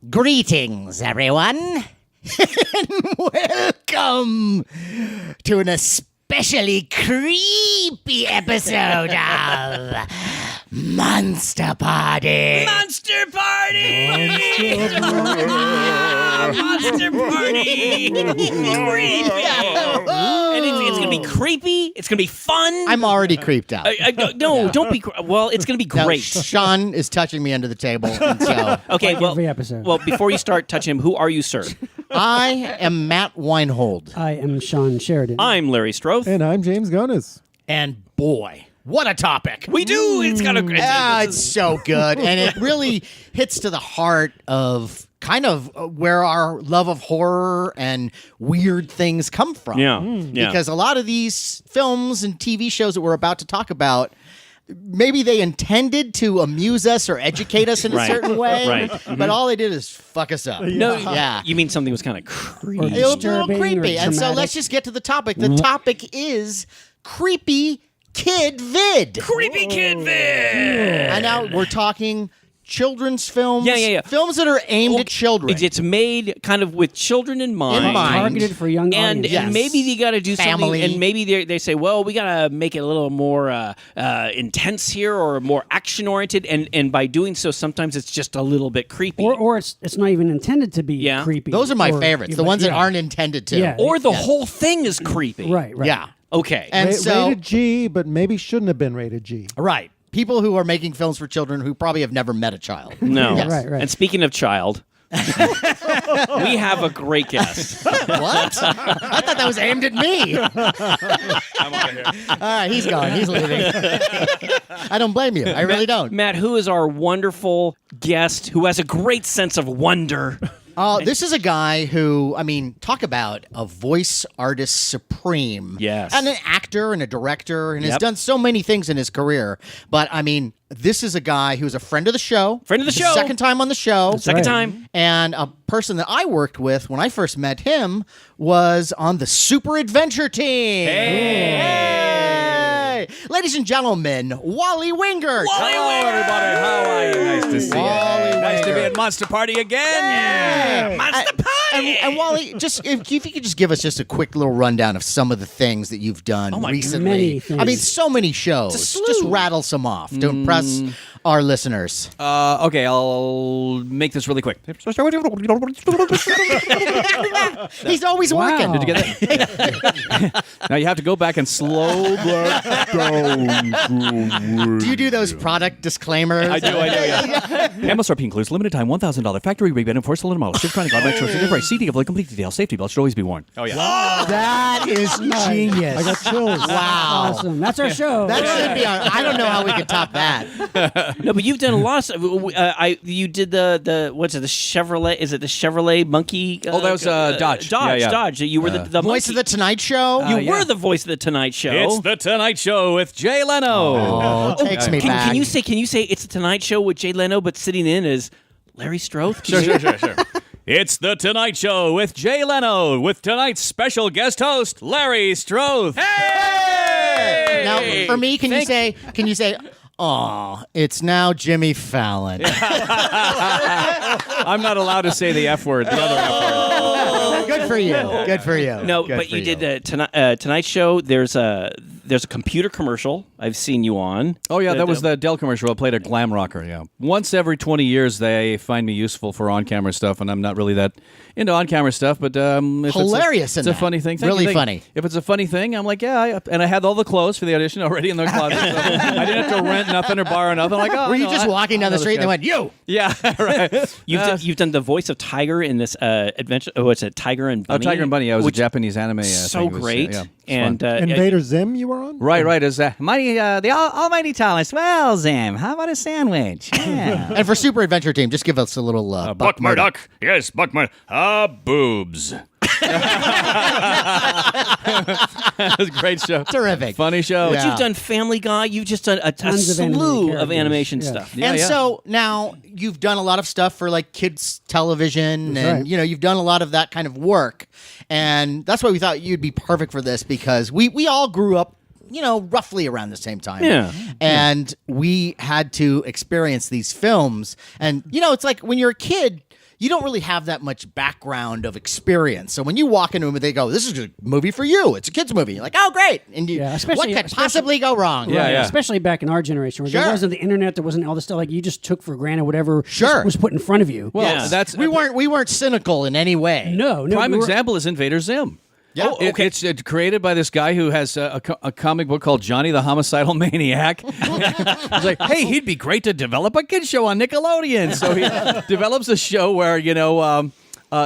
Greetings, everyone, and welcome to an especially creepy episode of Monster Party. Monster Party! Monster Party! Creepy! And it's going to be creepy. It's going to be fun. I'm already creeped out. No, don't be. Well, it's going to be No, great. Sean is touching me under the table. And so Okay, Like well, every episode. well, before you start touching him, who are you, sir? I am Matt Weinhold. I am Shawn Sheridan. I'm Larry Stroth. And I'm James GONIS. And boy, what a topic. We do. It's got a. It's so good. And it really hits to the heart of kind of where our love of horror and weird things come from. Yeah. Because a lot of these films and TV shows that we're about to talk about, maybe they intended to amuse us or educate us in a Right. certain way, Right. Mm-hmm. but all they did is fuck us up. No, Yeah. you mean something was kind of creepy? Or It was a little disturbing or creepy. And so traumatic. let's just get to the topic. The topic is creepy KID VID. Creepy Kid Vid. And now we're talking children's films. Yeah. Films that are aimed at children. It's made kind of with children in mind. Targeted for young And, audiences. Yes. and maybe they got to do Family. something, and maybe they say, well, we got to make it a little more intense here or more action-oriented, and by doing so, sometimes it's just a little bit creepy. Or it's not even intended to be Yeah. creepy. Those are my Or- favorites. The yeah, ones that yeah. aren't intended to. Yeah. Or the whole thing is creepy. Right. Yeah. Okay. And so, Rated G, but maybe shouldn't have been rated G. right. People who are making films for children who probably have never met a child. No. Yes. Right. And speaking of child, we have a great guest. What? I thought that was aimed at me. I'm out of here. All right, he's gone. He's leaving. I don't blame you. I really don't. Matt, who is our wonderful guest who has a great sense of wonder? This is a guy who, I mean, talk about a voice artist supreme. Yes. And an actor and a director and has Yep. done so many things in his career. But, I mean, this is a guy who's a friend of the show. Friend of the show. Second time on the show. Second right. time. And a person that I worked with when I first met him was on the Super Adventure Team. Hey! Ladies and gentlemen, Wally Wingert. Hello, everybody. How are you? Nice to see Wally you. Nice to be Wingert. at Monster Party again. Yeah. Monster Party! And Wally, just if you could just give us just a quick little rundown of some of the things that you've done recently. Many things. I mean, so many shows. Just rattle some off to impress our listeners. Okay, I'll make this really quick. He's always Wow. working. Did you get that? Now you have to go back and slow back down. Do you do those product disclaimers? I do, yeah. MSRP includes limited time $1,000 factory rebate and for select model. Shift trying to guard choice different CD of complete details. Safety belt should always be worn. Oh yeah. That is genius. I got chills. Wow. Awesome. That's our show. That should be our. I don't know how we could top that. No, but you've done a lot of stuff. You did the what's it? The Chevrolet? Is it the Chevrolet monkey? Oh, that was, Dodge. Dodge. Yeah. Dodge. You were the Voice of the Tonight Show. You yeah. were the voice of the Tonight Show. It's the Tonight Show with Jay Leno. Oh, takes me back. Can you say it's the Tonight Show with Jay Leno, but sitting in as Larry Stroth? Sure. It's the Tonight Show with Jay Leno with tonight's special guest host, Larry Stroth. Hey! Now, for me, can you say, "Aw, it's now Jimmy Fallon"? I'm not allowed to say the F word, the other F word. Good for you. Good for you. No, Good but for you did the Tonight Show. There's a computer commercial I've seen you on. Oh, yeah, that was the Dell commercial. I played a glam rocker, yeah. Once every 20 years, they find me useful for on-camera stuff, and I'm not really that into on-camera stuff, but if Hilarious it's in a that. funny thing. Really funny. If it's a funny thing, I'm like, yeah, and I had all the clothes for the audition already in the closet, so I didn't have to rent nothing or borrow nothing. I'm like, oh, Were you no, just walking down the I know street and they this went, "You"? guy. Yeah, right. You've done the voice of Tiger in this adventure. Oh, what's it? Tiger and Bunny. Oh, Tiger and Bunny. Yeah, it was a which- Japanese anime. So thing. It was, great. yeah, it's And fun. Invader Zim you were on? right. Is the Almighty Thomas? Well, Zim, how about a sandwich? Yeah. And for Super Adventure Team, just give us a little Buck Murdoch. Yes, Buck Murdoch. Boobs. It was a great show. Terrific. Funny show. Yeah. You've done Family Guy. You've just done a Tons of animated slew of characters. animation Yeah. stuff. Yeah, And yeah. so now you've done a lot of stuff for like kids television, That's and right. you've done a lot of that kind of work, and that's why we thought you'd be perfect for this because we all grew up roughly around the same time. Yeah. And we had to experience these films. And, it's like when you're a kid, you don't really have that much background of experience. So when you walk into them, they go, this is a movie for you. It's a kid's movie. You're like, oh, great. And what could possibly go wrong? Yeah, yeah. Especially back in our generation where there wasn't the internet, there wasn't all this stuff. Like you just took for granted whatever was put in front of you. Well, we weren't cynical in any way. No. Prime example is Invader Zim. Yeah. Oh, okay. It's created by this guy who has a comic book called Johnny the Homicidal Maniac. He's like, hey, he'd be great to develop a kid show on Nickelodeon. So he develops a show where,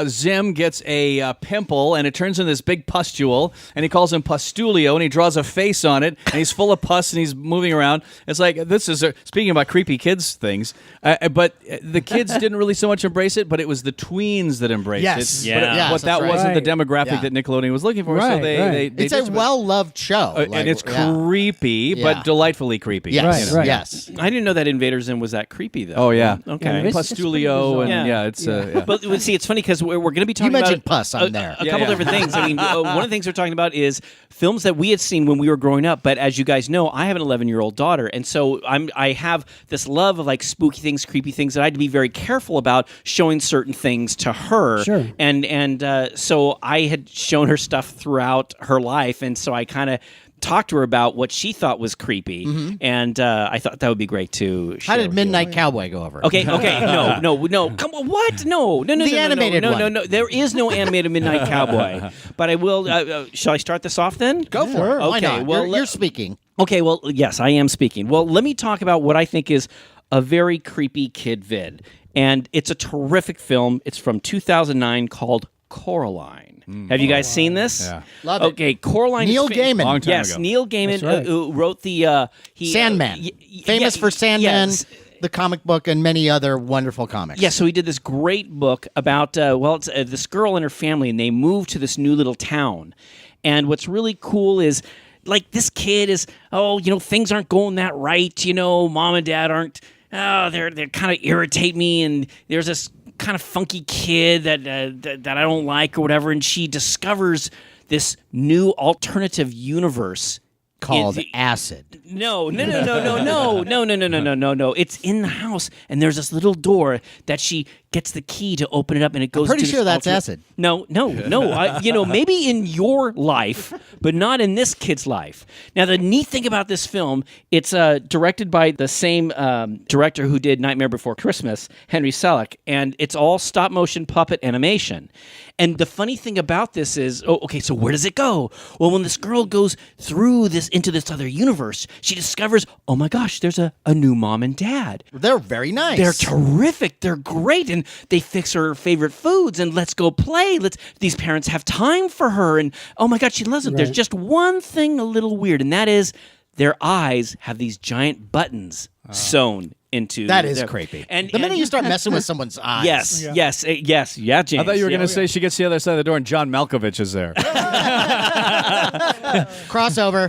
Zim gets a pimple, and it turns into this big pustule, and he calls him Pustulio, and he draws a face on it, and he's full of pus, and he's moving around. It's like, this is, speaking about creepy kids things, but the kids didn't really so much embrace it, but it was the tweens that embraced Yes. it. Yeah. But that right. wasn't the demographic Yeah. that Nickelodeon was looking for, so Right, they right. It's a well-loved show. and it's creepy, Yeah. but delightfly creepy. Yes, Right. yes. I didn't know that Invader Zim was that creepy, though. Oh, yeah. Okay. Yeah, it's Pustulio, pretty and bizarre. it's... yeah. But see, it's funny because we're going to be talking You mentioned about pus on there. a Yeah, couple yeah. different things. I mean, one of the things we're talking about is films that we had seen when we were growing up. But as you guys know, I have an 11-year-old daughter, and so I have this love of like spooky things, creepy things that I had to be very careful about showing certain things to her. Sure. And so I had shown her stuff throughout her life, and so I kind of talked to her about what she thought was creepy, and I thought that would be great to share How did with you. Midnight Cowboy go over? Okay, no. Come on, what? No. The animated one. No. There is no animated Midnight Cowboy. But I will. Shall I start this off then? Go for it. Why Okay, not? well, You're speaking. Okay, well, yes, I am speaking. Well, let me talk about what I think is a very creepy kid vid, and it's a terrific film. It's from 2009 called Coraline. Have you guys seen this? Yeah. Love it. Okay, Coraline. Neil is Gaiman. Long time Yes, ago. Neil Gaiman That's right. who wrote the Sandman. Famous for Sandman, Yes. the comic book, and many other wonderful comics. Yeah, so he did this great book about, it's this girl and her family, and they moved to this new little town. And what's really cool is, like, this kid is, things aren't going that right. Mom and dad aren't, they're kind of irritate me, and there's this kind of funky kid that I don't like or whatever, and she discovers this new alternative universe Called Acid. No. It's in the house, and there's this little door that she gets the key to open it up, and it goes. Pretty to sure this that's alternate- acid. No. Maybe in your life, but not in this kid's life. Now, the neat thing about this film, it's directed by the same director who did Nightmare Before Christmas, Henry Selick, and it's all stop motion puppet animation. And the funny thing about this is, so where does it go? Well, when this girl goes through this into this other universe, she discovers, oh my gosh, there's a new mom and dad. They're very nice. They're terrific. They're great, and they fix her favorite foods. And let's go play. These parents have time for her, and oh my God, she loves it. There's just one thing a little weird, and that is their eyes have these giant buttons sewn into. That is creepy. And the minute you start messing with someone's eyes. yes, James. I thought you were going to say she gets to the other side of the door and John Malkovich is there. Crossover.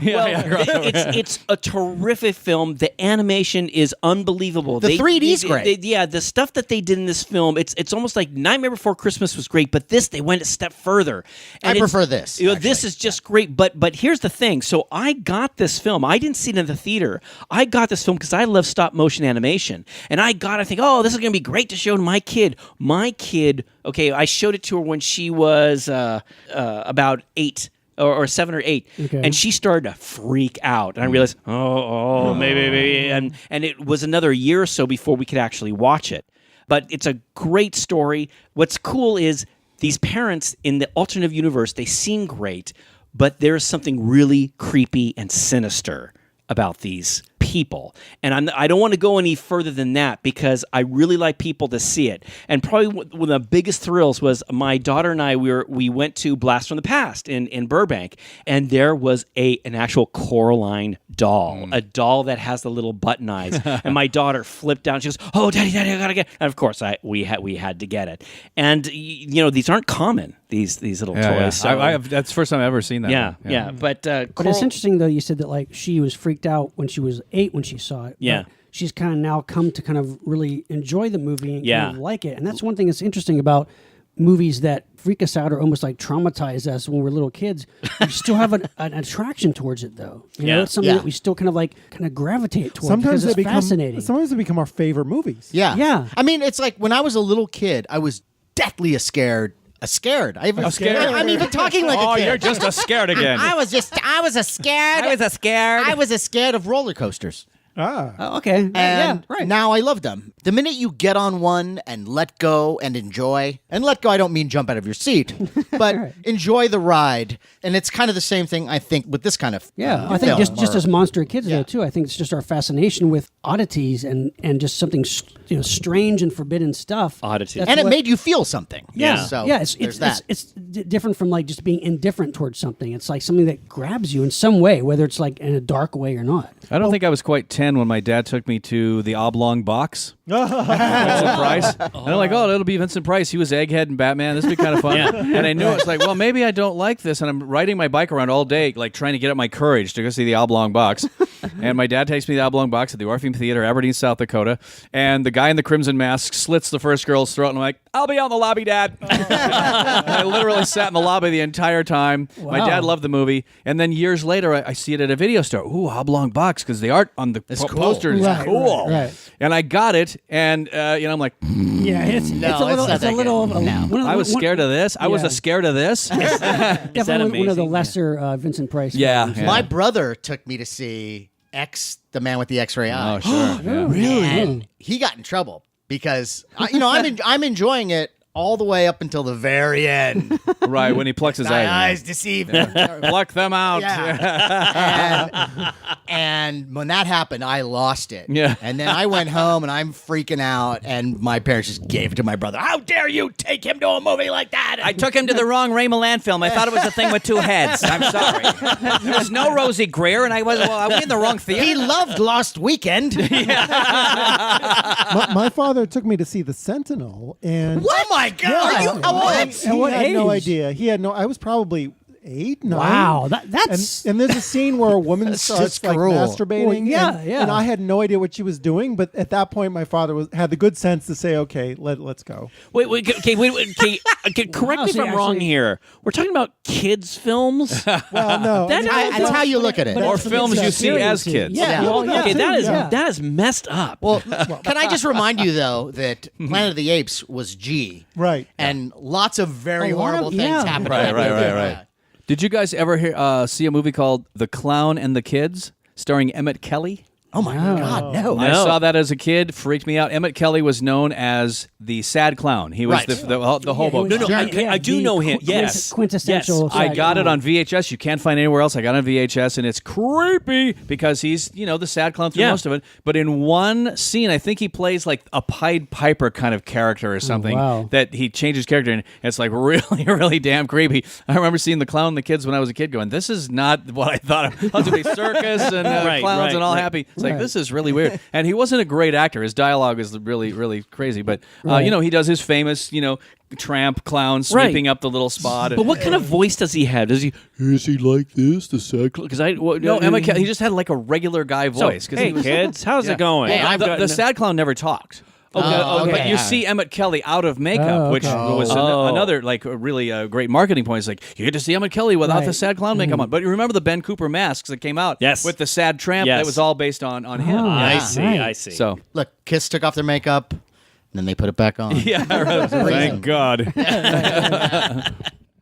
It's a terrific film. The animation is unbelievable. The 3D's great. The stuff that they did in this film, it's almost like Nightmare Before Christmas was great, but they went a step further. And I prefer this, This is just great. But here's the thing. So I got this film. I didn't see it in the theater. I got this film because I love stop motion animation. And I think, this is going to be great to show to my kid. My kid, I showed it to her when she was about 8. Or 7 or 8, and she started to freak out, and I realized, maybe, and it was another year or so before we could actually watch it. But it's a great story. What's cool is these parents in the alternative universe, they seem great, but there's something really creepy and sinister about these people. And I don't want to go any further than that because I really like people to see it. And probably one of the biggest thrills was my daughter and I, we went to Blast from the Past in Burbank, and there was an actual Coraline doll, a doll that has the little button eyes. And my daughter flipped out. She goes, "Oh, Daddy, I gotta get it." And of course, we had to get it. And these aren't common. These little toys. Yeah. So, That's the first time I've ever seen that. yeah. But it's interesting though. You said that like she was freaked out when she was 8 when she saw it. Yeah. But she's kind of now come to kind of really enjoy the movie and Yeah. kind of like it. And that's one thing that's interesting about movies that freak us out or almost like traumatize us when we're little kids, we still have an attraction towards it, though. You know, it's something that we still kind of gravitate towards. Sometimes because they it's fascinating. Sometimes they become our favorite movies. Yeah. Yeah. I mean, it's like when I was a little kid, I was deathly scared. Scared. I'm even talking like a kid. You're just a scared again. I was a scared of roller coasters. Oh, okay. And now I love them. The minute you get on one and let go and enjoy, and let go, I don't mean jump out of your seat, but enjoy the ride. And it's kind of the same thing, I think, with this kind of I think just as monster kids, though, too, I think it's just our fascination with oddities and just something strange and forbidden stuff. Oddities. And it made you feel something. Yeah. So it's different from like just being indifferent towards something. It's like something that grabs you in some way, whether it's like in a dark way or not. I don't think I was quite 10 when my dad took me to the oblong box. Vincent Price. And I'm like, it'll be Vincent Price. He was Egghead and Batman. This would be kind of fun. And I knew it was like, well, maybe I don't like this. And I'm riding my bike around all day, like trying to get up my courage to go see the oblong box. And my dad takes me to the oblong box at the Orpheum Theater, Aberdeen, South Dakota. And the guy in the crimson mask slits the first girl's throat. And I'm like, I'll be out in the lobby, Dad. And I literally sat in the lobby the entire time. Wow. My dad loved the movie. And then years later, I see it at a video store. Ooh, oblong box, because the art on the poster is cool. Right. And I got it, and I'm like, yeah, it's a little. I was scared of this. I was scared of this. Definitely one of the lesser Vincent Price. Yeah. My brother took me to see X, the man with the X-ray eye. Oh, sure. Yeah. Really? And he got in trouble because I'm enjoying it all the way up until the very end. Right, when he plucks his Thy eye. eyes deceive me. Pluck them out. Yeah. and when that happened, I lost it. Yeah. And then I went home and I'm freaking out, and my parents just gave it to my brother. How dare you take him to a movie like that? I took him to the wrong Ray Milland film. I thought it was the thing with two heads. I'm sorry. There was no Rosie Greer, and I was in the wrong theater. He loved Lost Weekend. My father took me to see The Sentinel, and Oh my God! Are you What had no age? idea. He had no. I was probably 8, 9. Wow, that's And there's a scene where a woman starts just like cruel. masturbating. Well, yeah, and, yeah. and I had no idea what she was doing, but at that point, my father had the good sense to say, "Okay, let's go." Wait, correct me if I'm wrong here. We're talking about kids' films? Well, no, That's how you look at it. Or films you see as kids. Yeah. Well, yeah. Okay, that Yeah. is messed up. Well, can I just remind you, though, that Planet of the Apes was G. Right. And lots of very A lot of- horrible things yeah. happened. Right. Did you guys ever see a movie called The Clown and the Kids, starring Emmett Kelly? Oh, my God, no. I saw that as a kid. Freaked me out. Emmett Kelly was known as the sad clown. He was Right. the hobo. No, clown. I do know him. Yes. Quintessential. Yes. I sad got it clown. on VHS. You can't find it anywhere else. I got it on VHS, and it's creepy because he's, the sad clown through most of it. But in one scene, I think he plays like a Pied Piper kind of character or something wow. that he changes character, and it's like really, really damn creepy. I remember seeing The Clown and the Kids when I was a kid going, this is not what I thought. I thought it would be circus and clowns and all happy. It's like, this is really weird. And he wasn't a great actor. His dialogue is really, really crazy. But, he does his famous, tramp clown sweeping up the little spot. But what kind of voice does he have? Is he like this, the sad clown? Because Emmett Kelly, he just had like a regular guy voice. Hey, kids, how's it going? Well, the sad clown never talked. Okay. But you see Emmett Kelly out of makeup, which was another like really great marketing point. It's like you get to see Emmett Kelly without the sad clown makeup on. But you remember the Ben Cooper masks that came out with the sad tramp? Yes. That was all based on him. I see. So Look, Kiss took off their makeup, and then they put it back on. thank God.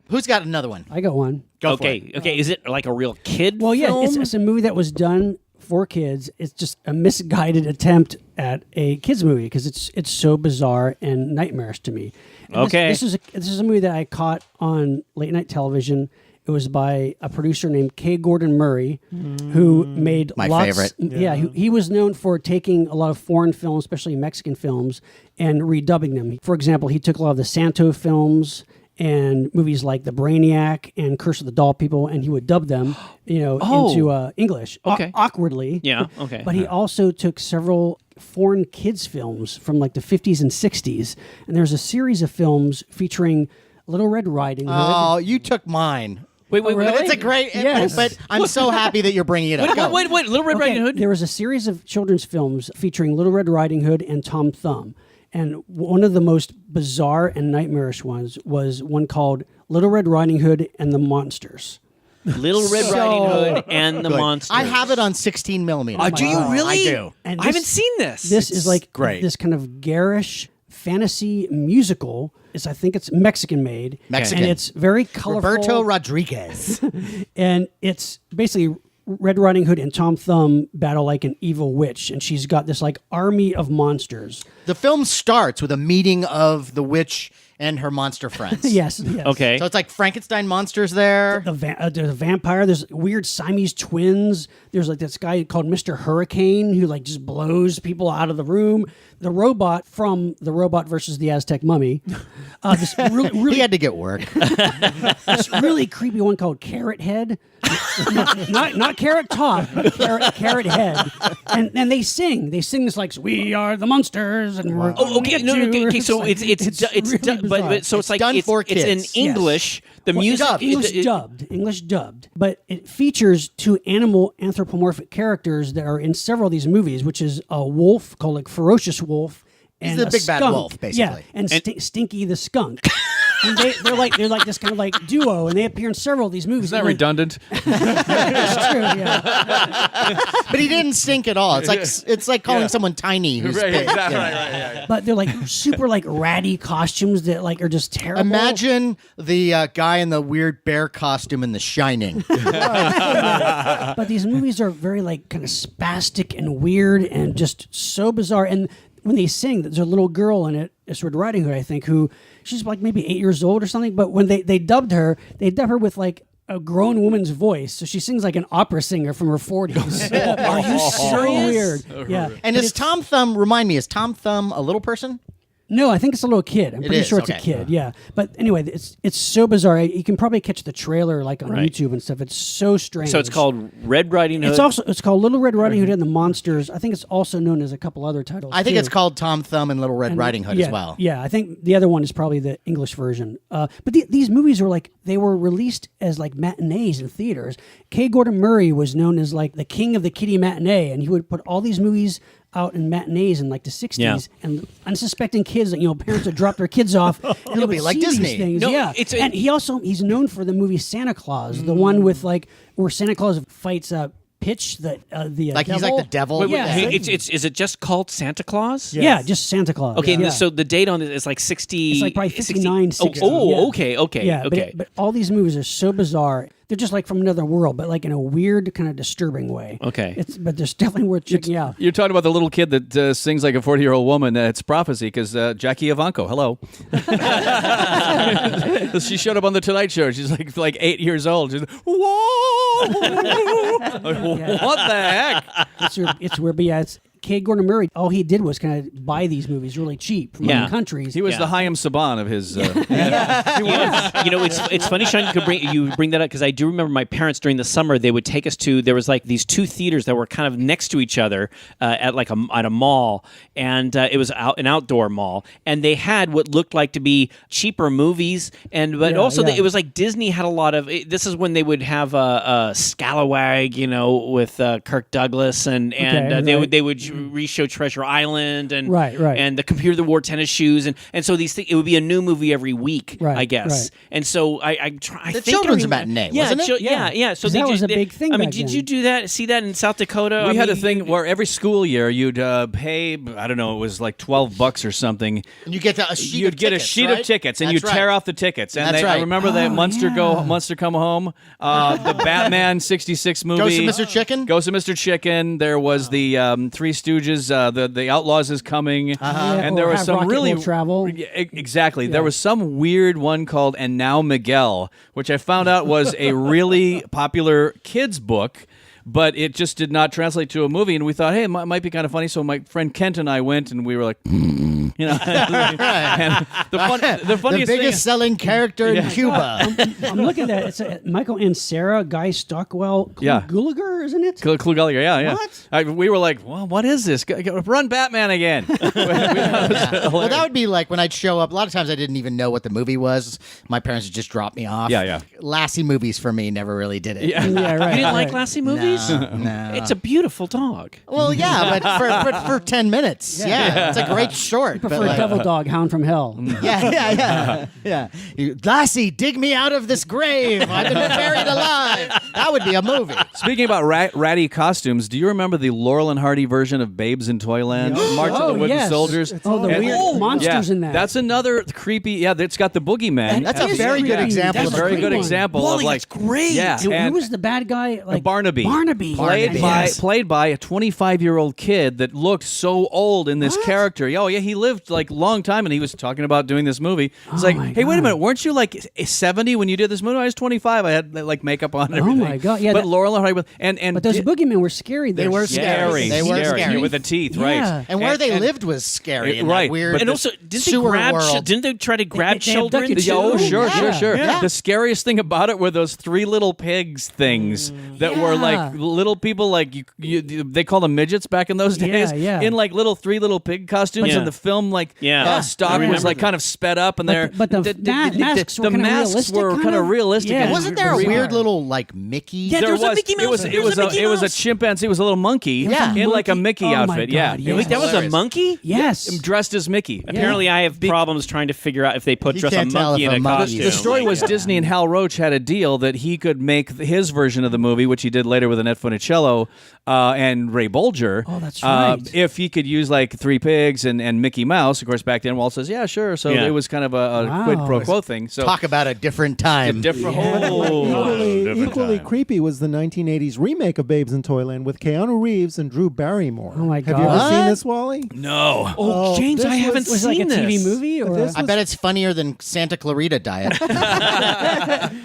Who's got another one? I got one. Go for it. Okay. Is it like a real kid Well, yeah, film? it's a movie that was done for kids. It's just a misguided attempt at a kids movie because it's so bizarre and nightmarish to me. And this is a movie that I caught on late night television. It was by a producer named K. Gordon Murray, who made My lots, favorite. Yeah, he was known for taking a lot of foreign films, especially Mexican films, and redubbing them. For example, he took a lot of the Santo films and movies like The Brainiac and Curse of the Doll People, and he would dub them, into English, awkwardly. Yeah, okay. But he also took several foreign kids films from like the 50s and 60s, and there's a series of films featuring Little Red Riding Hood. Oh, you took mine. Wait, really? It's a great, Yes. but I'm so happy that you're bringing it up. Go. Wait, Little Red Riding Hood? There was a series of children's films featuring Little Red Riding Hood and Tom Thumb. And one of the most bizarre and nightmarish ones was one called Little Red Riding Hood and the Monsters. Little Red Riding Hood and the Monsters. I have it on 16 millimeter. Do you really? I do. And I haven't seen this. This is like great. this kind of garish fantasy musical. I think it's Mexican made. Mexican. And it's very colorful. Roberto Rodriguez. And it's basically Red Riding Hood and Tom Thumb battle like an evil witch, and she's got this like army of monsters. The film starts with a meeting of the witch and her monster friends. Yes. Okay. So it's like Frankenstein monsters there. There's a vampire. There's weird Siamese twins. There's like this guy called Mr. Hurricane who like just blows people out of the room. The robot from The Robot versus the Aztec Mummy. This really He had to get work. this really creepy one called Carrot Head. not Carrot Top, but Carrot Head. And they sing. They sing this like, we are the monsters and we're okay. No, okay. So it's really but so it's like done for it's in kids. English. The Well, music English dubbed, but it features two animal anthropomorphic characters that are in several of these movies, which is a wolf called like Ferocious Wolf, and the a big bad skunk. wolf, basically. Yeah, and Stinky the skunk. And they're like this kind of like duo, and they appear in several of these movies. Isn't that redundant? It's true, yeah. But he didn't stink at all. It's like calling someone tiny who's Right, big. exactly, Yeah. right. But they're like super like ratty costumes that like are just terrible. Imagine the guy in the weird bear costume in The Shining. But these movies are very like kind of spastic and weird and just so bizarre. And when they sing, there's a little girl in it, it's Red Riding Hood, I think, who she's like maybe 8 years old or something. But when they dubbed her with like a grown woman's voice, so she sings like an opera singer from her 40s. Are you serious? So weird. Yeah. And is Tom Thumb, remind me, is Tom Thumb a little person? No, I think it's a little kid. I'm pretty is, sure it's okay. a kid. Yeah, but anyway, it's so bizarre. You can probably catch the trailer like on Right. YouTube and stuff. It's so strange. So it's called Red Riding Hood. It's called Little Red Riding Hood and the Monsters. I think it's also known as a couple other titles. I think too. it's called Tom Thumb and Little Red Riding Hood yeah, as well. Yeah, I think the other one is probably the English version. But these movies were like they were released as like matinees in theaters. K. Gordon Murray was known as like the king of the kiddie matinee, and he would put all these movies out in matinees in like the 60s, Yeah. and unsuspecting kids, parents would drop their kids off and they would be like see these Disney. things. No, Yeah, and he's known for the movie Santa Claus, the one with like where Santa Claus fights Pitch, the Like he's like the devil. Wait, Yeah. hey, is it just called Santa Claus? Yeah, just Santa Claus. Okay, yeah. so the date on it is like 60. It's like probably 59, 60. Oh, yeah. okay. Yeah, okay. But all these movies are so bizarre. They're just like from another world, but like in a weird, kind of disturbing way. Okay. But there's definitely worth checking out. You're talking about the little kid that sings like a 40-year-old woman. It's prophecy because Jackie Ivanko, hello. She showed up on the Tonight Show. She's like 8 years old. She's whoa! What the heck? It's weird, but yeah, it's K. Gordon Murray. All he did was kind of buy these movies really cheap from other countries. He was the Chaim Saban of his. It's funny, Sean, you bring that up because I do remember my parents during the summer they would take us to. There was like these two theaters that were kind of next to each other at a mall, and it was an outdoor mall, and they had what looked like to be cheaper movies, but also it was like Disney had a lot of. This is when they would have Scalawag, with Kirk Douglas, and they would re-show Treasure Island and and the Computer that Wore Tennis Shoes, and so these things, it would be a new movie every week, I guess. And so I The children's matinee, wasn't it? Yeah. So that was a big thing. I mean, back did then. you do that? See that in South Dakota? We had a thing where every school year you'd pay, I don't know, it was like $12 or something. And you get a sheet You'd of get tickets, a sheet right? of tickets, and That's you tear right. off the tickets. And That's I right. remember the Monster Come Home, the Batman '66 movie, Ghost of Mr. Chicken? Ghost of Mr. Chicken. There was the Three Stooges, the Outlaws is Coming, and there or was Have some Rocket really Will Travel. Exactly. There was some weird one called And Now Miguel, which I found out was a really popular kids book. But it just did not translate to a movie, and we thought, hey, it might be kind of funny. So my friend Kent and I went, and we were like, and the funniest the biggest selling character in Cuba. I'm looking at it. It's Michael and Sarah, Guy Stockwell, Gulager, isn't it? Klugelliger, yeah. What? We were like, well, what is this? Run Batman again. Well, that would be like when I'd show up. A lot of times I didn't even know what the movie was. My parents would just drop me off. Yeah. Lassie movies for me never really did it. Yeah. Yeah, right. You didn't like right. Lassie movies? guys? No. It's a beautiful dog. Well, yeah, but for 10 minutes. Yeah. It's a great short. Prefer a devil dog, Hound from Hell. Yeah. Lassie, dig me out of this grave. I've been buried alive. That would be a movie. Speaking about ratty costumes, do you remember the Laurel and Hardy version of Babes in Toyland? March of the Wooden Soldiers. Oh, the weird monsters in that. That's another creepy. Yeah, it's got the boogeyman. That's a very good example. That's a very good example Wally, of like that's great. Yeah, Who was the bad guy? Like Barnaby. Barnaby. Played by a 25-year-old kid that looked so old in this character. Oh yeah, he lived like a long time, and he was talking about doing this movie. It's like, hey, wait a minute, weren't you like 70 when you did this movie? I was 25. I had like makeup on and everything. Oh my God, yeah. But Laurel and Hardy but those boogeymen were scary. They were scary. They were scary with the teeth, right? Yeah. And where they lived was scary. In that weird And also, didn't they sewer grab? world. Didn't they try to grab they children? abducted too? Oh, sure. Yeah. The scariest thing about it were those three little pigs things that were like little people, like they call them midgets back in those days. Yeah. In like three little pig costumes, and the film stock was like kind of sped up, and But the masks were kind of realistic. Yeah. and Wasn't there a creepy. weird little like Mickey? Yeah, there was a Mickey Mouse. It was a chimpanzee. It was a little monkey in like a Mickey Oh my outfit. Yeah, God, it yes. was That was a hilarious. monkey? Yes. Dressed as Mickey. Apparently, I have problems trying to figure out if they put You dress a can't tell monkey if in a a monkey- costume. The story was Disney and Hal Roach had a deal that he could make his version of the movie, which he did later with Annette Funicello and Ray Bolger. Oh, that's right. If he could use like three pigs and Mickey Mouse. Of course, back then Walt says, yeah, sure. So it was kind of a quid pro quo thing. So Talk about a different time. Equally creepy was the 1980s remake of Babes in Toyland with Keanu Reeves and Drew Barrymore. Oh my Have you ever God. seen this, Wally? no. Oh, James, this I haven't Was it like a seen TV this. movie? Or This I bet it's funnier than Santa Clarita Diet.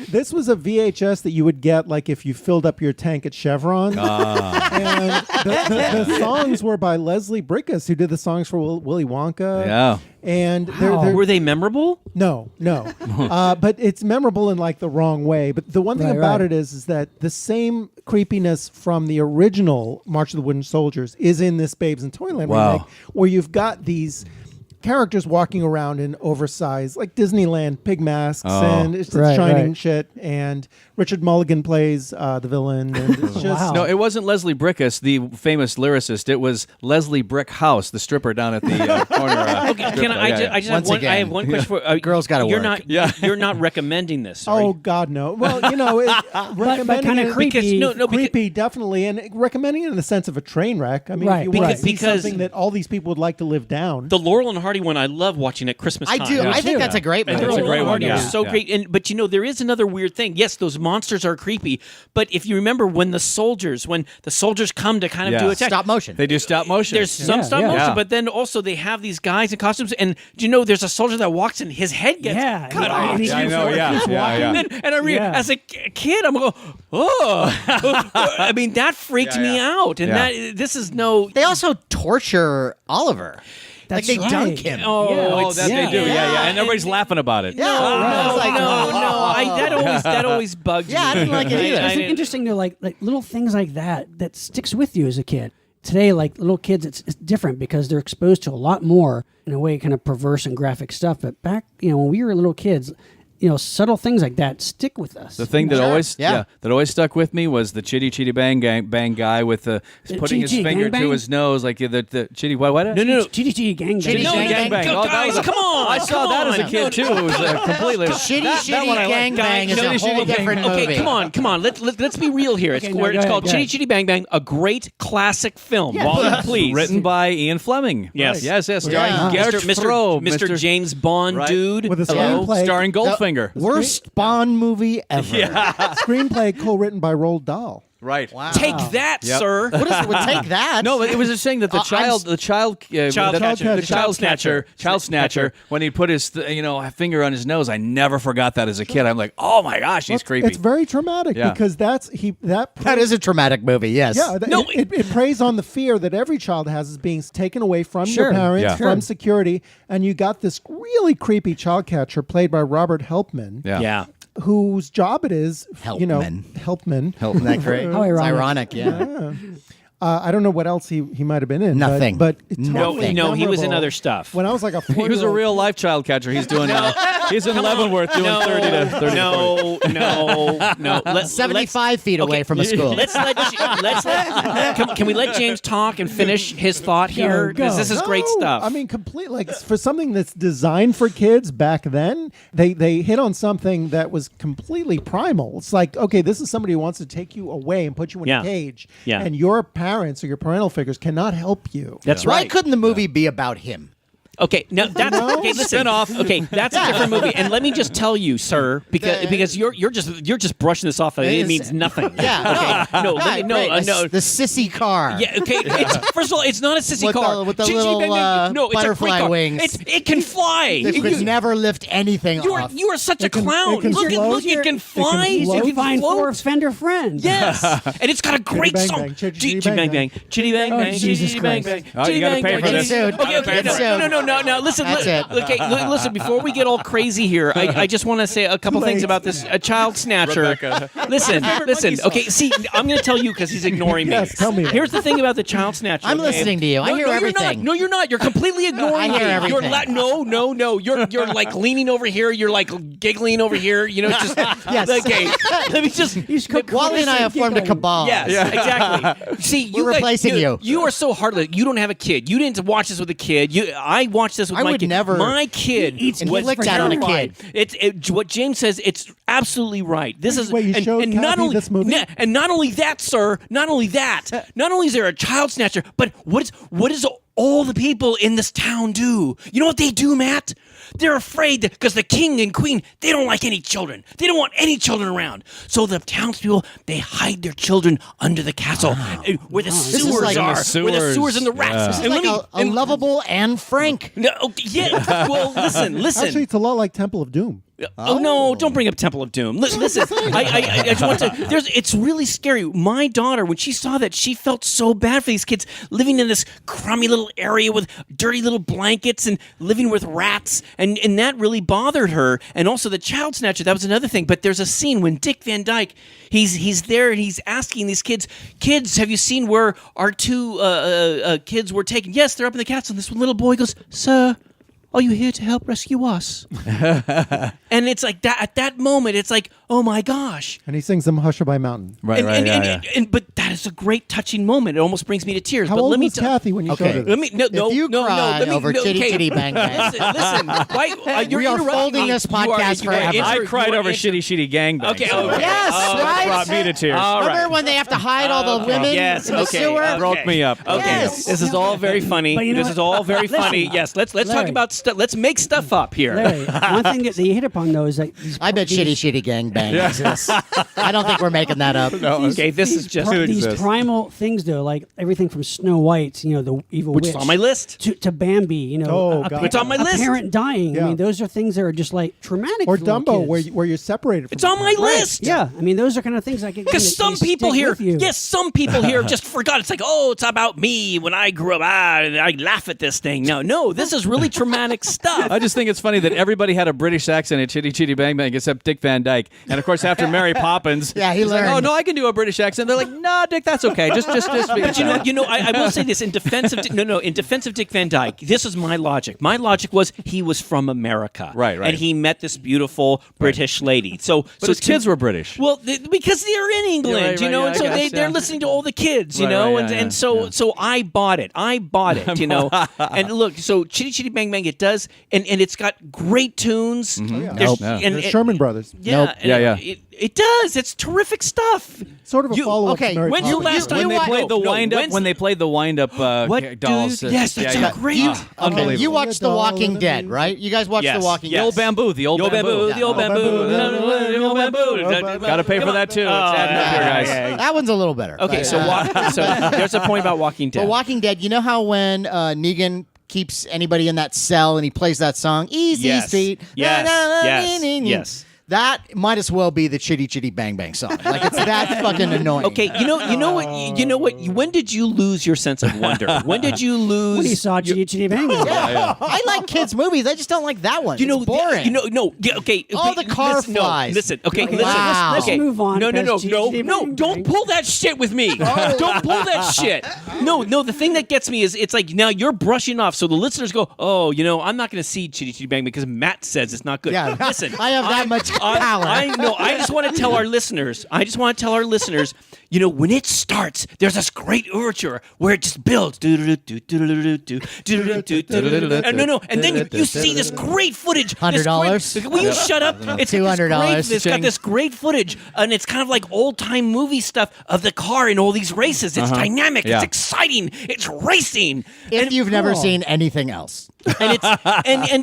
This was a VHS that you would get like if you filled up your tank at Chevron. And the songs were by Leslie Brickus, who did the songs for Willy Wonka. Yeah. And Were they memorable? No. But it's memorable in like the wrong way. But the one thing Right, about right. it is that the same creepiness from the original March of the Wooden Soldiers is in this Babes in Toyland remake, where you've got these characters walking around in oversized, like Disneyland pig masks, and it's shining shit. And Richard Mulligan plays the villain. And it's just Wow. No, it wasn't Leslie Brickus, the famous lyricist. It was Leslie Brickhouse, the stripper down at the corner. Okay, can I just Once have one? I again. have one question for Girls gotta You're work. not. You're not recommending this. Are Oh you? God, no! Well, you know, recommending kinda it- creepy. creepy, definitely, and recommending it in the sense of a train wreck. I mean, Right. if you want to see Because- something that all these people would like to live down. The Laurel and Hardy one, I love watching at Christmas I time. do. I think too. that's a great movie. It's a Laurel great and one, Hardy yeah. was so Yeah. great. But you know, there is another weird thing. Yes, those monsters are creepy. But if you remember when the soldiers come to kind of do attack, Stop motion. They do stop motion. there's some stop yeah. motion, Yeah. but then also they have these guys in costumes. And do you know there's a soldier that walks and his head gets cut off. And he I keeps know, walking, yeah, keeps yeah, walking. yeah. And I read, Yeah. as a kid, I'm going, I mean, that freaked me out. And this is no. They also torture Oliver. That's like they dunk right. him. Oh, that they do. Yeah. And everybody's laughing about it. Yeah. I was like, That always bugged me. Yeah, I didn't like it either. It's interesting to like little things like that sticks with you as a kid. Today, like little kids, it's different because they're exposed to a lot more in a way, kind of perverse and graphic stuff. But back, when we were little kids, subtle things like that stick with us. The thing that always Yeah. that always stuck with me was the chitty chitty bang bang guy with the putting his chitty finger gang to bang? his nose like the chitty what? No. GDG gang Chitty bang. chitty gang bang. Go, Oh, that guys, was come on. I saw come that as a on. kid too. It was completely Shitty one I Gang liked. Bang is a Shitty whole Gang different Bang. movie. Okay, come on. Let's be real here. It's Okay, where go it's ahead, called go Chitty ahead. Chitty Bang Bang, a great classic film. Wally, please. Written by Ian Fleming. Yes. Yes. Yeah. Starring Gert Frobe, Mr. James Bond Right. dude. With a Hello? screenplay. starring Goldfinger. Worst Bond movie ever. Screenplay co-written by Roald Dahl. Right. Wow. Take that, Yep. sir. What is it? Would take that? No, but it was just saying that the child snatcher, when he put his finger on his nose, I never forgot that as a kid. I'm like, oh my gosh, he's creepy. It's very traumatic Yeah. because that is a traumatic movie. Yes. Yeah, it preys on the fear that every child has is being taken away from Sure. your parents, Yeah. from security, and you got this really creepy child catcher played by Robert Helpman, Yeah. whose job it is, Helpman. Helpman. Isn't that great? How It's ironic. ironic. Yeah. I don't know what else he might have been in. Nothing. But it's No, totally no, he was in memorable. other stuff. When I was like a 4 He was a real life child catcher. He's doing he's in Leavenworth doing 30 to 40. No. 75 feet away from a school. Can we let James talk and finish his thought here? Because this is great stuff. I mean, complete like for something that's designed for kids back then, they hit on something that was completely primal. It's like, okay, this is somebody who wants to take you away and put you in a cage, and your parents or your parental figures cannot help you. That's Why right. couldn't the movie be about him? Okay, no, that's okay. Listen, Spin-off. Okay, that's a different movie. And let me just tell you, sir, because you're just brushing this off. It means nothing. Yeah. Okay. No, Right, no, great. no. The sissy car. Yeah, okay. First of all, it's not a sissy With car. with the Ching, little ching, bang, bang. No, it's a butterfly great car. wings. It can fly. It could never lift anything off. You are such a can- clown. it can Look, float. it can fly. It can float. It You can find float. four fender friends. Yes, and it's got a great bang song. bang, chitty Chitty bang bang bang. bang, chitty bang Oh, bang, Jesus chitty bang Christ. bang. Oh, you chitty gotta bang pay bang, for chitty this. Get bang. Okay, sued. no. Listen, That's it. okay, listen. Before we get all crazy here, I just want to say a couple things about this child snatcher. Rebecca. Listen. Okay, see, I'm going to tell you because he's ignoring me. Yes, tell me. Here's the thing about the child snatcher. I'm okay? listening to you. I hear no, everything. You're not. You're completely ignoring I hear me. everything. No. You're like leaning over here. You're like giggling over here. You know, just Yes. Okay. Let me just. Wally and I have formed a cabal. Yes, exactly. See, We're replacing you. You are so heartless. You don't have a kid. You didn't watch this with a kid. I watched this with I my would kid. never- My kid He eats was flicked out on a terrified. kid. What James says. It's absolutely right. This is Wait, you showed not Kathy only this movie? and not only that, sir. Not only that. Not only is there a child snatcher, but what is all the people in this town do? You know what they do, Matt? They're afraid because the king and queen, they don't like any children. They don't want any children around. So the townspeople, they hide their children under the castle where the sewers is like- are. In the Where the sewers. sewers and the rats. Yeah. This is And like let me- a lovable Anne Frank. No, okay, yeah. Well, listen. Actually, it's a lot like Temple of Doom. Oh no! Don't bring up Temple of Doom. Listen, I just want to. It's really scary. My daughter, when she saw that, she felt so bad for these kids living in this crummy little area with dirty little blankets and living with rats, and that really bothered her. And also the child snatcher. That was another thing. But there's a scene when Dick Van Dyke, he's there and he's asking these kids, have you seen where our two kids were taken? Yes, they're up in the castle. And this one little boy goes, "Sir, are you here to help rescue us?" And it's like that at that moment, it's like, oh my gosh. And he sings them Hushabye Mountain. Right, But that is a great touching moment. It almost brings me to tears. How but old let me was Kathy when you Okay. showed it? Let me no. If you cry let me, over Chitty okay. Chitty Bang Bang. Listen. Why, you're We are interrupting folding me. this You are- podcast you are forever. inter- I you cried are over inter- Shitty Shitty Gangbang. Okay, so okay. Yes, That right? brought me to tears. All right. Remember when they have to hide all the women Yes, in the okay. sewer? Okay. Broke me up. Okay, Yes. this is all very funny. But you know This what? is all very Listen, funny. Yes, let's talk Larry. about stuff. Let's make stuff up here. Larry, one thing that you hit upon though is that I bet Shitty Shitty Gang Bang exists. I don't think we're making that up. Okay, this is just these exists. primal things though, like everything from Snow White, the evil which witch, is on my list. to Bambi, Oh, God. It's on my list. A parent dying. I Yeah. mean, those are things that are just like traumatic. Or for little Dumbo, kids. where you're separated from It's on my list. Yeah, I mean, those are kind of things I can. Because some people here, some people here just forgot. It's like, oh, it's about me when I grew up. And I laugh at this thing. No, this is really traumatic stuff. I just think it's funny that everybody had a British accent at Chitty Chitty Bang Bang except Dick Van Dyke. And of course, after Mary Poppins, Yeah, he he's like, learned. oh, no, I can do a British accent. They're like, no, Dick, that's okay. Just But I will say this in defense of in defense of Dick Van Dyke. This is my logic. My logic was he was from America, Right. and he met this beautiful British lady. So, But his kids were British. Well, because they're in England, right, you know, right, and yeah, so I guess, they're yeah. listening to all the kids, you Right, know, right, yeah, and so yeah. so I bought it, you know, and look, so Chitty Chitty Bang Bang, it does, and it's got great tunes. yeah. There's- Nope. and The it- Sherman Brothers. yeah, Nope. and Yeah. It does. It's terrific stuff. Sort of a You- follow-up okay, to Mary when's the Poppins. last time when they watched- played the no, wind up, when's- when they played the wind up What dolls. do you- yes, that's yeah, a great- unbelievable. You watched The Walking Dead, right? You guys watched Yes, The Walking The Dead. old bamboo, the old bamboo. the old bamboo, the old bamboo. Got to pay for that too. It's adding up here, guys. That one's a little better. Okay, so there's a point about Walking Dead. But Walking Dead, you know how when Negan keeps anybody in that cell and he plays that song, Easy Yes. Street. Yes. na, na, na, Yes. nee, nee, nee. Yes. that might as well be the Chitty Chitty Bang Bang song. Like it's that fucking annoying. Okay, you know what? When did you lose your sense of wonder? When did you lose? When you saw Chitty Chitty Bang Bang. I like kids' movies. I just don't like that one. It's boring. Okay. All the car flies. Listen, okay, Wow. Let's move on. No, past Chitty Chitty no! Bang Don't Bang. pull that shit with me. Don't pull that shit. No. The thing that gets me is it's like now you're brushing off, so the listeners go, "Oh, I'm not going to see Chitty Chitty Bang Bang because Matt says it's not good." Yeah, listen, I have that much power. I know. I just want to tell our listeners. When it starts, there's this great overture where it just builds. And then you see this great footage. $100? Will you shut up? It's $200. It's got this great footage, and it's kind of like old time movie stuff of the car in all these races. It's dynamic. Yeah. It's exciting. It's racing. If you've never seen anything else. And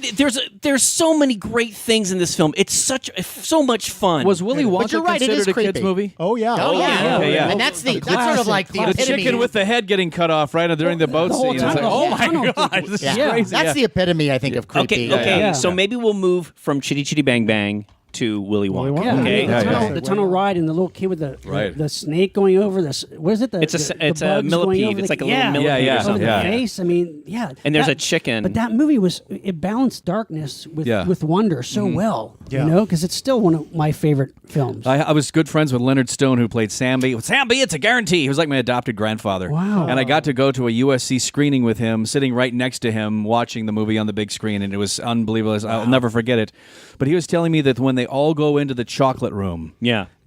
it's there's so many great things in this film. It's so much fun. Was Willy Wonka you're right, it is considered a kids creepy. movie? Oh yeah. Oh yeah. Okay, yeah. And that's sort of like the The epitome. chicken with the head getting cut off right during the boat the whole scene. It's like, tunnel. oh Yeah. my Tunnel god, thing. this is Yeah. crazy. That's the epitome, I think, of creepy. Okay. Yeah. So maybe we'll move from Chitty Chitty Bang Bang to Willy Wonka. Yeah, Okay. the tunnel ride and the little kid with the snake going over this. What is it? It's a millipede. It's like a little millipede or over something. the Yeah. face. I mean, yeah. And there's a chicken. But that movie it balanced darkness with wonder so well. Yeah. Because it's still one of my favorite films. I was good friends with Leonard Stone, who played Samby. Samby, it's a guarantee. He was like my adopted grandfather. Wow. And I got to go to a USC screening with him, sitting right next to him, watching the movie on the big screen, and it was unbelievable. I'll never forget it. But he was telling me that when they all go into the chocolate room,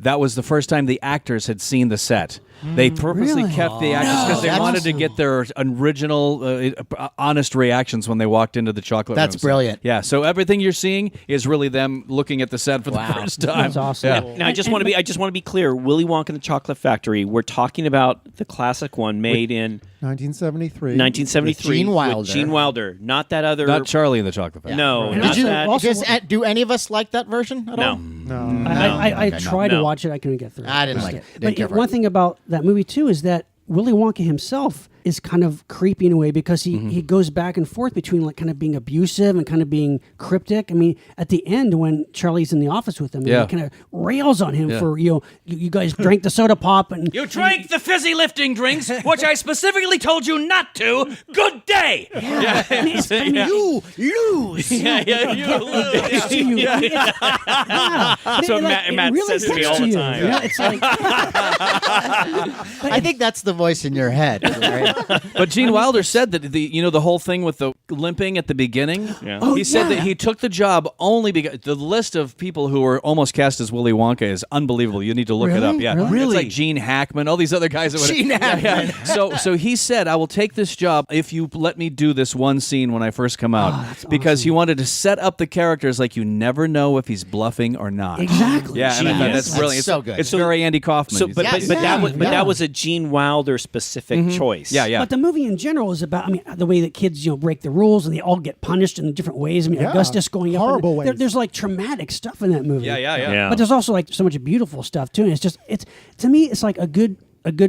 that was the first time the actors had seen the set. They purposely Really? kept the actors because they that's wanted to awesome. get their original, honest reactions when they walked into the chocolate room. That's brilliant. Yeah, so everything you're seeing is really them looking at the set for the first time. That's awesome. Yeah. Now I just want to be clear. Willy Wonka and the Chocolate Factory. We're talking about the classic one made in 1973. 1973 With Gene Wilder. with Gene Wilder, not that other. Not Charlie and the Chocolate Factory. No, And not Did you, that. also- do any of us like that version at all? No. I tried no. to watch it. I couldn't get through it. I didn't like it. Didn't But care for one it. thing about that movie, too, is that Willy Wonka himself is kind of creepy in a way because he goes back and forth between like kind of being abusive and kind of being cryptic. I mean, at the end when Charlie's in the office with him, and he kind of rails on him for you guys drank the soda pop and You drank the fizzy lifting drinks, which I specifically told you not to. Good day. You lose. You lose. So Matt says to me all the time. You know, it's like I think that's the voice in your head. Right? But Gene Wilder said that the whole thing with the limping at the beginning. Yeah. Oh, He said yeah. that he took the job only because the list of people who were almost cast as Willy Wonka is unbelievable. You need to look it up. Really? Yeah, Really? It's like Gene Hackman, all these other guys. That would Gene Hackman. So he said, "I will take this job if you let me do this one scene when I first come out," that's because awesome. he wanted to set up the characters like you never know if he's bluffing or not. Exactly. Yeah, and I thought Genius. that's brilliant. That's so good. It's very Andy Kaufman. So, but Yes. that was a Gene Wilder specific choice. yeah. But the movie in general is about, the way that kids, break the rules and they all get punished in different ways. I mean, Yeah. Augustus going up. Horrible and ways. There's like traumatic stuff in that movie. Yeah. But there's also like so much beautiful stuff too. And it's to me, it's like a good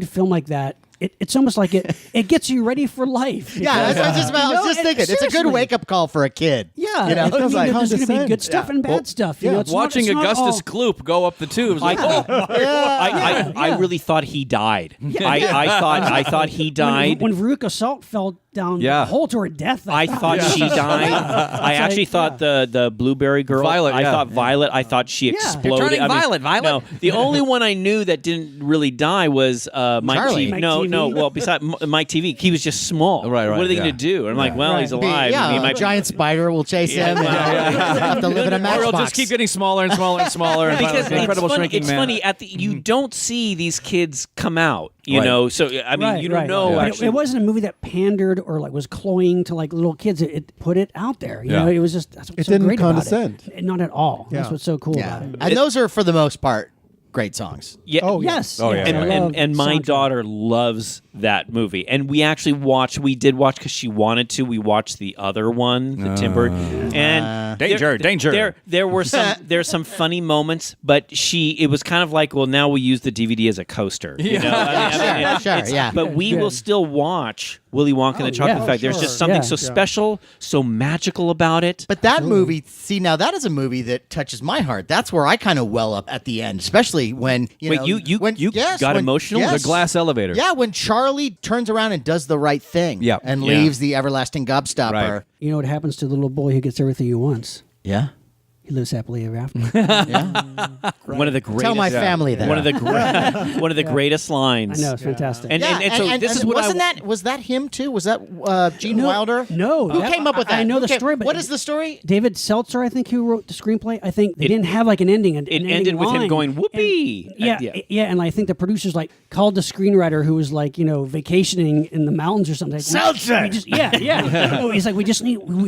film like that. It's almost like it gets you ready for life. Yeah, that's what I was just about. I was just thinking. It's a good seriously. wake-up call for a kid. Yeah, You know? I mean, It's like there's going to be condescend. good stuff and bad stuff. You know, it's Watching not, it's not Augustus all- Kloop go up the tubes, like, I really thought he died. I thought he died. When Veruca Salt fell down Yeah. the hole to her death. I thought she died. I actually thought the blueberry girl. Violet, I yeah. thought Violet. I thought she exploded. turning I mean, violet, Violet. No, the only one I knew that didn't really die was Mike Charlie. TV. Mike No, TV. no. Well, besides Mike TV, he was just small. Right, What are they yeah. going to do? And I'm like, well, Right. he's alive. Yeah, He a might giant spider will chase him. And have to live in a or matchbox. it'll just keep getting smaller and smaller and smaller. And because finally, incredible it's funny, shrinking it's man. funny at the you don't see these kids come out, you Right. know. So I mean, you don't know. But Actually, it wasn't a movie that pandered or like was cloying to like little kids. It put it out there. You Yeah. know, it was just that's what's It so didn't great condescend. about it. Not at all. That's Yeah. what's so cool Yeah, about it. and those are for the most part great songs. Yeah. Oh, Yes. Oh, yeah. yes, I love And my soundtrack. daughter loves that movie. And we actually we did watch because she wanted to. We watched the other one, the Tim Burton. And Danger. There were there's some funny moments, but it was kind of like, well, now we use the DVD as a coaster. You know? Sure, yeah. But we will still watch Willy Wonka and the Chocolate Factory. There's just something so special, so magical about it. But that movie, see, now that is a movie that touches my heart. That's where I kind of well up at the end, especially when you got emotional? Yes. The glass elevator. Yeah, when Charlie turns around and does the right thing. Yeah. And Yeah. leaves the everlasting gobstopper. Right. You know what happens to the little boy who gets everything he wants? Yeah. He lives happily ever after. One of the greatest. Tell my family that. One of the greatest lines. I know, it's fantastic. And so this is what was that him too? Was that Gene Wilder? No. Who came up with that? I know the Okay, story, but what is the story? David Seltzer, I think, who wrote the screenplay. I think they didn't have like an ending. It ended with him going, whoopee. And I think the producers like called the screenwriter who was like, vacationing in the mountains or something. Like, Seltzer! No, he's like, we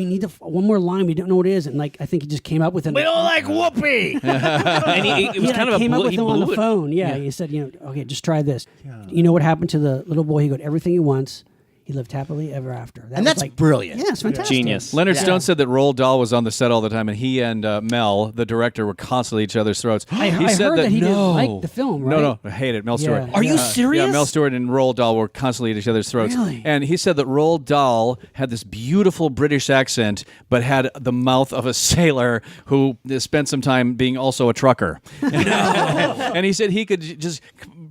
need one more line. We don't know what it is. And like, I think he just came up with it. We don't like whoopee. And it was kind of came a up with he him on blew the it. phone. Yeah, he said, okay, just try this. You know what happened to the little boy? He got everything he wants. He lived happily ever after. And that's brilliant. Yeah, it's fantastic. Genius. Leonard Stone said that Roald Dahl was on the set all the time, and he and Mel, the director, were constantly at each other's throats. I said heard that he didn't like the film, right? No, I hate it. Mel Stewart. Are you serious? Yeah, Mel Stewart and Roald Dahl were constantly at each other's throats. Really? And he said that Roald Dahl had this beautiful British accent, but had the mouth of a sailor who spent some time being also a trucker. And he said he could just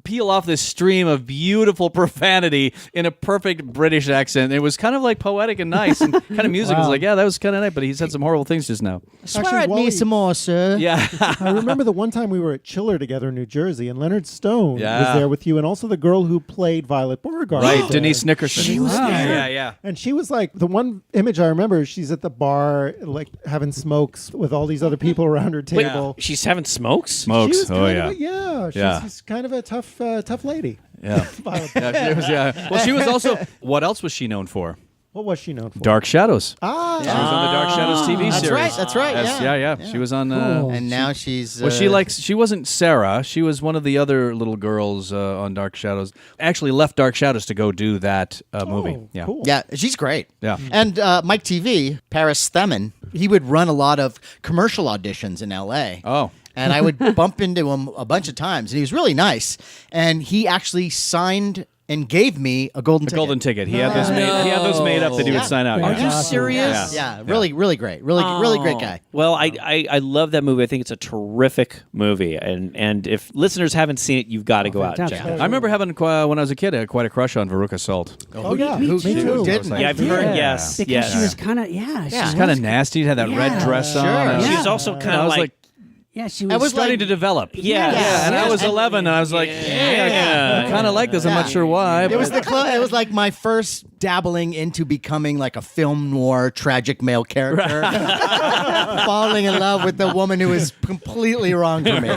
peel off this stream of beautiful profanity in a perfect British accent. It was kind of like poetic and nice and kind of musical. It was like, yeah, that was kind of nice, but he said some horrible things just now. Swear Actually, at me Wally- some more, sir. Yeah. I remember the one time we were at Chiller together in New Jersey, and Leonard Stone was Yeah. there with you, and also the girl who played Violet Beauregard. Right, was there. Denise Nickerson. She was there. Yeah. And she was like, the one image I remember, she's at the bar, like having smokes with all these other people around her table. She's having smokes? She Smokes. was Oh, kind yeah. of a, Yeah. She's kind of a tough lady. Yeah. Violet. Yeah, she was, yeah. Well, she was also. What else was she known for? What was she known for? Dark Shadows. Ah, She was on the Dark Shadows TV That's series. right. That's right. Yeah. She was on. Cool. And now she's. Well, she wasn't Sarah. She was one of the other little girls on Dark Shadows. Actually, left Dark Shadows to go do that movie. Oh, Yeah. cool. Yeah, she's great. Yeah. And Mike TV, Paris Themin, he would run a lot of commercial auditions in L.A. Oh. And I would bump into him a bunch of times, and he was really nice. And he actually signed and gave me a golden ticket. Golden ticket. He had those made. He had those made up that he would sign out. Are Yeah. you serious? Yeah, really great. Really great guy. Well, I love that movie. I think it's a terrific movie. And if listeners haven't seen it, you've got to go out and check fantastic. it I out. remember having when I was a kid, I had quite a crush on Veruca Salt. Oh, yeah. Who Me too. didn't? Yeah, I've heard, yes. Because yes. she was kind of, she She's was kind of nasty. Had that red dress on. Sure. and She Yeah. was also kind I of was like Yeah, she I was. was starting like- to develop. yeah. And I was 11, and I was like, I kind of like this. I'm not sure why. It was but- it was like my first dabbling into becoming like a film noir tragic male character, falling in love with the woman who was completely wrong for me.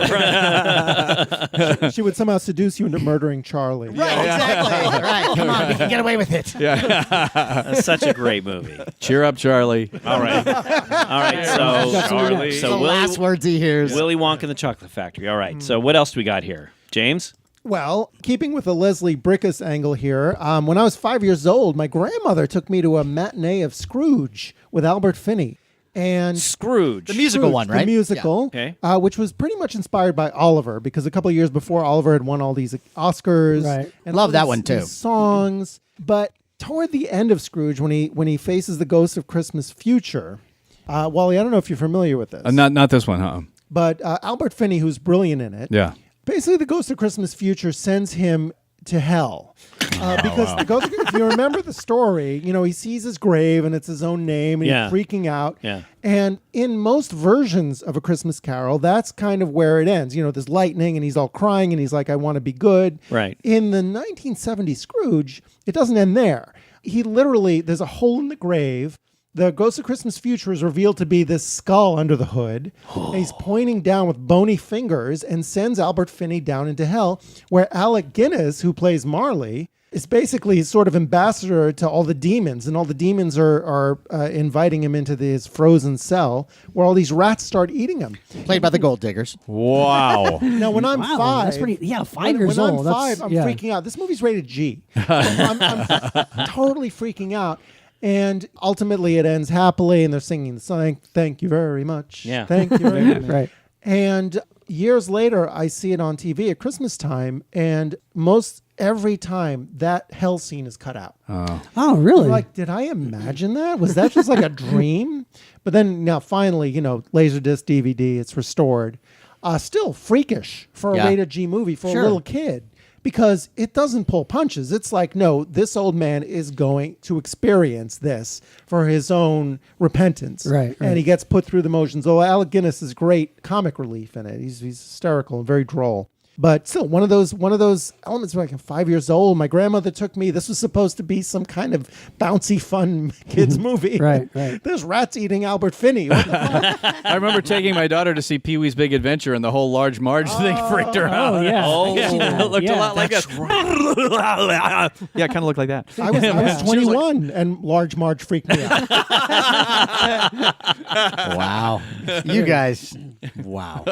She would somehow seduce you into murdering Charlie. Right, exactly. Right, come on, we can get away with it. That's such a great movie. Cheer up, Charlie. All right. Charlie. So The last words he hears. Willy Wonka and the Chocolate Factory. All right. So what else do we got here? James? Well, keeping with the Leslie Brickus angle here, when I was 5 years old, my grandmother took me to a matinee of Scrooge with Albert Finney. And Scrooge. The musical Scrooge, one, right? The musical, Yeah. which was pretty much inspired by Oliver, because a couple of years before, Oliver had won all these Oscars. Right. And Love all that these- one, too. these songs. But toward the end of Scrooge, when he faces the ghost of Christmas Future, Wally, I don't know if you're familiar with this. Not this one, huh? But Albert Finney, who's brilliant in it, Yeah. basically the ghost of Christmas Future sends him to hell. Because the ghost, if you remember the story, he sees his grave and it's his own name and Yeah. he's freaking out. Yeah. And in most versions of A Christmas Carol, that's kind of where it ends. There's lightning and he's all crying and he's like, I want to be good. Right. In the 1970 Scrooge, it doesn't end there. He literally, there's a hole in the grave. The Ghost of Christmas Future is revealed to be this skull under the hood. And he's pointing down with bony fingers and sends Albert Finney down into hell, where Alec Guinness, who plays Marley, is basically sort of ambassador to all the demons, and all the demons are inviting him into this frozen cell where all these rats start eating him. Played by the Gold Diggers. Wow. Now, when I'm Wow, 5, that's pretty. Yeah, 5 years when old. I'm 5, that's, I'm yeah. freaking out. This movie's rated G. I'm totally freaking out. And ultimately, it ends happily, and they're singing the song, "Thank you very much." Yeah. Thank you very much. Right. And years later, I see it on TV at Christmas time, and most every time that hell scene is cut out. Oh, really? I'm like, did I imagine that? Was that just like a dream? But then now finally, Laserdisc DVD, it's restored. Still freakish for a rated G movie for a little kid. Because it doesn't pull punches. It's like, no, this old man is going to experience this for his own repentance. Right. And he gets put through the motions. Oh, Alec Guinness is great comic relief in it. He's hysterical and very droll. But still, one of those elements where I'm 5 years old. My grandmother took me. This was supposed to be some kind of bouncy, fun kids movie. Right. There's rats eating Albert Finney. What the fuck? I remember taking my daughter to see Pee-wee's Big Adventure, and the whole Large Marge thing freaked her out. Oh, yeah. Oh, It looked a lot like that's that. Yeah, it kind of looked like that. I was 21, and Large Marge freaked me out. Wow. You guys. Wow.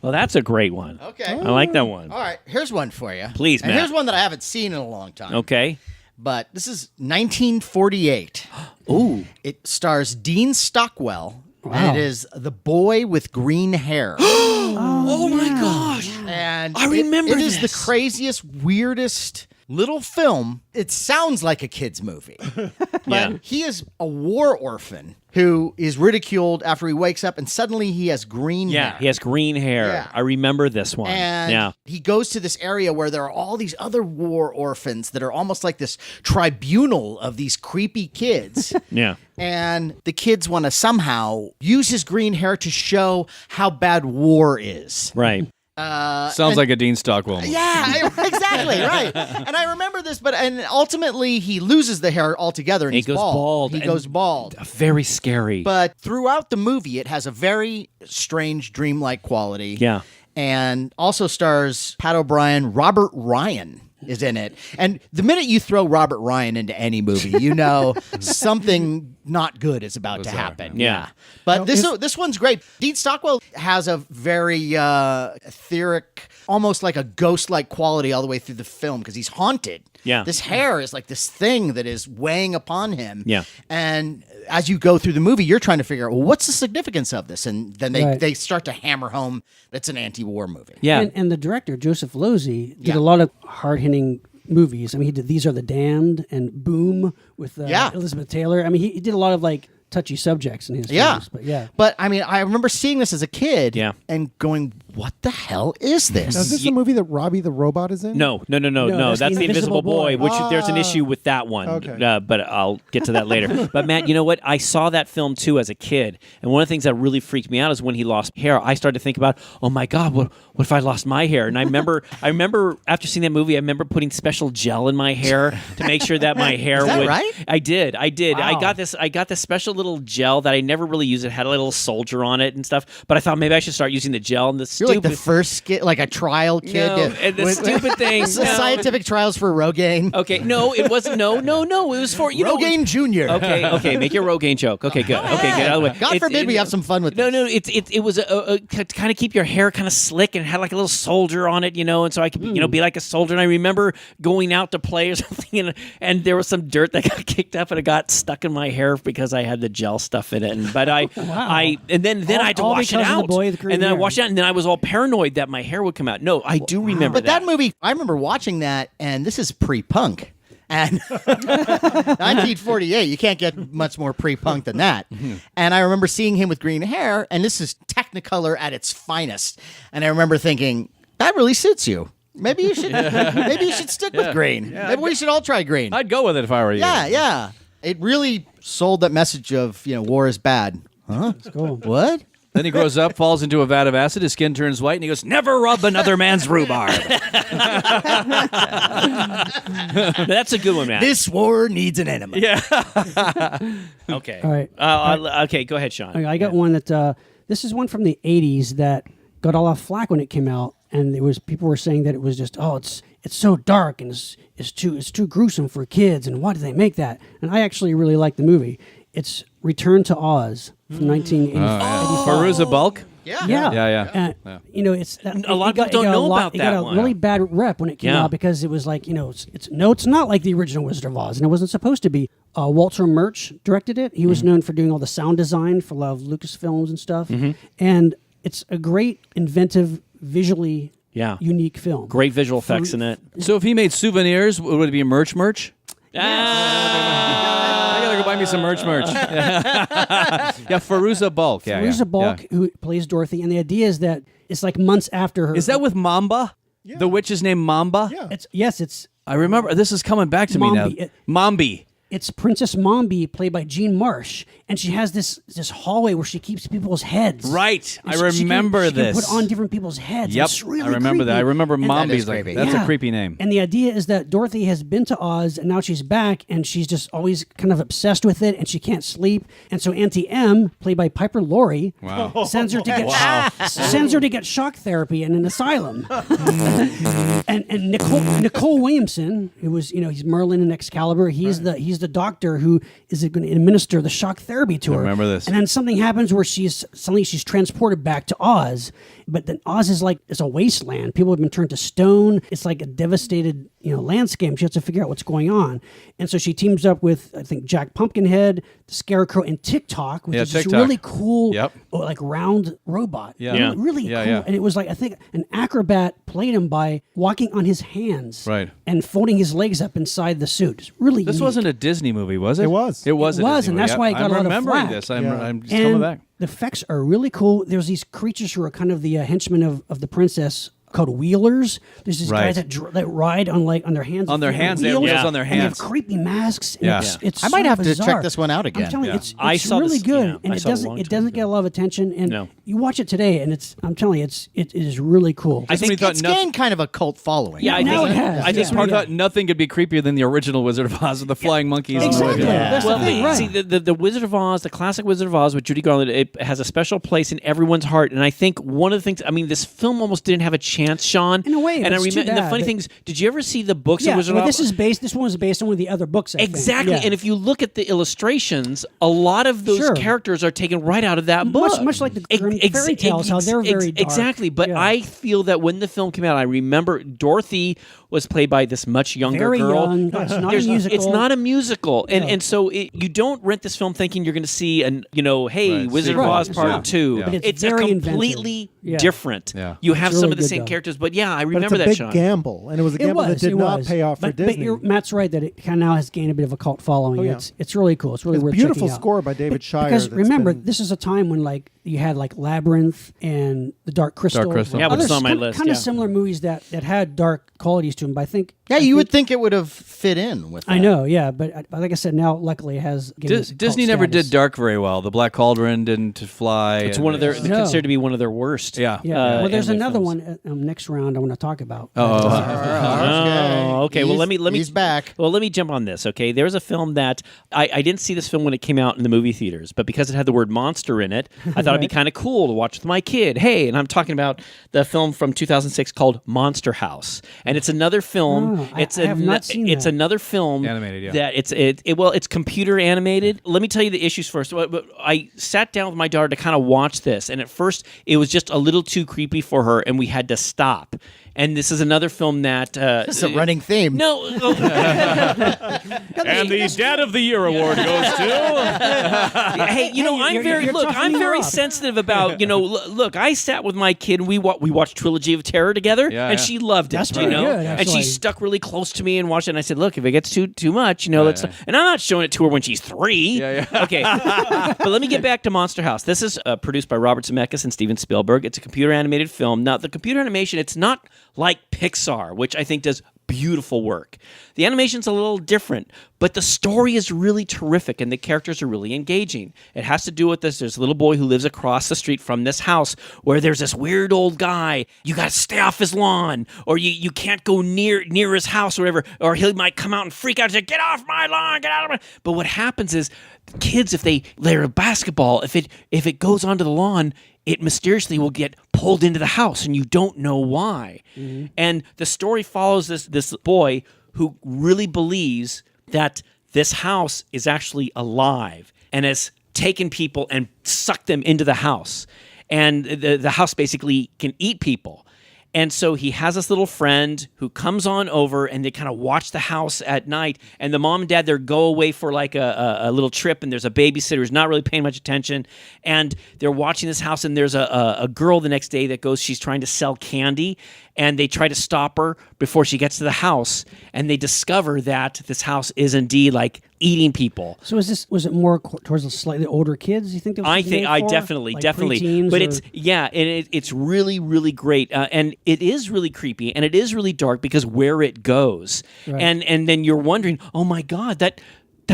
Well, that's a great one. Okay. I like that one. All right. Here's one for you. Please, and Matt. here's one that I haven't seen in a long time. Okay. But this is 1948. Ooh. It stars Dean Stockwell. Wow. And it is The Boy with Green Hair. Oh my gosh. And I remember it is the this. craziest, weirdest little film. It sounds like a kid's movie. But Yeah. he is a war orphan who is ridiculed after he wakes up, and suddenly he has green hair. Yeah, he has green hair. Yeah. I remember this one. And yeah. he goes to this area where there are all these other war orphans that are almost like this tribunal of these creepy kids. Yeah. And the kids want to somehow use his green hair to show how bad war is. Right. Sounds like a Dean Stockwell movie. Yeah, exactly, right. And I remember this, and ultimately he loses the hair altogether and He he's goes bald. He and goes bald. Very scary. But throughout the movie, it has a very strange, dreamlike quality. Yeah. And also stars Pat O'Brien. Robert Ryan is in it. And the minute you throw Robert Ryan into any movie, you know something not good is about to happen. Yeah. But this one's great. Dean Stockwell has a very etheric, almost like a ghost-like quality all the way through the film because he's haunted. Yeah. This hair is like this thing that is weighing upon him. Yeah. And as you go through the movie, you're trying to figure out, well, what's the significance of this? And then Right. they start to hammer home that's an anti-war movie. yeah. And the director, Joseph Losey, did Yeah. a lot of hard-hitting movies. I mean, he did These Are the Damned and Boom with Elizabeth Taylor. I mean, he did a lot of like touchy subjects in his films. But yeah. But I mean, I remember seeing this as a kid Yeah. and going, what the hell is this? Now, is this the movie that Robbie the Robot is in? No. That's the Invisible Boy, which there's an issue with that one. Okay. But I'll get to that later. But Matt, you know what? I saw that film too as a kid, and one of the things that really freaked me out is when he lost hair. I started to think about, oh my God, what if I lost my hair? And I remember after seeing that movie, I remember putting special gel in my hair to make sure that my hair that would. right? I did. Wow. I got this special little gel that I never really used. It had a little soldier on it and stuff. But I thought maybe I should start using the gel. And You're like the first kid, like a trial kid. No, and the stupid thing. Scientific trials for Rogaine. Okay, no, it wasn't. No. It was for Rogaine Jr. Okay, make your Rogaine joke. Okay, good. Okay, good. Out of the way. God forbid we have some fun with this. No. It was to kind of keep your hair kind of slick and had like a little soldier on it, and so I could be like a soldier. And I remember going out to play or something, and there was some dirt that got kicked up and it got stuck in my hair because I had the gel stuff in it. But I then I had to wash it because of the out, boy with green and then I hair. washed it out, and then I was all paranoid that my hair would come out. No, I do remember But that movie, I remember watching that, and this is pre-punk. And 1948, you can't get much more pre-punk than that. And I remember seeing him with green hair, and this is Technicolor at its finest. And I remember thinking, that really suits you. Maybe you should. Maybe you should stick with green. Maybe we should all try green. I'd go with it if I were you. Yeah. It really sold that message of war is bad. Huh? Cool. What? Then he grows up, falls into a vat of acid, his skin turns white, and he goes, "Never rub another man's rhubarb." That's a good one, Matt. This war needs an enema. Yeah. Okay. All right. Okay, go ahead, Sean. Okay, I got one that this is one from the 80s that got all off flack when it came out, and it was people were saying that it was just it's it's so dark and it's too gruesome for kids, and why did they make that? And I actually really like the movie. It's Return to Oz from 1985. Fairuza Balk. Yeah. Yeah. You know, it's A lot of people don't know about it that got a one. really bad rep when it came Yeah. out because it was like, you know, it's not like the original Wizard of Oz, and it wasn't supposed to be. Walter Murch directed it. He was known for doing all the sound design for a lot of Lucasfilms and stuff, and it's a great, inventive, visually unique film. Great visual effects in it. So if he made souvenirs, would it be merch? I gotta go buy me some merch. Yeah, Fairuza Balk. Fairuza Balk, who plays Dorothy, and the idea is that it's like months after her. Is that with Mamba? Yeah. The witch is named Mamba? Yeah. It's I remember. This is coming back to me now. Mombi. It's Princess Mombi, played by Jean Marsh, and she has this hallway where she keeps people's heads. Right. And I she remember can this. put on different people's heads. Yep. It's really I remember that. I creepy. remember And- Mombi's is like, creepy. that's Yeah. a creepy name. And the idea is that Dorothy has been to Oz, and now she's back, and she's just always kind of obsessed with it, and she can't sleep. And so Auntie M, played by Piper Laurie, sends her to get shock therapy in an asylum. and Nicole Williamson, who was, you know, he's Merlin in Excalibur. He's the doctor who is going to administer the shock therapy to her. remember this. And then something happens where she's transported back to Oz, but then Oz is like it's a wasteland. People have been turned to stone. It's like a devastated, you know, landscape. She has to figure out what's going on, and so she teams up with, I think, Jack Pumpkinhead, the Scarecrow, and TikTok, which is this TikTok. really cool, Yep. like round robot. Yeah. Really Yeah, cool. yeah. And it was like, I think an acrobat played him by walking on his hands, Right. and folding his legs up inside the suit. It's really This unique. wasn't a Disney movie, was it? It was. It was. It a was, Disney and that's movie. why it got I'm a lot of remembering flack. this. I'm Yeah. just coming And back. the effects are really cool. There's these creatures who are kind of the henchmen of the princess, called wheelers. There's these Right. guys that ride on their hands. On their hands, they have wheels, wheels on their and they have hands. creepy masks. And Yeah. it's I might so have to check bizarre. this one out again. I'm telling you, Yeah. it's I saw really this- good, yeah, and I it saw it a doesn't long it time doesn't ago. get a lot of attention. And No. you watch it today, and I'm telling you, it is really cool. I think It's gained kind of a cult following. Yeah, I Now think it has. I think Yeah. part I thought nothing could be creepier than the original Wizard of Oz with the flying monkeys. Exactly. Yeah. That's the Well, thing, right. see, the Wizard of Oz, the classic Wizard of Oz with Judy Garland, it has a special place in everyone's heart. And I think one of the things, I mean, this film almost didn't have a chance, Sean. In a way, and it's too and the bad funny that- thing is, did you ever see the books Yeah, of Wizard well, of Oz? this one was based on one of the other books. I think. Exactly, Yeah. and if you look at the illustrations, a lot of those Sure. characters are taken right out of that book. Much like the Grimm fairy tales, how they're very dark. Exactly, but Yeah. I feel that when the film came out, I remember Dorothy was played by this much younger Very girl. young. It's not a There's- musical. It's not a musical, Yeah. and so you don't rent this film thinking you're going to see hey, Right, Wizard sequel. of Oz Right. Part Yeah. 2. Yeah. But it's a very inventive. completely Yeah. different. Yeah. You have It's some really of the good, same though. characters, but yeah, I But remember it's a that, big Sean. gamble, and it was a gamble that did not pay off for but Disney. Matt's right that it kind of now has gained a bit of a cult following. Oh, yeah. It's really cool. It's really It's worth beautiful checking out. score by David Shire. Because that's remember, been- this is a time when like you had like Labyrinth and The Dark Crystal. Dark Crystal. Yeah, but it's Other on my kind, list, Kind yeah. of similar movies that had dark qualities to them. But I think you would think it would have fit in with that. I know, yeah, but like I said, now luckily it has given us a cult Disney never status. did dark very well. The Black Cauldron didn't fly. It's one of their No. considered to be one of their worst. Yeah. Yeah, well, there's anime another films. one next round I want to talk about. Oh, okay. Well, let me. He's back. Well, let me jump on this. Okay, there's a film that I didn't see this film when it came out in the movie theaters, but because it had the word monster in it, I thought it'd be kind of cool to watch with my kid. Hey, and I'm talking about the film from 2006 called Monster House, and it's another film. Oh, I have not seen It's that. another film Animated, yeah. that it's computer animated. Let me tell you the issues first. I sat down with my daughter to kind of watch this, and at first it was just a little too creepy for her, and we had to stop. And this is another film that It's a running theme. no. And the Dad of the Year award goes to. Hey, I'm very you're toughening I'm her very up. sensitive about look. I sat with my kid and we watched Trilogy of Terror together, Yeah, and yeah. she loved it. That's pretty good, and actually. she stuck really close to me and watched it. And I said, look, if it gets too much, let's. yeah. And I'm not showing it to her when she's 3. Yeah, yeah. Okay, but let me get back to Monster House. This is produced by Robert Zemeckis and Steven Spielberg. It's a computer animated film. Now, the computer animation, it's not like Pixar, which I think does beautiful work. The animation's a little different, But the story is really terrific, and the characters are really engaging. It has to do with this. There's a little boy who lives across the street from this house where there's this weird old guy. You got to stay off his lawn, or you can't go near his house or whatever, or he might come out and freak out and say, get off my lawn, get out of my... But what happens is kids, if they're a basketball, if it goes onto the lawn, it mysteriously will get pulled into the house, and you don't know why. Mm-hmm. And the story follows this boy who really believes that this house is actually alive and has taken people and sucked them into the house. And the house basically can eat people. And so he has this little friend who comes on over, and they kind of watch the house at night. And the mom and dad, they go away for like a little trip, and there's a babysitter who's not really paying much attention. And they're watching this house, and there's a girl the next day that goes, she's trying to sell candy. And they try to stop her before she gets to the house, and they discover that this house is indeed like eating people. So was it more towards the slightly older kids? You think? That was definitely, like definitely. preteens, but or? it's really, really great, and it is really creepy, and it is really dark because where it goes, Right. and then you're wondering, oh my God, that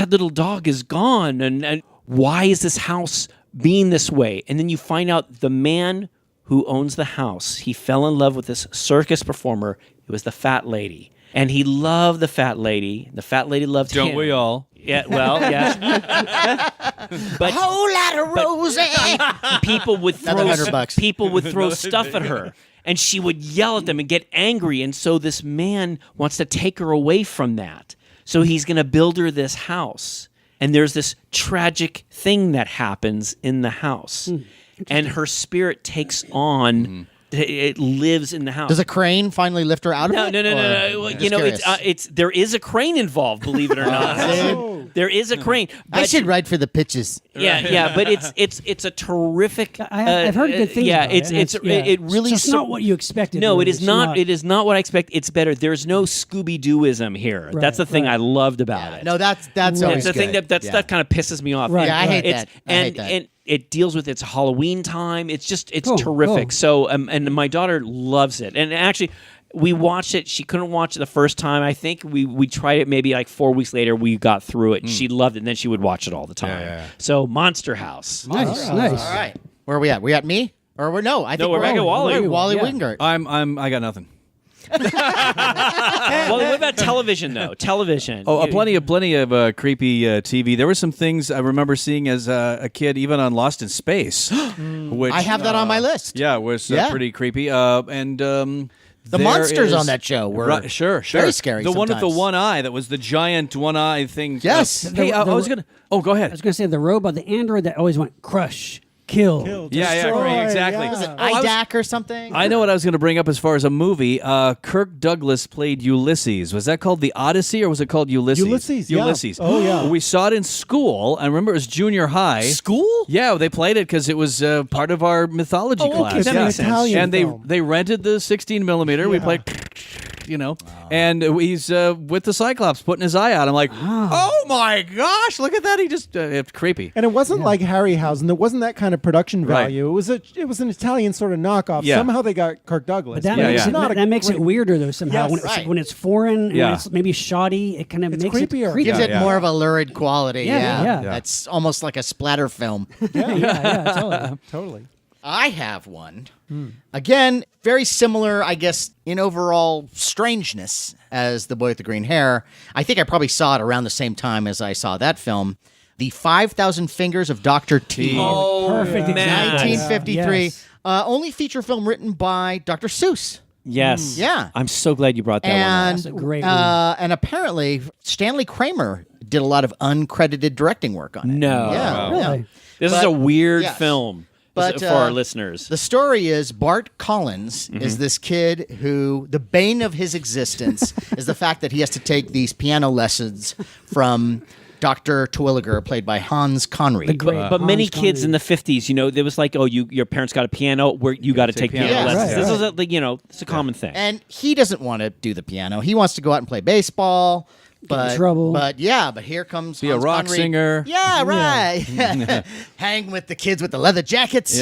little dog is gone, and why is this house being this way? And then you find out the man who owns the house, he fell in love with this circus performer. It was the fat lady. And he loved the fat lady. The fat lady loved him. Don't we all? Yeah, well, yes. But A whole lot of rosé. people would Another throw $100. people would throw stuff at her, and she would yell at them and get angry. And so this man wants to take her away from that. So he's going to build her this house. And there's this tragic thing that happens in the house. And her spirit takes on, it lives in the house. Does a crane finally lift her out of No. it? Well, Or- you know, Just there is a crane involved, believe it or not. There is a crane. I But- should write for the pitches. Yeah, but it's a terrific. I've heard good things. Yeah, about it, and it really. It's not what you expected. No, really. it is not. It is not what I expect. It's better. There's no Scooby Dooism here. Right, That's the thing right. I loved about it. No, that's Right. always It's the thing good. that Yeah. stuff kind of pisses me off. Right, Yeah, I hate It's, that. I hate that. and it deals with its Halloween time. It's Cool, terrific. cool. So and my daughter loves it. And actually, we watched it. She couldn't watch it the first time. I think we tried it maybe like 4 weeks later. We got through it, and she loved it. And then she would watch it all the time. Yeah. So Monster House. Nice. All right. Where are we at? We at me? Or we're no? I think we're back at Wally. Wally Yeah. Wingert. I got nothing. Well, what about television though? Television. Oh, plenty of creepy TV. There were some things I remember seeing as a kid, even on Lost in Space. Which I have that on my list. Yeah, it was Yeah. pretty creepy. The monsters on that show were sure very scary The one with the sometimes. one eye, that was the giant one eye thing. Yes. Hey, I was gonna. Oh, go ahead. I was going to say the robot, the android that always went crush, kill. Yeah, great, exactly. yeah. Was it IDAC or something? I know what I was going to bring up as far as a movie. Kirk Douglas played Ulysses. Was that called The Odyssey, or was it called Ulysses? Ulysses, yeah. Ulysses. Oh, yeah. We saw it in school. I remember it was junior high. School? Yeah, they played it because it was part of our mythology class. that yeah. makes sense. Italian And film. they rented the 16 millimeter. We Yeah. played, and he's with the Cyclops putting his eye out. I'm like, oh my gosh, look at that! He just it's creepy. And it wasn't like Harryhausen. There wasn't that kind of production Right. value. It was an Italian sort of knockoff. Yeah. Somehow they got Kirk Douglas. But that Yeah, makes, yeah. It, Not a that makes it great- weirder though somehow. Yes, when, it's, right. when it's foreign, and Yeah. when it's maybe shoddy, it kind of It's makes creepier. it creepy. Gives it Yeah. more of a lurid quality. Yeah. That's almost like a splatter film. yeah, totally. Totally. I have one. Again, very similar, I guess, in overall strangeness as The Boy with the Green Hair. I think I probably saw it around the same time as I saw that film. The 5,000 Fingers of Dr. T. Oh, Perfect man. example. 1953. Yes. Only feature film written by Dr. Seuss. Yes. Yeah. I'm so glad you brought that one up. And, That's a great and apparently, Stanley Kramer did a lot of uncredited directing work on it. No. Yeah. Really? yeah. This is But- a weird yes. film But, for our uh, listeners. The story is Bart Collins is this kid who the bane of his existence is the fact that he has to take these piano lessons from Dr. Terwilliger, played by Hans Conried. The great But many Hans kids Conried. in the 50s, there was like, oh, your parents got a piano, where you got to take piano piano lessons. lessons. This Right, is it's a common thing. And he doesn't want to do the piano. He wants to go out and play baseball, but trouble. But here comes Be a Hans rock Conried. singer. Yeah, right. Hang with the kids with the leather jackets.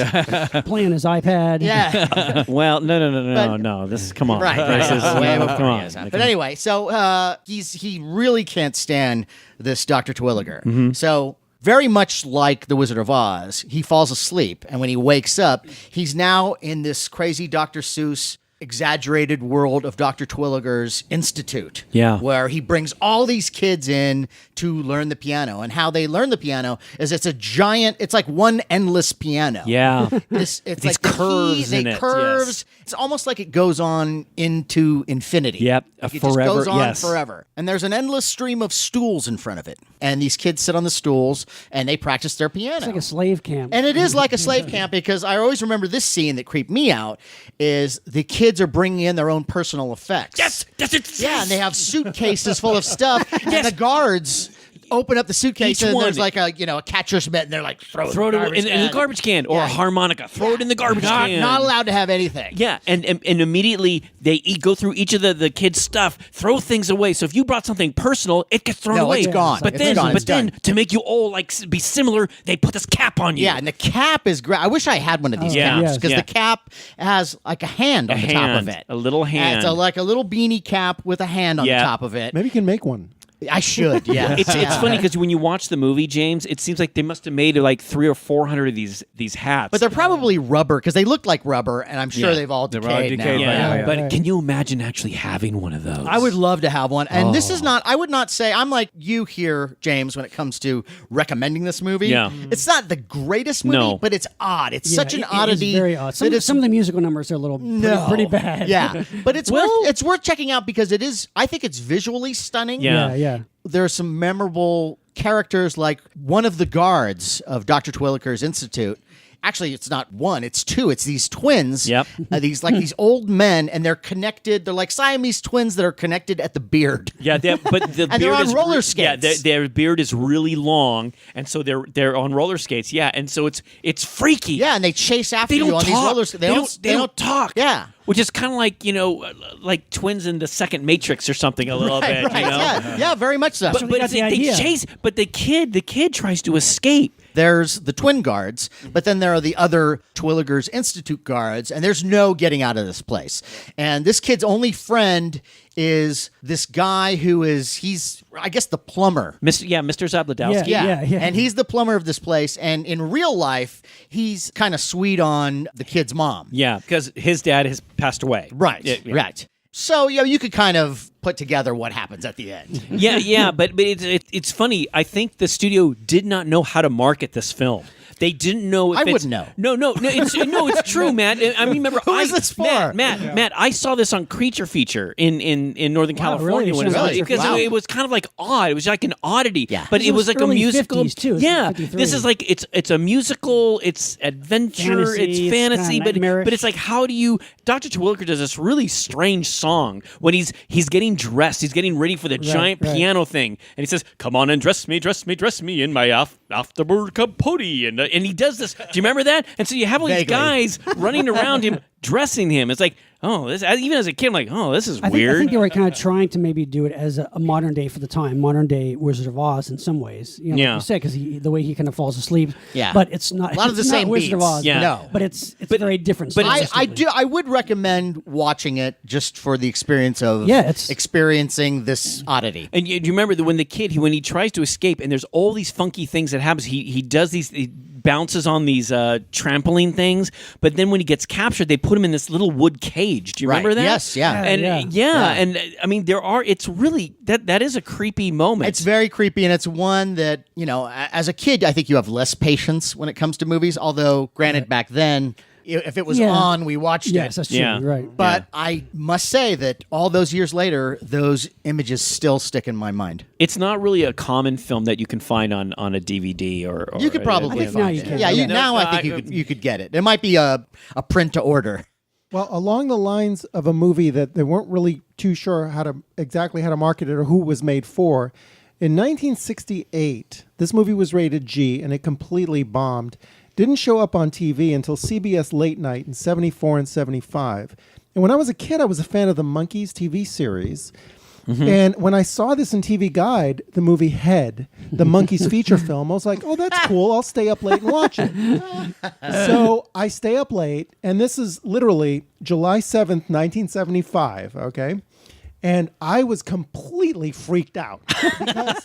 Playing his iPad. Yeah. Well, no. This is come on. Right. This is Way come before on. he is. But anyway, so he really can't stand this Dr. Twilliger. Mm-hmm. So very much like the Wizard of Oz, he falls asleep, and when he wakes up, he's now in this crazy Dr. Seuss exaggerated world of Dr. Twilliger's Institute. Yeah. Where he brings all these kids in to learn the piano. And how they learn the piano is it's like one endless piano. Yeah. It's These like the curves key, in they it, curves. yes. It's almost like it goes on into infinity. Yep, Like it forever, just goes on yes. forever. And there's an endless stream of stools in front of it. And these kids sit on the stools and they practice their piano. It's like a slave camp. And it is like a slave camp because I always remember this scene that creeped me out is the kids are bringing in their own personal effects. Yes. Yeah, and they have suitcases full of stuff. And the guards open up the suitcase Each and one. there's like a catcher's mitt and they're like throw it in the garbage can or a harmonica. Throw it in the garbage can. Not allowed to have anything. Yeah, and immediately they go through each of the kids' stuff, throw things away. So if you brought something personal, it gets thrown No, away. it's gone. But It's then, gone. It's but then done. to make you all like be similar, they put this cap on you. Yeah, and the cap is great. I wish I had one of these Yeah. caps Yes. because Yeah. the cap has like a hand on the top of hand, it. a little hand. It's like a little beanie cap with a hand on Yeah. the top of it. Maybe you can make one. I should, yeah. It's funny because when you watch the movie, James, it seems like they must have made like 300 or 400 of these hats. But they're probably rubber because they look like rubber, and I'm sure Yeah. they've all They're decayed, all decayed now. by now, yeah. But Right. can you imagine actually having one of those? I would love to have one. And this is not, I would not say, I'm like you here, James, when it comes to recommending this movie. Yeah. It's not the greatest movie, No. but it's odd. It's Yeah, such an it is oddity. very odd. that Some of the musical numbers are a little pretty bad. Yeah. But it's Well- worth checking out because I think it's visually stunning. Yeah. yeah. There are some memorable characters like one of the guards of Dr. Twilliger's Institute. Actually, it's not one, it's two. It's these twins. Yep. These old men, and they're connected. They're like Siamese twins that are connected at the beard. Yeah, but the And beard they're on is roller Yeah, skates. their beard is really long, and so they're on roller skates. Yeah, and so it's freaky. Yeah, and they chase after they don't you on talk. these roller skates. They don't talk. Yeah. Which is kind of like like twins in the second Matrix or something a little bit. Right, You know? yeah, very much so. But got the they idea. chase. But the kid tries to escape. There's the twin guards, but then there are the other Twilliger's Institute guards, and there's no getting out of this place. And this kid's only friend is this guy he's I guess the plumber. Mr. Zabludowski. Yeah. And he's the plumber of this place. And in real life, he's kind of sweet on the kid's mom. Yeah, because his dad has passed away. Right. Yeah. Right. So, you could kind of put together what happens at the end. Yeah, but it's funny. I think the studio did not know how to market this film. They didn't know. If I it's- wouldn't know. No, it's true, Matt. I remember. Who is this for? Matt, I saw this on Creature Feature in Northern California really? when Really? because Wow. it was kind of like odd. It was like an oddity. Yeah. But This it was was like a early musical 50s too. It's Yeah, like 53. this is like it's a musical. It's adventure. Fantasy, it's it's fantasy. kinda nightmarish. But it's like how do you? Dr. Twilliger does this really strange song when he's getting dressed. He's getting ready for the giant right. piano thing, and he says, "Come on and dress me in my afterboard capote," and he does this. Do you remember that? And so you have all these Vaguely. guys running around him, dressing him. It's like, oh, this. Even as a kid, I'm like, oh, this is I weird. think they were kind of trying to maybe do it as a modern day for the time, modern day Wizard of Oz in some ways. Yeah. Like you said, because the way he kind of falls asleep. Yeah. But it's not A lot of it's the not same Wizard of beats. Oz. Yeah. No. But it's very different. but stylistically. I would recommend watching it just for the experience of experiencing this oddity. And you remember that when he tries to escape, and there's all these funky things that happens. He does these. He bounces on these trampoline things, but then when he gets captured, they put him in this little wood cage. Do you remember that? Yes, yeah. And Yeah. and I mean it's really that is a creepy moment. It's very creepy, and it's one that, as a kid, I think you have less patience when it comes to movies, although, granted, back then, if it was on, we watched Yes, it. that's true. Yeah. Right. But I must say that all those years later, those images still stick in my mind. It's not really a common film that you can find on a DVD or You could probably I think now find you it. can. Yeah, Yeah. now I think you could get it. It might be a print to order. Well, along the lines of a movie that they weren't really too sure exactly how to market it or who it was made for, in 1968, this movie was rated G and it completely bombed. Didn't show up on TV until CBS Late Night in 74 and 75. And when I was a kid, I was a fan of the Monkees TV series. And when I saw this in TV Guide, the movie Head, the Monkeys feature film, I was like, oh, that's cool. I'll stay up late and watch it. So I stay up late, and this is literally July 7th, 1975, okay? And I was completely freaked out because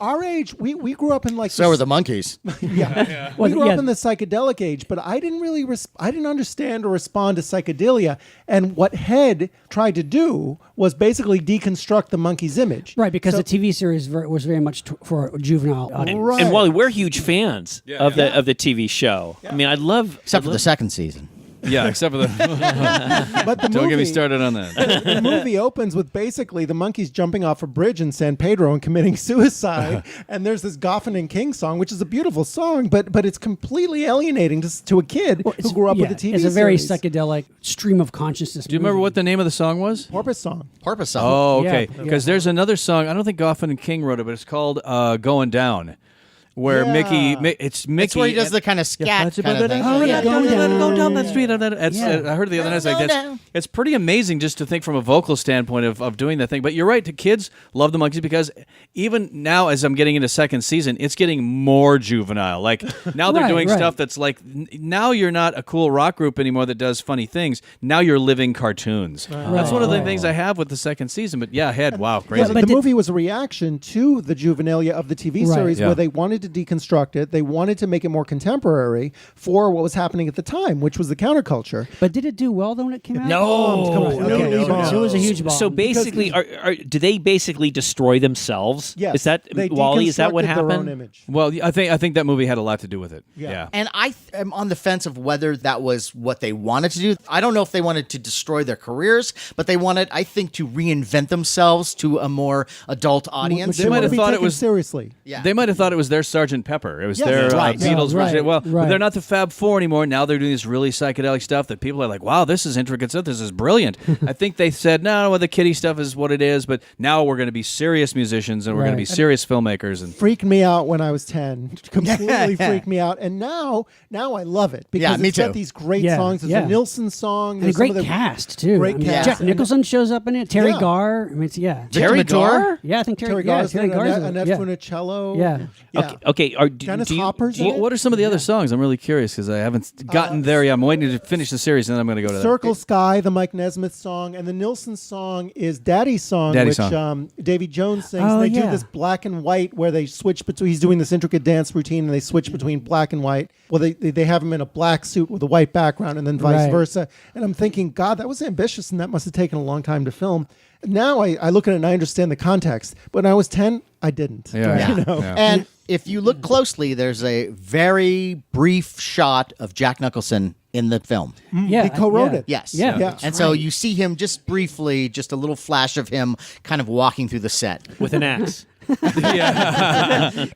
our age, we grew up in like So were the monkeys. we grew up in the psychedelic age, but I didn't really I didn't understand or respond to psychedelia. And what Head tried to do was basically deconstruct the monkey's image. Right, because the TV series was very much for a juvenile audience. Right. And Wally, we're huge fans of the TV show. I mean, Except for the second season. Yeah, except for the. But the Don't movie, get me started on that. The movie opens with basically the monkeys jumping off a bridge in San Pedro and committing suicide. And there's this Goffin and King song, which is a beautiful song, but it's completely alienating to a kid who grew up with the TV It's a very series. psychedelic stream of consciousness. Do you remember what the name of the song was? Porpoise song. Porpoise song. Oh, okay. Yeah. Because there's another song. I don't think Goffin and King wrote it, but it's called "Going Down," where Yeah. it's Mickey. It's where he does the kind of scat kind of thing. Oh, yeah. Go down that street. Yeah. I heard the other night. Go Like, down. it's pretty amazing just to think from a vocal standpoint of doing that thing. But you're right. The kids love the monkeys because even now, as I'm getting into second season, it's getting more juvenile. Like now they're doing stuff that's like now you're not a cool rock group anymore that does funny things. Now you're living cartoons. That's one of the things I have with the second season. But yeah, Head. Wow, crazy. Yeah, the movie was a reaction to the juvenilia of the TV Right. series Yeah. where they wanted to deconstruct it. They wanted to make it more contemporary for what was happening at the time, which was the counterculture. But did it do well though when it came out? No. Come on. No, Okay. no, no. So it was a huge bomb. So basically, do they basically destroy themselves? Yes. Is that they Wally? Is that what deconstructed their own happened? image. Well, I think that movie had a lot to do with it. Yeah. And I am on the fence of whether that was what they wanted to do. I don't know if they wanted to destroy their careers, but they wanted, I think, to reinvent themselves to a more adult audience. They might might have have thought it taken was- seriously. Yeah. They might have thought it was their Sgt. Pepper. It was Yes. their Right. Beatles Yeah, version. Well, right. they're not the Fab Four anymore. Now they're doing this really psychedelic stuff that people are like, wow, this is intricate stuff. This is brilliant. I think they said, no, the kiddie stuff is what it is, but now we're going to be serious musicians and we're going to be Right. serious filmmakers. And Freaked me out when I was 10. Completely freaked me out. And now I love it because Yeah, me it's got too. these great Yeah, songs. There's yeah. a Nilsson song. and a There's great some of the cast too. great I mean, cast. Jack Nicholson shows up in it. Terry Yeah. Garr. I mean, it's, yeah. Terry Victor Mature? Garr? Yeah, I think Terry Terry yeah, Garr's Terry in it, Garr's in Annette it. Yeah. Funicello. Yeah. Okay. Dennis do you, Hopper's in it. what are some of the other songs? I'm really curious because I haven't gotten there yet. I'm waiting to finish the series and then I'm going to go to that. Circle Sky, the Mike Nesmith song, and the Nilsson song is Daddy's Song, Daddy's which Song. Davy Jones sings. Oh, They do yeah. this black and white where they switch between. He's doing this intricate dance routine, and they switch between black and white. Well, they have him in a black suit with a white background, and then vice Right. versa. And I'm thinking, God, that was ambitious, and that must have taken a long time to film. Now I look at it and I understand the context. But when I was 10, I didn't. Yeah. You know? Yeah. And if you look closely, there's a very brief shot of Jack Nicholson in the film. Yeah, He co-wrote yeah. it. Yes. Yeah. Yeah. And so you see him just briefly, just a little flash of him kind of walking through the set. with an axe?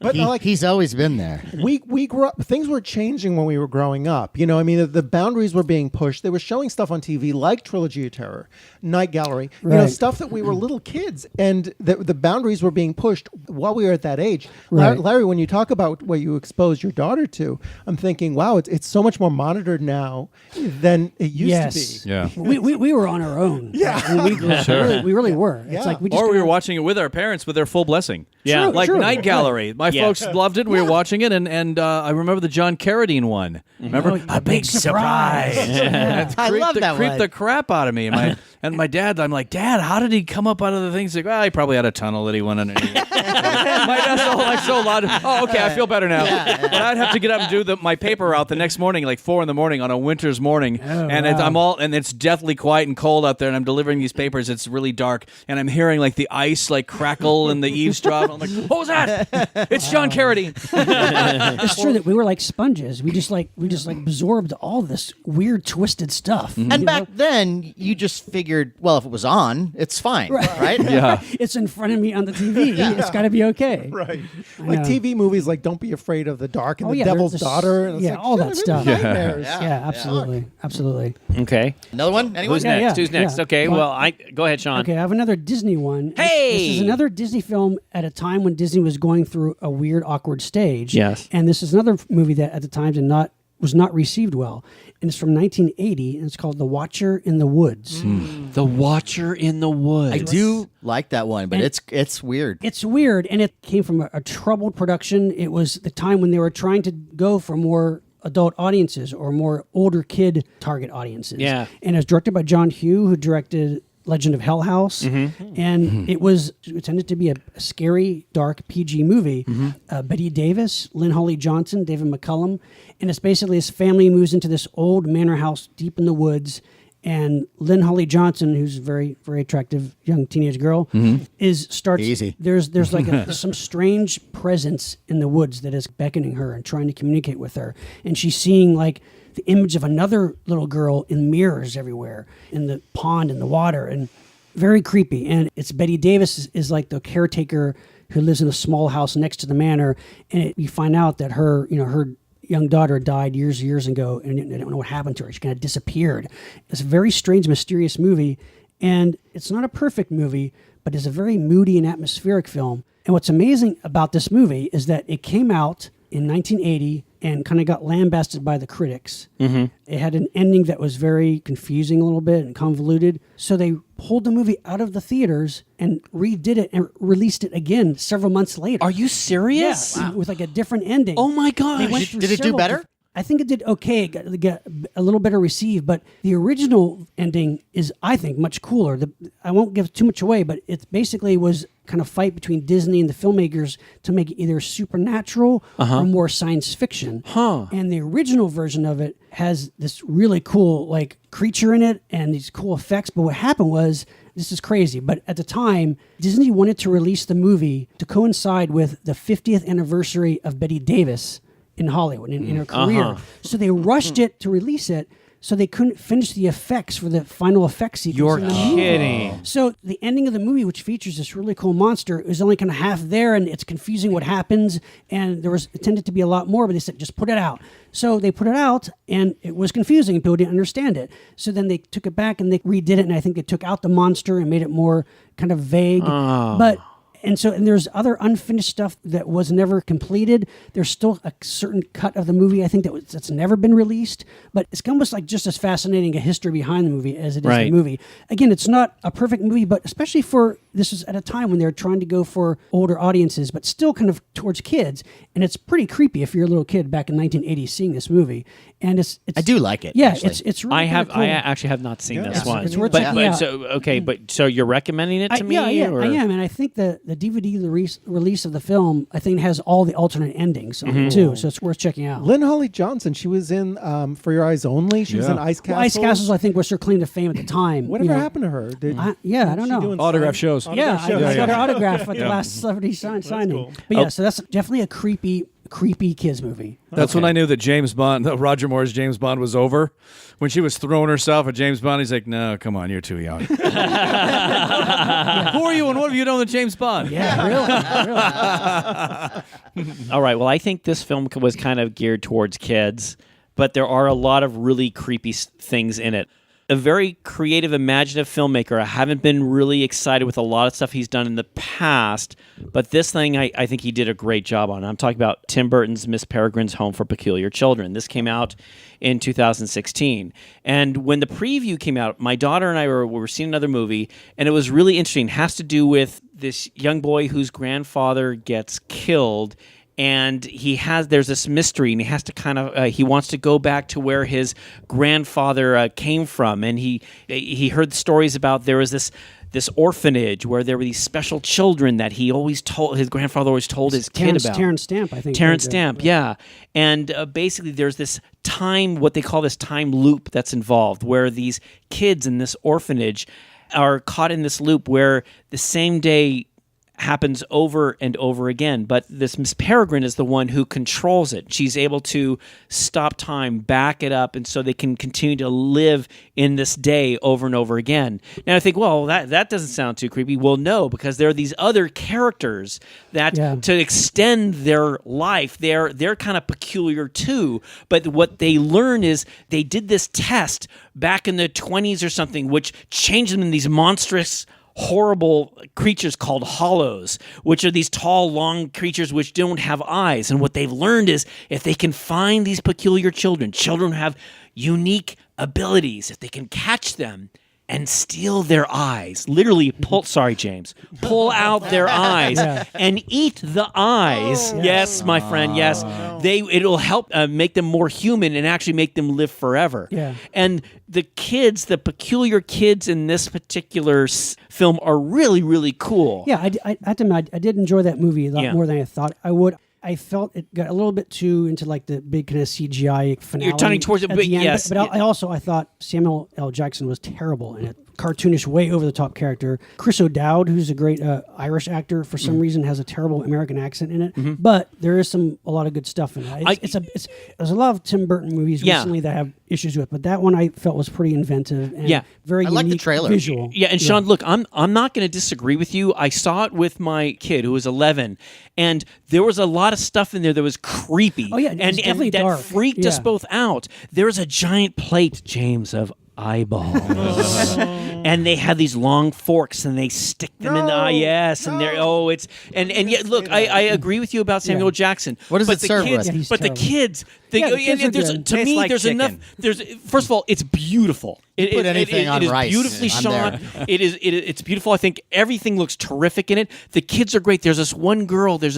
But like He's always been there. we grew up. Things were changing when we were growing up. You know, I mean, the boundaries were being pushed. They were showing stuff on TV like Trilogy of Terror, Night Gallery. You know, Right. stuff that we were little kids, and the boundaries were being pushed while we were at that age. Right. Larry, when you talk about what you exposed your daughter to, I'm thinking, wow, it's so much more monitored now than it used Yes. to be. Yeah. We were on our own. Yeah. When we grew up. We really were. Yeah. It's like we just Or we were kinda- watching it with our parents with their full blessing. Yeah. Like True. Night Gallery. My Yeah. folks loved it. We were watching it, and I remember the John Carradine one. Remember? Oh, a big surprise. I love that Creeped one. the crap out of me. And my dad, I'm like, Dad, how did he come up out of the things? He's like, well, he probably had a tunnel that he went underneath. My dad's so loud. Oh, okay, I feel better now. But I'd have to get up and do my paper route the next morning, like 4 a.m. on a winter's morning, and wow. it's deathly quiet and cold out there, and I'm delivering these papers. It's really dark, and I'm hearing like the ice like crackle and the eavesdrop. I'm like, what was that? It's John Carradine. It's true that we were like sponges. We just absorbed all this weird, twisted stuff. And you back know? then, you just figured, well, if it was on, it's fine, right? Yeah. It's in front of me on the TV. It's got to be okay. Right. I Like know. TV movies like Don't Be Afraid of the Dark and Oh, The yeah, Devil's there's- Daughter. And it's yeah, like, all shit, that I'm stuff. in nightmares. Yeah, absolutely, absolutely. Okay. Another one? Anyone? Who's Yeah, next? yeah, Who's next? yeah. Okay. Well, go ahead, Sean. Okay, I have another Disney one. Hey! This is another Disney film at a time when Disney was going through a weird, awkward stage. Yes. And this is another movie that at the time was was not received well. And it's from 1980, and it's called The Watcher in the Woods. The Watcher in the Woods. I do like that one, but it's weird. It's weird, and it came from a troubled production. It was the time when they were trying to go for more adult audiences or more older kid target audiences. Yeah. And it was directed by John Hugh, who directed Legend of Hell House. And it was intended to be a scary, dark PG movie. Betty Davis, Lynn Holly Johnson, David McCullum. And it's basically this family moves into this old manor house deep in the woods. And Lynn Holly Johnson, who's a very, very attractive young teenage girl, starts. Easy. There's like some strange presence in the woods that is beckoning her and trying to communicate with her, and she's seeing like the image of another little girl in mirrors everywhere in the pond in the water, and very creepy. And it's Betty Davis is like the caretaker who lives in a small house next to the manor, and you find out that her young daughter died years ago, and they don't know what happened to her. She kind of disappeared. It's a very strange, mysterious movie, and it's not a perfect movie, but it's a very moody and atmospheric film. And what's amazing about this movie is that it came out in 1980 and kind of got lambasted by the critics. It had an ending that was very confusing a little bit and convoluted. So they pulled the movie out of the theaters and redid it and released it again several months later. Are you serious? Yeah, with like a different ending. Oh my gosh. Did it do better? I think it did okay. It got a little better received, but the original ending is, I think, much cooler. I won't give too much away, but it basically was kind of fight between Disney and the filmmakers to make it either supernatural or more science fiction. And the original version of it has this really cool like creature in it and these cool effects. But what happened was, this is crazy, but at the time, Disney wanted to release the movie to coincide with the 50th anniversary of Betty Davis in Hollywood, in her career. So they rushed it to release it, so they couldn't finish the effects for the final effects sequence. You're in the movie. kidding. So the ending of the movie, which features this really cool monster, is only kind of half there, and it's confusing what happens, and it tended to be a lot more, but they said, just put it out. So they put it out, and it was confusing, and people didn't understand it. So then they took it back, and they redid it, and I think they took out the monster and made it more kind of vague. And there's other unfinished stuff that was never completed. There's still a certain cut of the movie, I think, that's never been released. But it's almost like just as fascinating a history behind the movie as it is the movie. Again, it's not a perfect movie, but especially this is at a time when they're trying to go for older audiences, but still kind of towards kids. And it's pretty creepy if you're a little kid back in 1980 seeing this movie. And it's I do like it. Yeah, actually. it's really I cool. actually have not seen this one. It's worth checking out. So you're recommending it to me? Yeah, or? I am, and I think the DVD release of the film, I think, has all the alternate endings on it too, so it's worth checking out. Lynn Holly Johnson, she was in For Your Eyes Only. She was in Ice Castles. Well, Ice Castles, I think, was her claim to fame at the time. Whatever happened to her? I don't know. Autograph shows. I got her autograph at the last celebrity signing. cool. But yeah, so that's definitely a creepy kids movie. That's when I knew that Roger Moore's James Bond was over. When she was throwing herself at James Bond, he's like, no, come on, you're too young. Who are you and what have you done with James Bond? Yeah, really. All right. Well, I think this film was kind of geared towards kids, but there are a lot of really creepy things in it. A very creative, imaginative filmmaker. I haven't been really excited with a lot of stuff he's done in the past, but this thing I think he did a great job on. I'm talking about Tim Burton's Miss Peregrine's Home for Peculiar Children. This came out in 2016. And when the preview came out, my daughter and I were seeing another movie, and it was really interesting. It has to do with this young boy whose grandfather gets killed, and there's this mystery, and he has to he wants to go back to where his grandfather came from, and he heard stories about there was this orphanage where there were these special children that his grandfather always told his kid about. Terrence Stamp, I think. Terrence Stamp, yeah. And basically there's this what they call this time loop that's involved, where these kids in this orphanage are caught in this loop where the same day happens over and over again, but this Miss Peregrine is the one who controls it. She's able to stop time, back it up, and so they can continue to live in this day over and over again. Now I think, well, that doesn't sound too creepy. Well, no, because there are these other characters that to extend their life, they're kind of peculiar too. But what they learn is they did this test back in the 20s or something, which changed them in these monstrous horrible creatures called hollows, which are these tall, long creatures which don't have eyes. And what they've learned is if they can find these peculiar children have unique abilities. If they can catch them and steal their eyes, literally pull out their eyes and eat the eyes. Yes, my friend, yes. It'll help make them more human and actually make them live forever. Yeah. And the peculiar kids in this particular film are really, really cool. Yeah, I have to admit, I did enjoy that movie a lot more than I thought I would. I felt it got a little bit too into like the big kind of CGI finale. You're turning towards it, but yes. But I thought Samuel L. Jackson was terrible in it. Cartoonish, way over the top character. Chris O'Dowd, who's a great Irish actor, for some reason has a terrible American accent in it. But there is a lot of good stuff in it. There's a lot of Tim Burton movies recently that I have issues with, but that one I felt was pretty inventive and very unique, like the trailer. Visual. Yeah, and Sean, look, I'm not going to disagree with you. I saw it with my kid who was 11, and there was a lot of stuff in there that was creepy. Oh yeah, and definitely that dark. freaked us both out. There was a giant plate, James, of eyeballs. And they have these long forks and they stick them in the eye. Yes, and they're and yet look, I agree with you about Samuel Jackson. What does it serve kids, with? he's but terrible. the kids, good. to me, like there's chicken. enough. First of all, it's beautiful. Put anything on it is rice, beautifully I'm shot. there. It's beautiful. I think everything looks terrific in it. The kids are great. There's this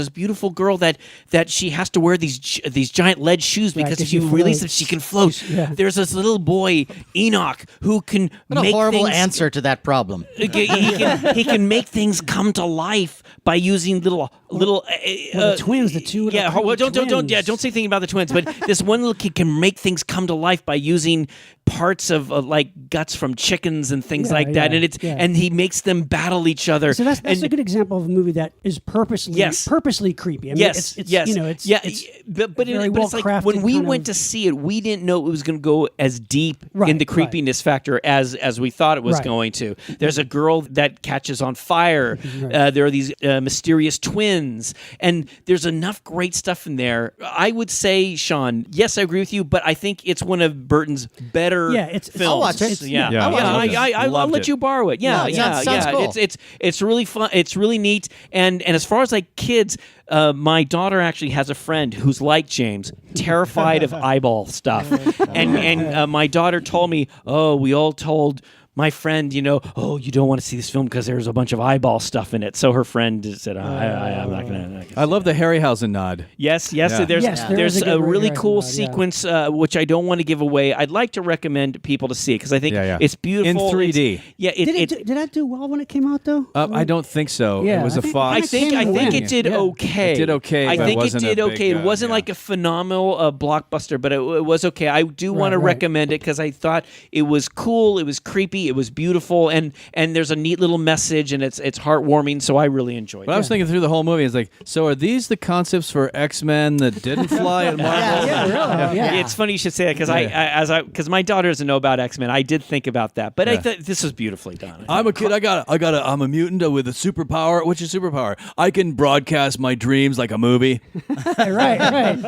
beautiful girl that she has to wear these giant lead shoes because if she you release them, floats. she can float. Yeah. There's this little boy, Enoch, who can What a make horrible things, answer to that problem. he can make things come to life by using little the twins, the two. yeah, well, don't say anything about the twins. But this one little kid can make things come to life by using parts of like guts from chickens and things like that, and he makes them battle each other. So that's a good example of a movie that is purposely creepy. I mean, it's like when we went to see it, we didn't know it was going to go as deep in the creepiness factor as we thought it was going to. There's a girl that catches on fire. There are these mysterious twins, and there's enough great stuff in there. I would say, Sean, yes, I agree with you, but I think it's one of Burton's better films. I'll watch it. I'll let you borrow it. Sounds cool. It's really fun. It's really neat. And as far as like kids, my daughter actually has a friend who's like James, terrified of eyeball stuff. And my daughter told me, we all told my friend, you don't want to see this film because there's a bunch of eyeball stuff in it. So her friend said, I'm not going to. I love the Harryhausen nod. Yes. Yeah. There's a really cool sequence, which I don't want to give away. I'd like to recommend people to see it because I think it's beautiful. In 3D. Did that do well when it came out, though? I don't think so. Yeah, it was a Fox. I think it did okay. It did okay. I but think it it wasn't did a big, okay. It wasn't like a phenomenal blockbuster, but it was okay. I do want to recommend it because I thought it was cool. It was creepy. It was beautiful, and there's a neat little message, and it's heartwarming. So I really enjoyed it. But I was thinking through the whole movie, it's like, so are these the concepts for X-Men that didn't fly at Marvel? Really. It's funny you should say that because my daughter doesn't know about X-Men. I did think about that, but I thought this was beautifully done. I'm a kid. I'm a mutant with a superpower. What's your superpower? I can broadcast my dreams like a movie. right.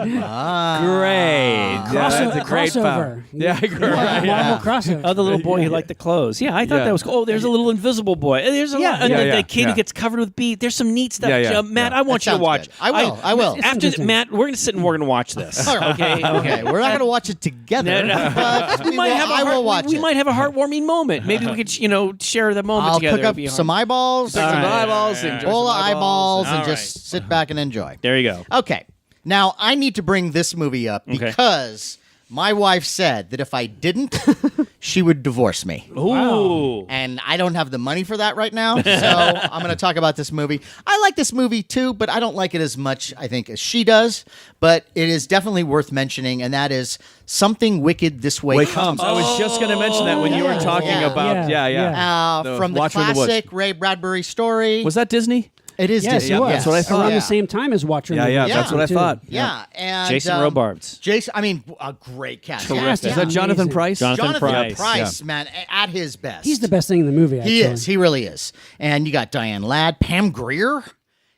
Great. That's a great power. Crossover. Marvel crossover. Oh, the little boy who liked the clothes. Yeah, I thought that was cool. Oh, there's a little invisible boy. There's a lot. The kid who gets covered with beads. There's some neat stuff. Matt, I want you to watch. Good. I will. After Matt, we're going to sit and we're going to watch this. Okay. We're not going to watch it together. But I will watch it. We might have a heartwarming moment. Maybe we could, share the moment I'll together. pick up some eyeballs, Some eyeballs, and bowl of eyeballs, and All just sit back and enjoy. There you go. Okay. Now, I need to bring this movie up because my wife said that if I didn't, she would divorce me. Ooh. And I don't have the money for that right now, so I'm going to talk about this movie. I like this movie too, but I don't like it as much, I think, as she does. But it is definitely worth mentioning, and that is Something Wicked This Way Comes. I was just going to mention that when you were talking about, from the Watcher in the Woods. classic Ray Bradbury story. Was that Disney? It is Yes, Disney. it was. That's what I thought. Around the same time as Watcher. That's what I thought. Yeah, and Jason Robards. A great cast. Terrific. Is that Jonathan Amazing. Price? Jonathan Price, man, at his best. He's the best thing in the movie. Actually. He is. He really is. And you got Diane Ladd, Pam Grier.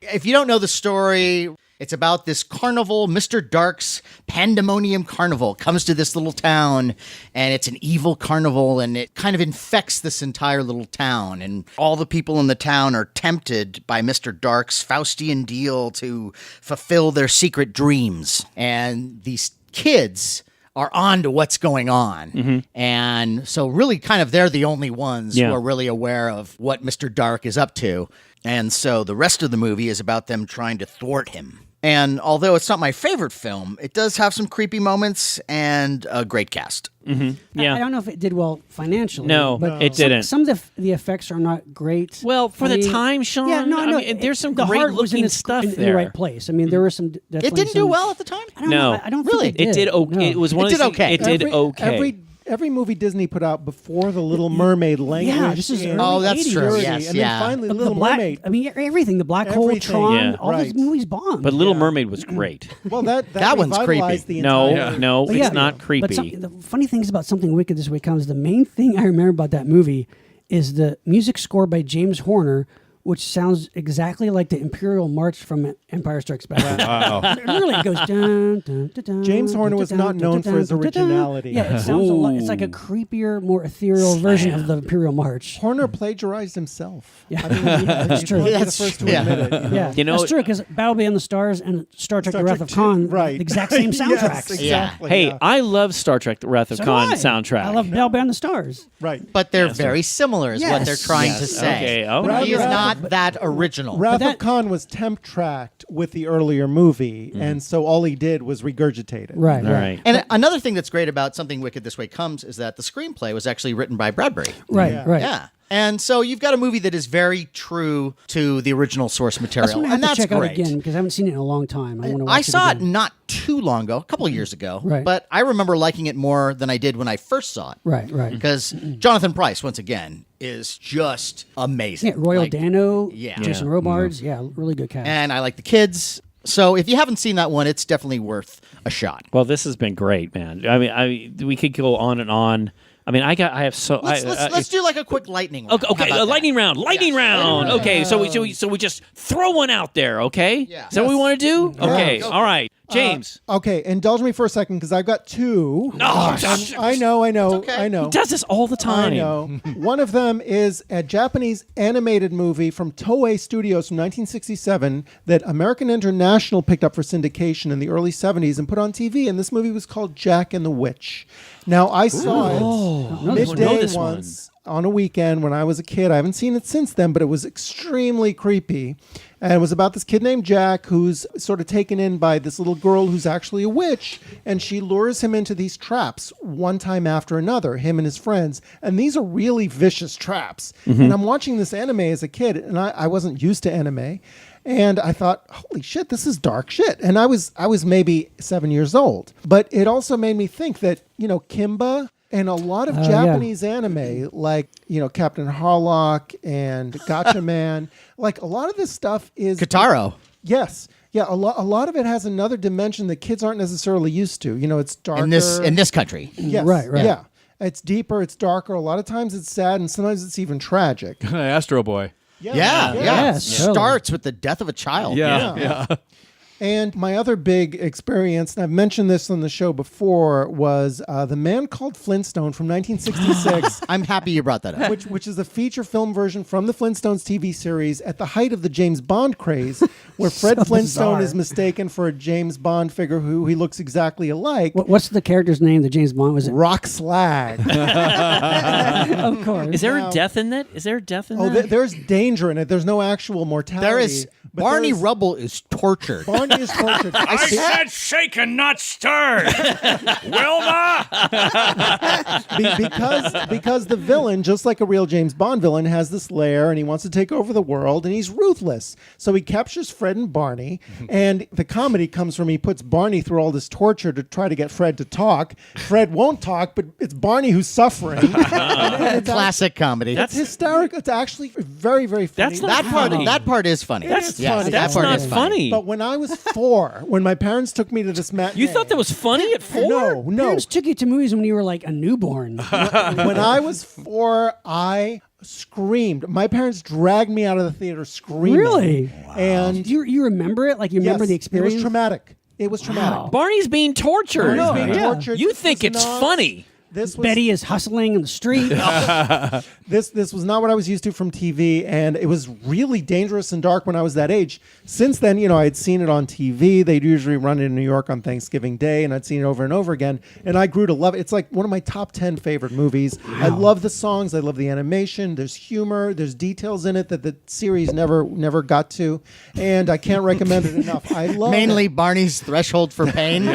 If you don't know the story, It's about this carnival, Mr. Dark's Pandemonium Carnival comes to this little town, and it's an evil carnival, and it kind of infects this entire little town. And all the people in the town are tempted by Mr. Dark's Faustian deal to fulfill their secret dreams. And these kids are on to what's going on. And so really kind of they're the only ones who are really aware of what Mr. Dark is up to. And so the rest of the movie is about them trying to thwart him. And although it's not my favorite film, it does have some creepy moments and a great cast. Yeah. I don't know if it did well financially. No, but it didn't. Some of the effects are not great. Well, for the mean, time, Sean, yeah, no, I mean, there's some the great heart was in looking its- stuff in there. the right place. I mean, there were some. It didn't do well at the time? I don't No. know. I don't Really? think it did. okay. No. It was one It of the did okay. It did okay. Every movie Disney put out before The Little Mermaid languished. Yeah, this is in early Oh, that's 80s. true. Jersey, Yes, and yeah. then finally The Little Black, Mermaid. I mean, everything. The Black Hole, Everything. Tron, Yeah. all those Right. movies bombed. But Little Mermaid was great. Well, that one's revitalized creepy. The entire, No, But it's yeah, not But creepy. the funny things about Something Wicked This Way Comes, the main thing I remember about that movie is the music score by James Horner, which sounds exactly like the Imperial March from Empire Strikes Back. Wow. It really goes dun, dun, dun, dun, James Horner was dun, not dun, known dun, for his dun, dun, dun. originality. Yeah, it sounds a lot. It's like a creepier, more ethereal version of the Imperial March. Horner plagiarized himself. Yeah. I mean, Yeah, that's true. He'll be the That's first to true. admit it. Yeah, You know- that's true because Battle Beyond the Stars and Star Trek: Star The Wrath Trek of Khan, right. the exact same Yes, soundtracks. exactly. Hey, yeah. I love Star Trek: The Wrath of So do Khan I. soundtrack. I love Battle Beyond the Stars. Right. But they're very similar is what Yes. they're trying to Yes. say. Okay, all He right. is Wrath- not that original. Wrath that- of Khan was temp tracked with the earlier movie, and so all he did was regurgitate it. Right. All right. And another thing that's great about Something Wicked This Way Comes is that the screenplay was actually written by Bradbury. Right. Yeah. Right. Yeah. And so you've got a movie that is very true to the original source That's material. one I have And to that's check out great. again because I haven't seen it in a long time. I want to watch I saw it again. not too long ago, a couple of years ago. Right. But I remember liking it more than I did when I first saw it. Right. Right. Because Jonathan Pryce, once again, is just amazing. Yeah, Royal Like, Dano, Yeah. Jason Robards, yeah, really good cast. And I like the kids. So if you haven't seen that one, it's definitely worth a shot. Well, this has been great, man. I mean, we could go on and on. I mean, I have so. Let's do like a quick lightning round. Okay, How about that? lightning round. Lightning round. Okay, so we just throw one out there. Okay. Yeah. Is that what we want to do? Okay. Go for All right, James. Okay, indulge me for a second because I've got two. Gosh. I know. okay. I know. He does this all the time. I know. One of them is a Japanese animated movie from Toei Studios from 1967 that American International picked up for syndication in the early 70s and put on TV. And this movie was called Jack and the Witch. Now, I saw it know midday this one. once on a weekend when I was a kid. I haven't seen it since then, but it was extremely creepy. And it was about this kid named Jack who's sort of taken in by this little girl who's actually a witch. And she lures him into these traps one time after another, him and his friends. And these are really vicious traps. And I'm watching this anime as a kid, and I wasn't used to anime. And I thought, holy shit, this is dark shit. And I was maybe 7 years old. But it also made me think that, Kimba and a lot of Japanese anime, like, Captain Harlock and Gotcha Man, like a lot of this stuff is... Kataro. Yes. Yeah, a lot of it has another dimension that kids aren't necessarily used to. It's darker. In this country. Yes. Right. Yeah. It's deeper, it's darker. A lot of times it's sad, and sometimes it's even tragic. Astro Boy. Yeah. Yes, totally. Starts with the death of a child. Yeah. And my other big experience, and I've mentioned this on the show before, was The Man Called Flintstone from 1966, I'm happy you brought that up. which is a feature film version from the Flintstones TV series at the height of the James Bond craze, where Fred So Flintstone bizarre. is mistaken for a James Bond figure who he looks exactly alike. What's the character's name? The James Bond was it? Rock Slag. Of course. Is there Now- a death in that? Is there a death in Oh, that? there's danger in it. There's no actual mortality. There is but Barney there's- Rubble is tortured. Barney is tortured. said shaken, not stirred. Wilma! because the villain, just like a real James Bond villain, has this lair and he wants to take over the world and he's ruthless. So he captures Fred and Barney, and the comedy comes from he puts Barney through all this torture to try to get Fred to talk. Fred won't talk, but it's Barney who's suffering. And it's Classic comedy. It's hysterical. It's actually very, very funny. That's not funny. That part is funny. That's Yes, funny. that That's part not is funny. But when I was 4, when my parents took me to this matinee, You thought that was funny at 4? No. Parents took you to movies when you were like a newborn. When I was 4, I screamed. My parents dragged me out of the theater screaming. Really? And You remember it? Like you remember yes, the experience? It was traumatic. It was traumatic. Barney's being tortured. Barney's being yeah. tortured. You This think was it's not- funny. This was Betty is hustling in the street. This was not what I was used to from TV, and it was really dangerous and dark when I was that age. Since then, I had seen it on TV. They'd usually run it in New York on Thanksgiving Day, and I'd seen it over and over again, and I grew to love it. It's like one of my top 10 favorite movies. I love the songs. I love the animation. There's humor. There's details in it that the series never got to, and I can't recommend it enough. I love Mainly it. Barney's threshold for pain.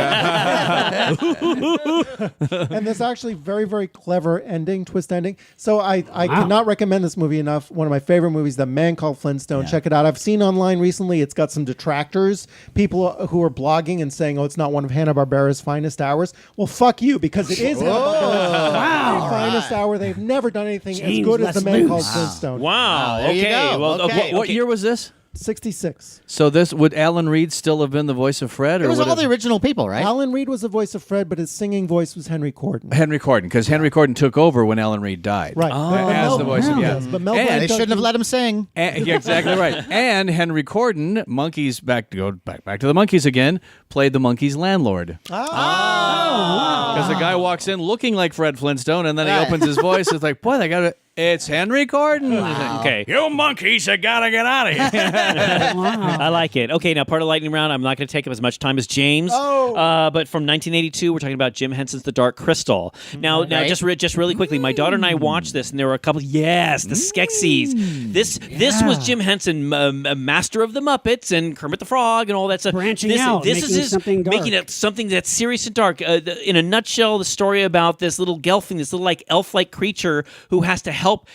And there's actually very, very clever twist ending. So I cannot recommend this movie enough. One of my favorite movies, The Man Called Flintstone. Check it out. I've seen online recently, it's got some detractors, people who are blogging and saying, it's not one of Hanna-Barbera's finest hours. Well, fuck you, because it is Hanna-Barbera's finest hour. They've never done anything as good as The Man Called Flintstone. Wow. There you Okay. go. Well, Okay. What year was this? 66. So would Alan Reed still have been the voice of Fred? It Or was would all the original people, right? Alan Reed was the voice of Fred, but his singing voice was Henry Corden. Henry Corden, because Henry Corden took over when Alan Reed died. Right. As the voice of yes, but Mel And Blanc They does shouldn't have the- let him sing. Yeah, exactly right. And Henry Corden, Monkeys back to the Monkeys again, played the Monkeys' landlord. Because the guy walks in looking like Fred Flintstone, and then he opens his voice. It's like, boy, they got it. It's Henry Corden. Okay. You monkeys, you gotta get out of here. I like it. Okay, now part of Lightning Round, I'm not going to take up as much time as James. But from 1982, we're talking about Jim Henson's The Dark Crystal. Now, Right. just really quickly, my daughter and I watched this, and there were a couple. Yes, the Skeksis. This was Jim Henson, master of the Muppets and Kermit the Frog and all that stuff. Branching out, This making is his something dark. making it something that's serious and dark. In a nutshell, the story about this little gelfling, this little like elf-like creature who has to help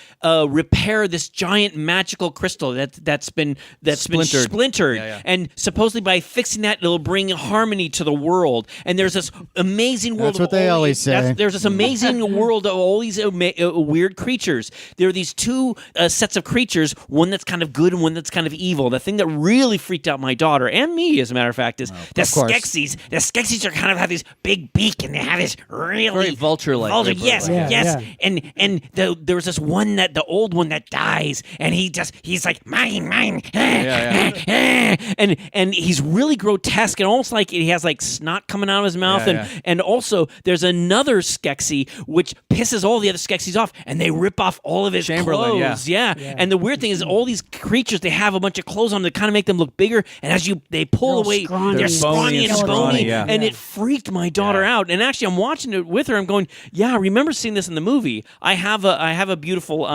repair this giant magical crystal that's been splintered. And supposedly by fixing that, it'll bring harmony to the world. And there's this amazing world. That's what they always say. There's this amazing world of all these weird creatures. There are these two sets of creatures, one that's kind of good and one that's kind of evil. The thing that really freaked out my daughter and me, as a matter of fact, is the course. Skeksis. The Skeksis are kind of have this big beak and they have this really Very vulture-like. Vulture, yes, Yeah, yes. yeah. And there was this one the old one that dies, and he's like mine, and he's really grotesque and almost like he has like snot coming out of his mouth, and also there's another Skeksy which pisses all the other Skeksis off, and they rip off all of his Chamberlain, clothes. Yeah. And the weird thing is all these creatures, they have a bunch of clothes on that kind of make them look bigger, and as they pull all away, scrawny. they're They're scrawny and scrawny, bony, yeah. and it freaked my daughter out. And actually, I'm watching it with her. I'm going, I remember seeing this in the movie. I have a beautiful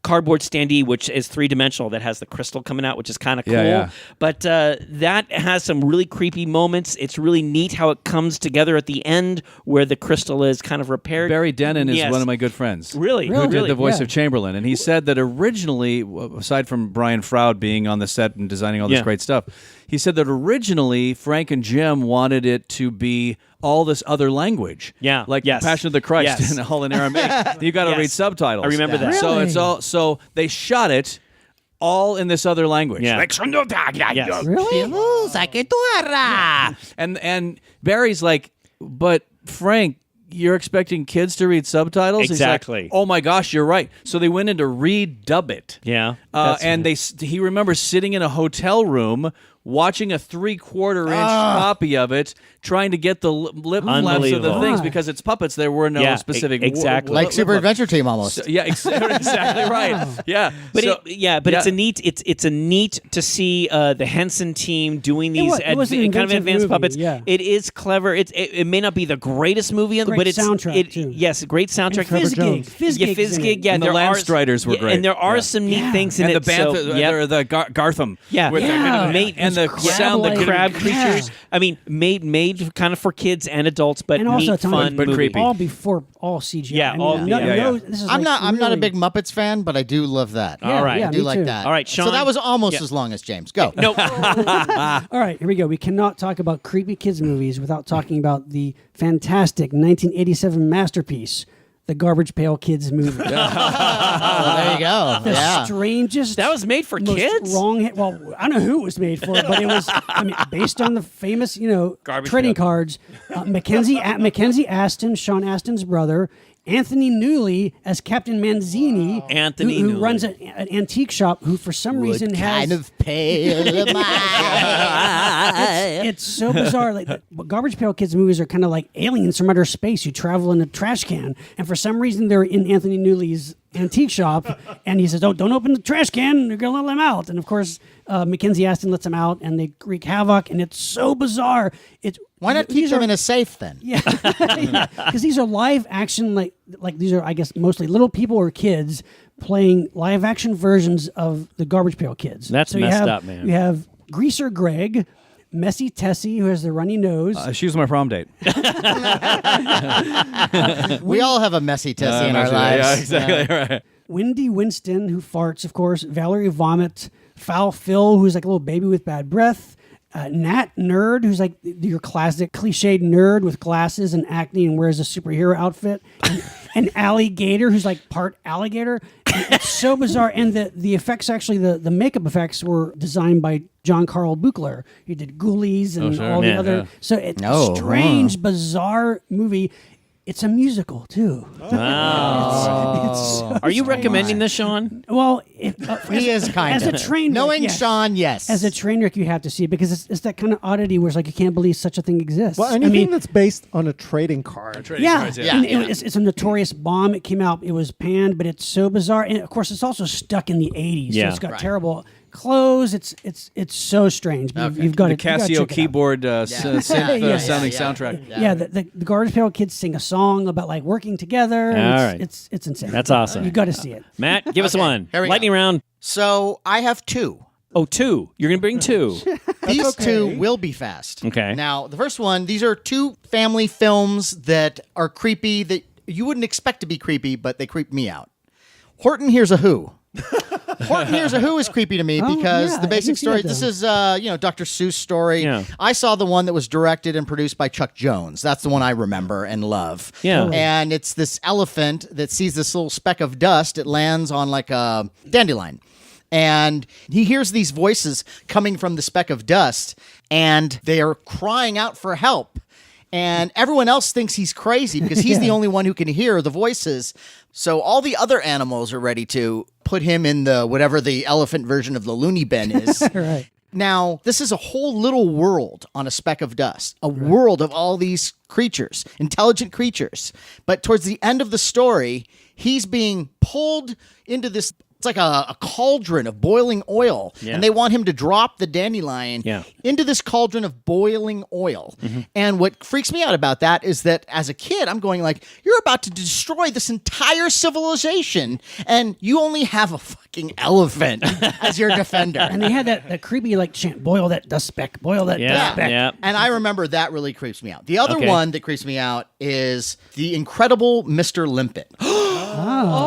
cardboard standee which is 3-dimensional that has the crystal coming out, which is kind of cool. Yeah. But that has some really creepy moments. It's really neat how it comes together at the end where the crystal is kind of repaired. Barry Dennen is Yes. one of my good friends. Really? Who did the voice Yeah. of Chamberlain. And he said that originally, aside from Brian Froud being on the set and designing all this Yeah. great stuff, he said that originally Frank and Jim wanted it to be all this other language. Yeah. Like Yes. Passion of the Christ Yes. and all in Aramaic. You got to Yes. read subtitles. I remember that. So Really? it's all. So they shot it all in this other language. Yeah. Like, Yes. Really? and Barry's like, but Frank, you're expecting kids to read subtitles? Exactly. He's like, oh my gosh, you're right. So they went in to redub it. Yeah. And he remembers sitting in a hotel room watching a 3/4 inch copy of it, trying to get the lip flaps of the Unbelievable. things because it's puppets. There were no Yeah, specific exactly. Like Super Adventure Team almost. So, yeah, exactly right. Yeah, But so, it's a neat. It's a neat to see the Henson team doing these it was an kind of inventive advanced movie, puppets. yeah. It is clever. It may not be the greatest movie, Great but it's soundtrack, too. Yes, great soundtrack. And Fizzgig. Fizzgig's in Fizzgig. it. Yeah, And the there are Landstriders were great. and there are Yeah. some neat things in and it. the bantha, so, yep. the Gartham. Yeah, with made and the sound, the crab Yeah. creatures. I mean, made kind of for kids and adults, but And also, neat, Tom, fun, but movie. creepy. all before all CGI. Yeah, all- yeah. This is I'm not a really- big Muppets fan, but I do love that. Yeah, All right. yeah, I do me like too. that. All right, So Sean? that was almost Yeah. as long as James. Go. No, All right, here we go. We cannot talk about creepy kids movies without talking about the fantastic 1987 masterpiece, the Garbage Pail Kids movie. Oh, there you go. The Yeah. strangest. that was made for most kids. wrong. Well, I don't know who it was made for, but it was. I mean, based on the famous, Garbage trading pail. cards. Mackenzie Aston, Sean Aston's brother, Anthony Newley as Captain Manzini, Anthony who Newley. runs an antique shop, who for some reason has kind of pale am I? it's so bizarre. Like Garbage Pail Kids movies are kind of like aliens from outer space. You travel in a trash can, and for some reason they're in Anthony Newley's antique shop, and he says, "Don't open the trash can. You're gonna let him out." And of course, Mackenzie Astin lets him out, and they wreak havoc. And it's so bizarre. Why not keep them in a safe then? Yeah, because these are live action, like these are, I guess, mostly little people or kids playing live action versions of the Garbage Pail Kids. That's you messed have, up, man. You have Greaser Greg, Messy Tessie, who has the runny nose. She was my prom date. We all have a messy Tessie in our lives. Yeah, exactly right. Wendy Winston, who farts, of course. Valerie Vomit. Foul Phil, who's like a little baby with bad breath. Nat Nerd, who's like your classic cliched nerd with glasses and acne and wears a superhero outfit. And Alligator, who's like part alligator. And it's so bizarre. And the effects, actually, the makeup effects were designed by John Carl Buchler. He did Ghoulies and all the Yeah, other. yeah. So it's a strange, bizarre movie. It's a musical, too. Oh. It's so Are you recommending this, Sean? Well, He is kind as of. a train wreck, Knowing yes. Sean, yes. As a train wreck, you have to see it because it's that kind of oddity where it's like you can't believe such a thing exists. Well, anything that's based on a trading card. yeah, Yeah, and yeah. It's a notorious bomb. It came out, it was panned, but it's so bizarre, and of course, it's also stuck in the '80s. Yeah. So it's got terrible clothes. It's so strange. But you've got The to check it Casio out. keyboard sounding soundtrack. Yeah, the Garbage Pail Kids sing a song about like working together. and All it's, right. it's insane. That's awesome. You got to see it. Matt, give us one. here we go. Lightning round. So I have two. Oh, two. You're going to bring two. These two will be fast. Okay. Now, the first one, these are two family films that are creepy that you wouldn't expect to be creepy, but they creep me out. Horton Hears a Who. Horton Hears a Who is creepy to me because yeah, the I basic didn't see story, that, this though. is, Dr. Seuss story. Yeah. I saw the one that was directed and produced by Chuck Jones. That's the one I remember and love. Yeah. And it's this elephant that sees this little speck of dust. It lands on like a dandelion. And he hears these voices coming from the speck of dust, and they are crying out for help. And everyone else thinks he's crazy because he's the only one who can hear the voices. So all the other animals are ready to put him in the whatever the elephant version of the loony bin is. Right. Now, this is a whole little world on a speck of dust, a world of all these creatures, intelligent creatures. But towards the end of the story, he's being pulled into this. It's like a cauldron of boiling oil, and they want him to drop the dandelion into this cauldron of boiling oil. And what freaks me out about that is that as a kid, I'm going like, you're about to destroy this entire civilization, and you only have a fucking elephant as your defender. And they had that creepy like chant, boil that dust speck, boil that dust speck. Yeah. And I remember that really creeps me out. The other Okay. one that creeps me out is the incredible Mr. Limpet.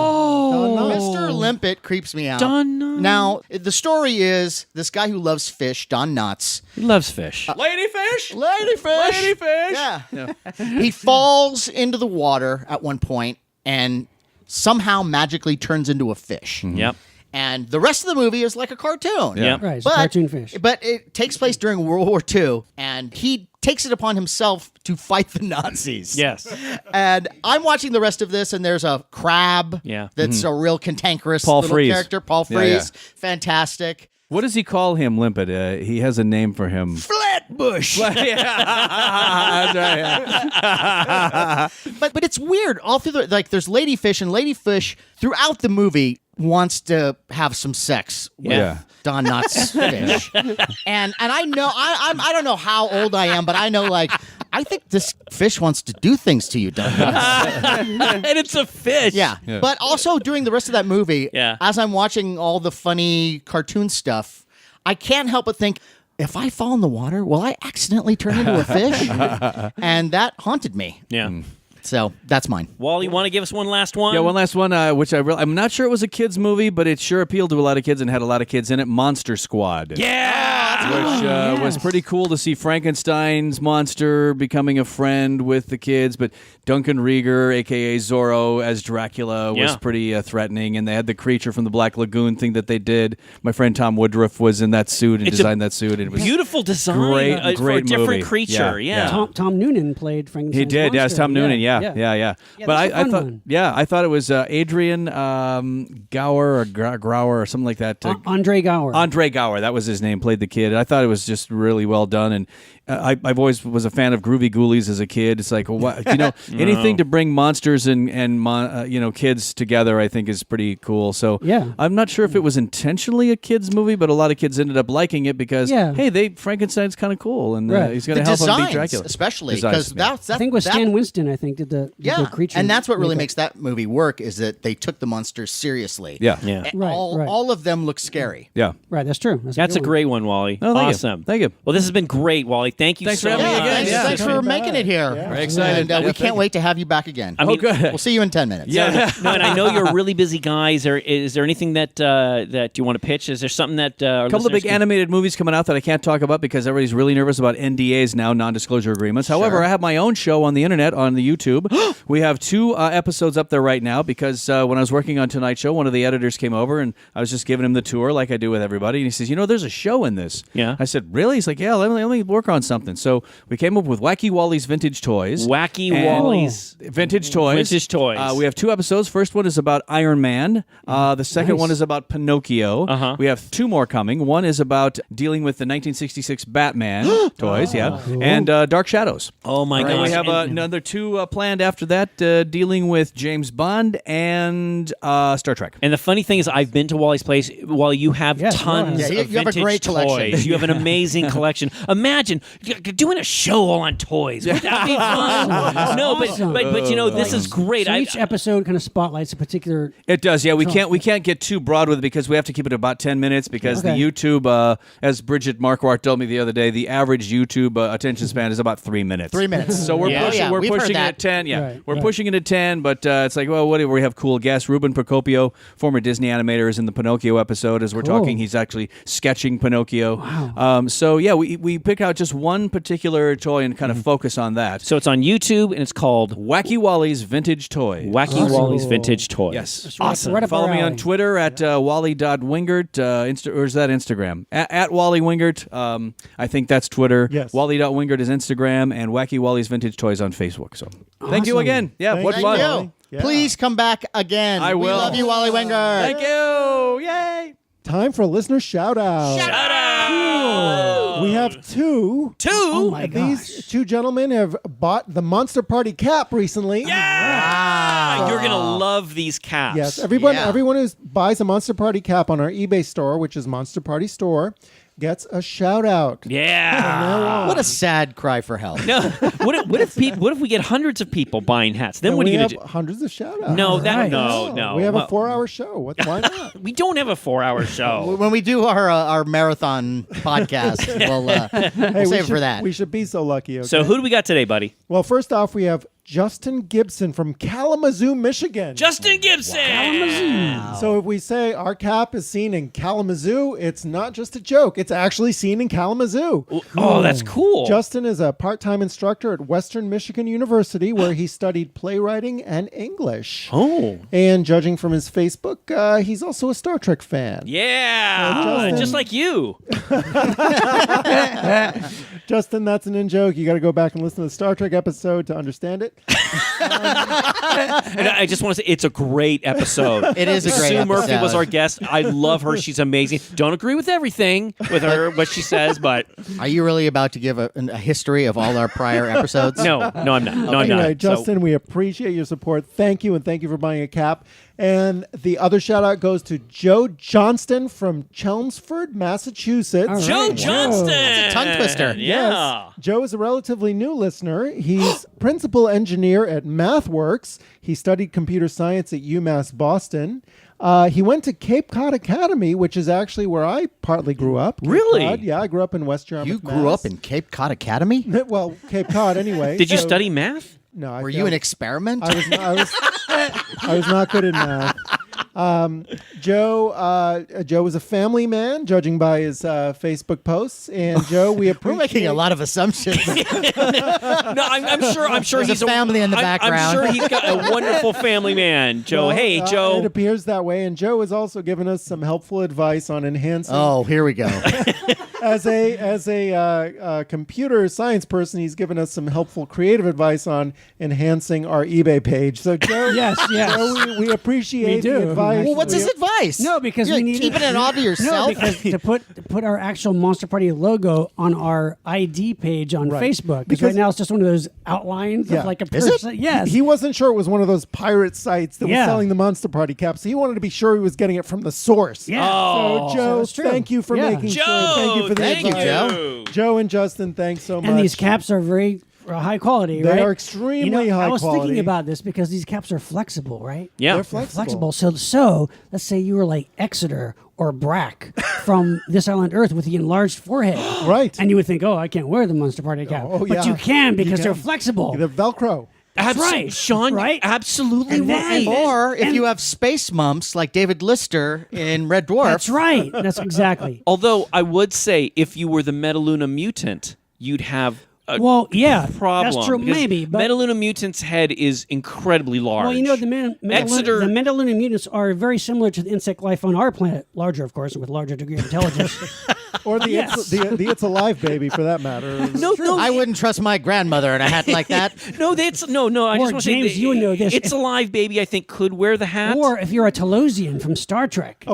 Mr. Limpet creeps me out. Don Now, the story is this guy who loves fish, Don Knotts. He loves fish. Ladyfish? Ladyfish! Ladyfish! Yeah. He falls into the water at one point and somehow magically turns into a fish. Yep. And the rest of the movie is like a cartoon. Yep. Right, it's a cartoon fish. But it takes place during World War II, and he takes it upon himself to fight the Nazis. Yes. And I'm watching the rest of this, and there's a crab that's a real cantankerous Paul little Frees. character. Paul Yeah, Frees. Fantastic. What does he call him, Limpet? He has a name for him. Flatbush. That's right, But it's weird. All through the, like, there's ladyfish, and ladyfish throughout the movie wants to have some sex with Don Knotts' fish. And I know I don't know how old I am, but I know like I think this fish wants to do things to you, Don Knotts. And it's a fish. Yeah. But also during the rest of that movie, Yeah. as I'm watching all the funny cartoon stuff, I can't help but think, if I fall in the water, will I accidentally turn into a fish? And that haunted me. Yeah. So that's mine. Wally, want to give us one last one? Yeah, one last one, which I'm not sure it was a kid's movie, but it sure appealed to a lot of kids and had a lot of kids in it. Monster Squad. Yeah. Which was pretty cool to see Frankenstein's monster becoming a friend with the kids, but Duncan Rieger, a.k.a. Zorro, as Dracula was pretty threatening, and they had the creature from the Black Lagoon thing that they did. My friend Tom Woodruff was in that suit and designed that suit. And it was Beautiful design great for a different movie. creature. Yeah. Tom Noonan played Frankenstein's He did, yes, monster. Tom Noonan, Yeah, Yeah, but that's a I fun thought, one. I thought it was Adrian Gower or Grauer or something like that. Andre Gower. Andre Gower, that was his name, played the kid. I thought it was just really well done, and I've always was a fan of Groovy Ghoulies as a kid. It's like, anything to bring monsters and kids together, I think is pretty cool. So Yeah. I'm not sure if it was intentionally a kids movie, but a lot of kids ended up liking it because hey, Frankenstein's kind of cool, and Right. he's going The to help him beat designs, Dracula, especially Designs, because I think it was Stan Winston. I think did the creature. and that's what really makeup. makes that movie work is that they took the monsters seriously. Yeah. And Right, right. all of them look scary. Yeah. Right, that's true. Oh, That's thank a good one. you. Wally. Thank you. Awesome. Thank you. Well, this has been great, Wally. Thank you Thanks so for having much. me again. Thanks, Yeah. thanks for Coming making back. it here. Yeah. Very excited. And we Yeah, can't thank wait to have you back again. I mean, good. We'll see you in 10 minutes. Yeah. No, and I know you're a really busy guy. Is there anything that you want to pitch? Is there something that A couple of big animated movies coming out that I can't talk about because everybody's really nervous about NDAs now, non-disclosure agreements. However, I have my own show on the internet, on the YouTube. We have 2 episodes up there right now because when I was working on Tonight's Show, one of the editors came over and I was just giving him the tour like I do with everybody. And he says, there's a show in this. Yeah. I said, really? He's like, yeah, let me work on something. So we came up with Wacky Wally's Vintage Toys. Wacky And- Wally's Vintage Toys. Vintage Toys. We have 2 episodes. First one is about Iron Man. The second one is about Pinocchio. Uh-huh. We have 2 more coming. One is about dealing with the 1966 Batman toys, and Dark Shadows. Oh my And gosh. we have And- another 2 planned after that, dealing with James Bond and Star Trek. And the funny thing is, I've been to Wally's place. Wally, you have Yes, tons yeah. of You have a vintage great collection. toys. You have an amazing collection. Imagine doing a show all on toys. Would that be fun? No, awesome. but this is great. So each episode kind of spotlights a particular. It does, yeah. We can't get too broad with it because we have to keep it about 10 minutes because the YouTube, as Bridget Marquardt told me the other day, the average YouTube attention span is about 3 minutes. 3 minutes. So we're Yeah. pushing, Yeah, we're we've heard pushing it that. at 10. Yeah, Right, we're right. pushing it at 10, but it's like, well, we have cool guests. Ruben Procopio, former Disney animator, is in the Pinocchio episode. As we're talking, he's actually sketching Pinocchio. Wow. So yeah, we pick out just one particular toy and kind of focus on that. So it's on YouTube and it's called Wacky Wally's Vintage Toys. Wacky Wally's Vintage Toys. Yes. Awesome. Right up Follow our me on alley. Twitter at wally.wingert, or is that Instagram? At Wally Wingert. I think that's Twitter. Yes. Wally.wingert is Instagram, and Wacky Wally's Vintage Toys on Facebook. So thank you Awesome. again. Yeah, what Thank fun. you. Yeah. Please come back again. I will. We love you, Wally Wingert. Thank you. Yay. Time for a listener shout out. We have 2. Oh my These gosh. 2 gentlemen have bought the Monster Party cap recently. Ah, you're gonna love these caps. Yes, everyone Yeah. who buys a Monster Party cap on our eBay store, which is Monster Party Store, gets a shout out. Yeah. What a sad cry for help. No. What if we get hundreds of people buying hats? Then And what are we you have gonna do? hundreds of shout outs. No, Right. no. We have a Well, 4-hour show. Why not? We don't have a 4-hour show. When we do our marathon podcast, we'll save it for that. We should be so lucky. Okay? So who do we got today, buddy? Well, first off, we have Justin Gibson from Kalamazoo, Michigan. Justin Gibson. So if we say our cap is seen in Kalamazoo, it's not just a joke. It's actually seen in Kalamazoo. Oh, that's cool. Justin is a part-time instructor at Western Michigan University where he studied playwriting and English. Oh. And judging from his Facebook, he's also a Star Trek fan. Yeah. Justin. Just like you. Justin, that's an in-joke. You got to go back and listen to the Star Trek episode to understand it. And I just want to say it's a great episode. It is a great Sue Murphy episode. was our guest. I love her. She's amazing. Don't agree with everything with her, what she says, but Are you really about to give a history of all our prior episodes? no, I'm not. No, I'm Anyway, not. Justin, we appreciate your support. Thank you, and thank you for buying a cap. And the other shout-out goes to Joe Johnston from Chelmsford, Massachusetts. All right. Joe Johnston. That's a tongue twister. Yeah. Joe is a relatively new listener. He's principal engineer at MathWorks. He studied computer science at UMass Boston. He went to Cape Cod Academy, which is actually where I partly grew up. Cape Really? Cod. Yeah, I grew up in West Yarmouth, You grew Mass. up in Cape Cod Academy? Well, Cape Cod anyway. Did you So- study math? No. I Were you failed. an experiment? I was not good at math. Joe was a family man, judging by his Facebook posts. And Joe, we We're appreciate. making a lot of assumptions. No, I'm sure There's he's a family in the I'm background. sure he's got a wonderful family man. Joe, Well, hey, It Joe. appears that way. And Joe has also given us some helpful advice on enhancing Oh, here we go. as a computer science person, he's given us some helpful creative advice on enhancing our eBay page. So, Joe, Yes. Joe, we appreciate We do. the advice. Well, what's his advice? No, because You're we need keeping it all to yourself. No, because to put our actual Monster Party logo on our ID page on Right. Facebook. Because Because- right now it's just one of those outlines Yeah. of like a Is it? person. Yes. He wasn't sure it was one of those pirate sites that was Yeah. selling the Monster Party caps. So he wanted to be sure he was getting it from the source. Yeah. So, Joe, that's true. thank you for Yeah. making sure. Joe, Thank you for the thank you, advice. Joe. Joe and Justin, thanks so much. And these caps are very high quality, They right? are extremely you know, high I was quality. thinking about this because these caps are flexible, right? Yeah. They're flexible. So let's say you were like Exeter or Brack from This Island Earth with the enlarged forehead. Right. And you would think, oh, I can't wear the Monster Party cap. Oh, but yeah. you can because You they're can. flexible. The Velcro. right. Sean, Right? absolutely And then- right. Or if you have space mumps like David Lister in Red Dwarf. That's right. That's exactly. Although I would say if you were the Metaluna mutant, you'd have a Well, yeah, problem. that's true. because Maybe, but Metaluna mutant's head is incredibly large. well, you know, the Exeter- the Metaluna mutants are very similar to the insect life on our planet, larger, of course, and with larger degree of intelligence. Or the, Yes. the It's Alive baby, for that matter. no, I wouldn't trust my grandmother in a hat like that. no, that's no. I Or just want to say, James, you would know this. It's Alive, baby. I think could wear the hat. Or if you're a Telosian from Star Trek,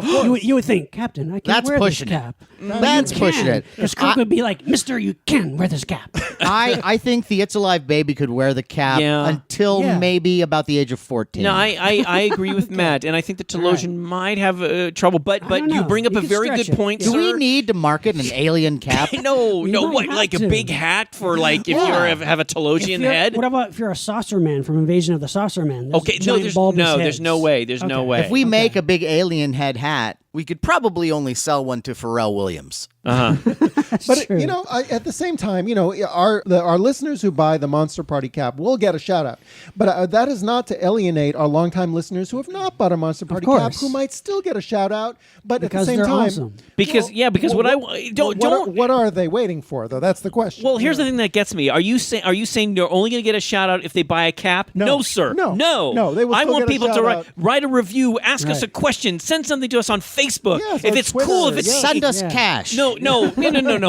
you would think, Captain, I can That's wear pushing this it. cap. That's pushing it. Because Kirk would be like, Mister, you can wear this cap. I think the It's Alive baby could wear the cap Yeah. until Yeah. maybe about the age of 14. No, I agree with Matt, and I think the Telosian might have trouble. But don't you know. bring up You a could very stretch good it. point, Do we sir. need to market an alien cap? No, You might what, have like to. a big hat for like if Yeah. you have a Telosian If you're- head? What about if you're a saucer man from Invasion of the Saucer Men? Those Okay, no, giant there's bulbous no heads. way. There's no Okay. way. If we make a big alien head hat, we could probably only sell one to Pharrell Williams. But true. you know, at the same time, you know, our listeners who buy the Monster Party cap will get a shout out. But that is not to alienate our longtime listeners who have not bought a Monster Party cap, course. who might still get a shout out. But Because at the same they're time, awesome. Because what are they waiting for though? That's the question. Well, here's the thing that gets me. Are you saying they're only going to get a shout out if they buy a cap? No. Sir. No. No. No, they will I still want get a people to shout out. write a review, ask us Right. a question, send something to us on Facebook. Yes, if or it's Twitter, cool, if it's yeah. Send us Yeah. cash. No,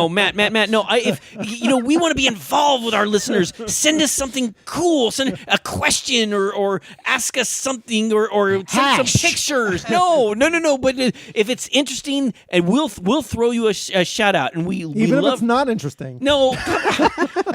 Matt. No, if we want to be involved with our listeners, send us something cool. Send a question or ask us something or send some Hash. pictures. No. But if it's interesting, and we'll throw you a shout out, and we even if love. it's not interesting. No,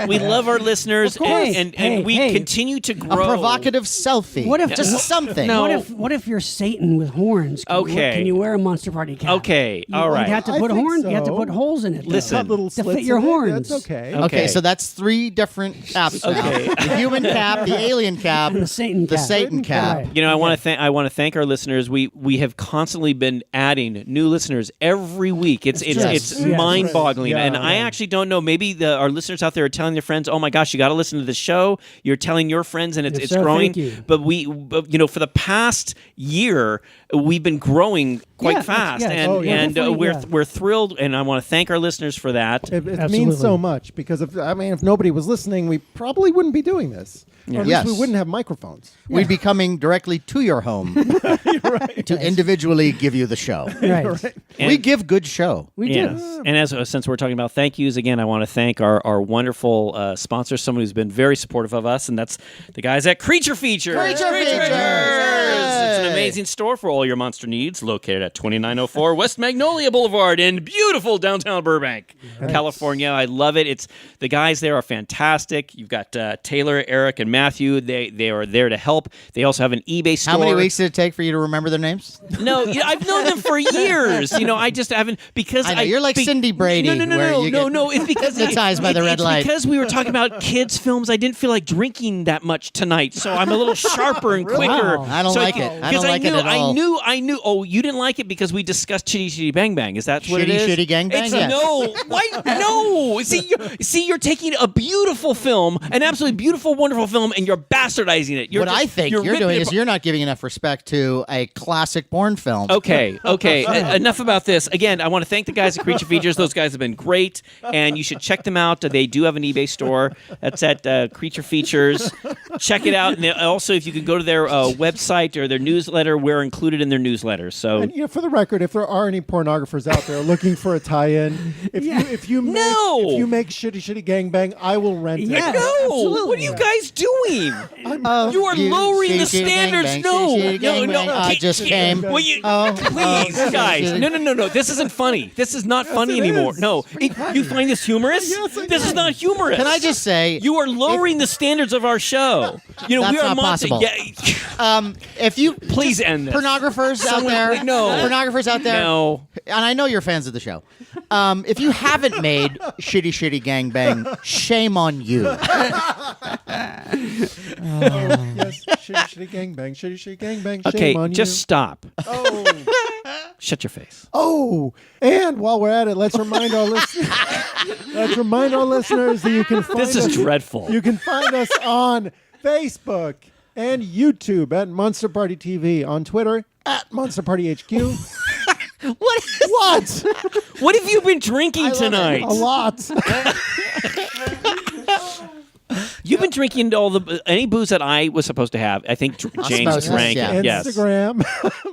we love our listeners, course. and Hey, we hey. continue to A grow. provocative selfie. What if- just something? No. What if you're Satan with horns? Okay. Can you wear a Monster Party cap? Okay, all right. You have to I put think horns. You have to so. put holes in it. though. Listen. Cut little To slits fit your in it, horns. That's okay. Okay, so that's three different caps now. Okay. The human cap, the alien cap, And the Satan cap. Satan cap. Right. I want to thank our listeners. We have constantly been adding new listeners every week. It's true. it's Yes. mind-boggling, Yeah, and I yeah. actually don't know. Maybe our listeners out there are telling their friends, "Oh my gosh, you got to listen to the show." You're telling your friends, and Yes, it's sir. growing. Thank you. But for the past year, we've been growing quite Yeah, fast, yes. and Oh, yeah. Definitely, we're thrilled, and I want to thank our listeners for that. It means Absolutely. so much because if nobody was listening, we probably wouldn't be doing this. Or at least Yes. we wouldn't have microphones. We'd be coming directly to your home to individually give you the show. Right. We give good show. We do. Yes. And since we're talking about thank yous again, I want to thank our wonderful sponsor, someone who's been very supportive of us, and that's the guys at Creature Features. Creature Features! It's an amazing store for all your monster needs, located at 2904 West Magnolia Boulevard in beautiful downtown Burbank, California. I love it. It's the guys there are fantastic. You've got Taylor, Eric, and Matthew. They are there to help. They also have an eBay store. How many weeks did it take for you to remember their names? No, I've known them for years. I just haven't because I know, you're like Cindy Brady, where you get No. It's because hypnotized by the red it's light. because we were talking about kids' films. I didn't feel like drinking that much tonight, so I'm a little sharper and quicker. Wow. I don't like it. I don't like it at all. I knew. Oh, you didn't like it because we discussed Chitty Chitty Bang Bang. Is that what it Shitty is? Shitty Gang Bang? It's Yes. no. Why? No. You're taking a beautiful film, an absolutely beautiful, wonderful film, and you're bastardizing it. What I think you're ripping doing it is apart. you're not giving enough respect to a classic Bourne film. Okay. Enough about this. Again, I want to thank the guys at Creature Features. Those guys have been great, and you should check them out. They do have an eBay store. That's at Creature Features. check it out. And also, if you could go to their website or their newsletter, we're included in their newsletter. So, And for the record, if there are any pornographers out there looking for a tie-in, if you make Shitty Gangbang, I will rent it. Yeah. no, Absolutely. what are you guys doing? You are lowering the standards. No. I just came. Will you, please, guys. No. This isn't funny. This is not funny it anymore. is. No. You find this humorous? Yes, I This do. is not humorous. Can I just say, You are lowering the standards of our show. You know, That's we are not possible. if you Please end this. pornographers out Someone there, please- no. pornographers out there, No. and I know you're fans of the show. If you haven't made Shitty Gangbang, shame on you. Yes, Shitty Gangbang, Shitty Gangbang. Okay, Shame on just you. stop. Oh. Shut your face. Oh, and while we're at it, let's remind our listeners. that you can find This is us. dreadful. You can find us on Facebook and YouTube at Monster Party TV, on Twitter at Monster Party HQ. What? What have you been drinking tonight? A lot. You've been drinking any booze that I was supposed to have. I think James Osmosis, drank yeah. it. Yes. Instagram.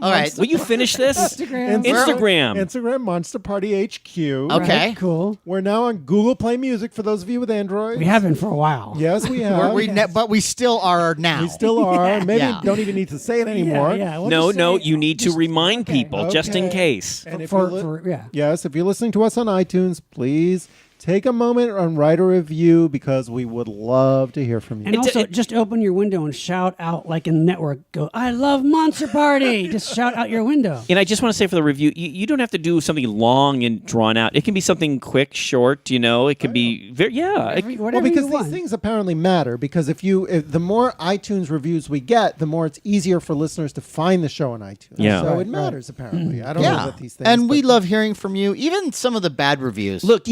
All right. Will you finish this? Instagram. Instagram Monster Party HQ. Okay. Right, cool. We're now on Google Play Music for those of you with Android. We haven't for a while. Yes, we have. But we still are now. We still are. Maybe Yeah. don't even need to say it anymore. Yeah. We'll No, just no. say- You need to remind people just in Okay. case. And if For, you're yeah. Yes, if you're listening to us on iTunes, please take a moment and write a review because we would love to hear from you. And also, just open your window and shout out like in the network. Go, I love Monster Party. Just shout out your window. And I just want to say for the review, you don't have to do something long and drawn out. It can be something quick, short. You know, it could be very Whatever Well, because you these want. things apparently matter. Because if the more iTunes reviews we get, the more it's easier for listeners to find the show on iTunes. Yeah. So Right, it matters apparently. I don't know Yeah. what these things. And we but- love hearing from you. Even some of the bad reviews. Look,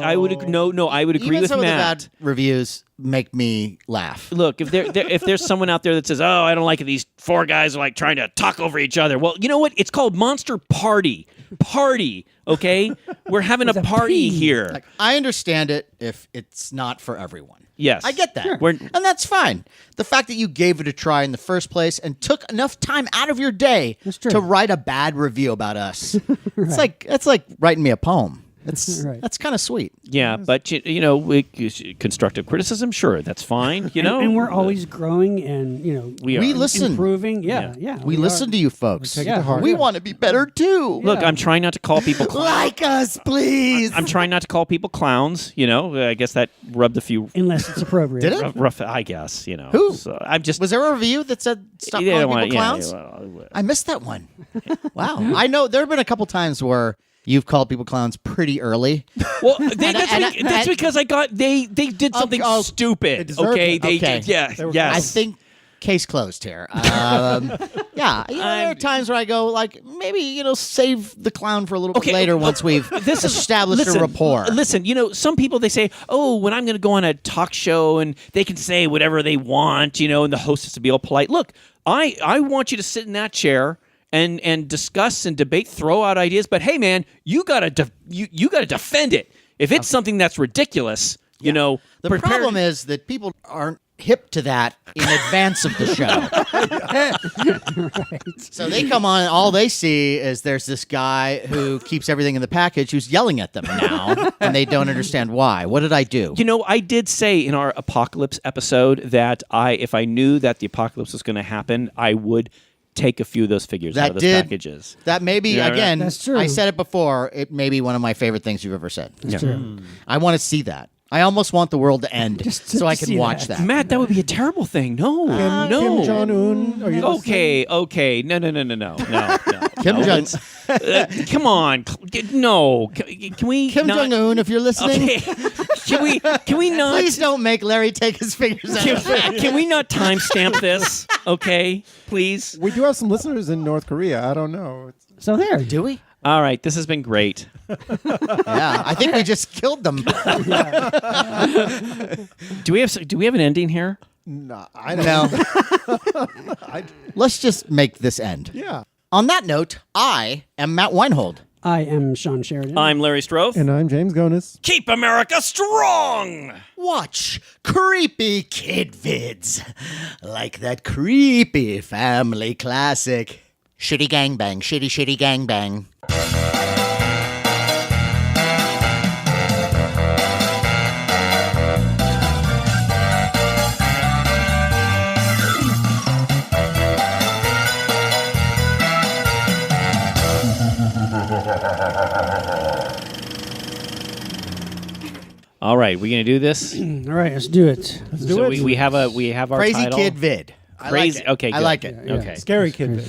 I would I would agree even with some Matt. of the bad reviews make me laugh. Look, if there's someone out there that says, "Oh, I don't like it. These four guys are like trying to talk over each other." Well, you know what? It's called Monster Party. Party, okay? We're having a With a party P. here. I understand it if it's not for everyone. Yes. I get that. Sure. We're- And that's fine. The fact that you gave it a try in the first place and took enough time out of your day That's true. to write a bad review about us. It's like writing me a poem. Right. That's kind of sweet. Yeah, but constructive criticism, sure, that's fine. You know, and we're always growing and we We are. listen. improving. Yeah. We listen to you folks. take it to heart. We want to be better too. Look, I'm trying not to call people clowns. Like us, please. I'm trying not to call people clowns. You know, I guess that rubbed a few Unless it's appropriate. Did it? rough. I guess you know. Who? So I'm just Was there a review that said stop Yeah, calling people yeah, clowns? well, I missed that one. Wow. I know there have been a couple times where you've called people clowns pretty early. Well, that's because they did something oh, they stupid. deserved Okay, it. they Okay. did. Yeah, They were yes. I think case closed here. Yeah, there are times where I go like maybe save the clown for a little bit Okay, later once we've this is established a rapport. Listen, some people they say, "Oh, when I'm going to go on a talk show and they can say whatever they want," and the host has to be all polite. Look, I want you to sit in that chair and discuss and debate, throw out ideas, but hey, man, you gotta defend it. If it's something that's ridiculous, The problem is that people aren't hip to that in advance of the show. So they come on and all they see is there's this guy who keeps everything in the package who's yelling at them now, and they don't understand why. What did I do? I did say in our apocalypse episode that if I knew that the apocalypse was going to happen, I would take a few of those figures out of those packages. That may be, Yeah, right. again, That's true. I said it before, it may be one of my favorite things you've ever said. That's true. I want to see that. I almost want the world to end Just so I to can see watch that. that. Matt, that would be a terrible thing. No, Kim no. Jong-un, are you listening? Okay. No. Kim No, Jong- come on. No. Can we Kim not? Jong-un, if you're listening, Okay. Can we not? please don't make Larry take his fingers out. Can we not timestamp this? Okay, please. We do have some listeners in North Korea. I don't know. So there. Do we? All right, this has been great. Yeah, I think we just killed them. Do we have an ending here? No, I don't No. Let's just make this end. Yeah. On that note, I am Matt Weinhold. I am Shawn Sheridan. I'm Larry Strothe. And I'm James Gonis. Keep America strong! Watch creepy kid vids like that creepy family classic. Shitty gangbang, shitty, shitty gangbang. All right, we gonna do this? All right, let's do it. So we have our Crazy title. kid vid. Crazy. Okay, I good. like it. Yeah. Okay. Scary kid vid.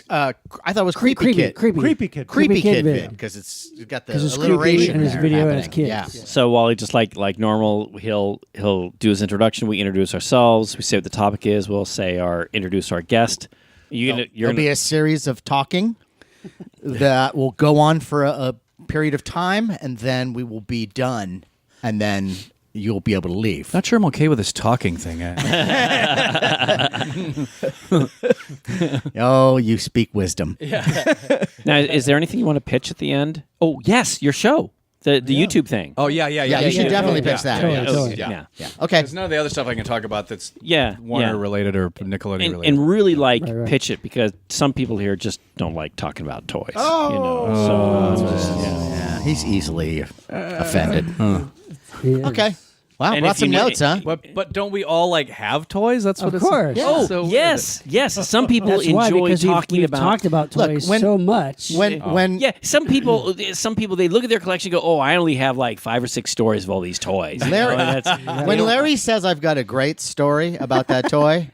I thought it was creepy kid. Creepy kid. Creepy kid vid. vid because it's got the 'Cause it's alliteration creepy and it's there video and it's happening. kids. Yeah. So Wally, just like normal, he'll do his introduction. We introduce ourselves. We say what the topic is. We'll say introduce our guest. There'll be a series of talking that will go on for a period of time, and then we will be done, and then you'll be able to leave. Not sure I'm okay with this talking thing. Oh, you speak wisdom. Now, is there anything you want to pitch at the end? Oh, yes, your show, the YouTube thing. Oh, yeah. Yeah, you should definitely pitch that. Totally, Yeah. totally. Yeah. Yeah. Okay. There's none of the other stuff I can talk about that's Yeah, Warner yeah. related or Nickelodeon And, related. and really Right. pitch it because some people here just don't like talking about toys. Oh. Yeah, he's easily offended. He is. Okay. Wow, And brought if you some need- notes, huh? But don't we all have toys? That's what Of it's course. Oh, so weird. yes. Some people That's why, enjoy because talking we've about. talked about Look, toys when- so much. When Yeah, some people they look at their collection and go, "Oh, I only have like 5 or 6 stories of all these toys." Larry, That's- when Larry says I've got a great story about that toy,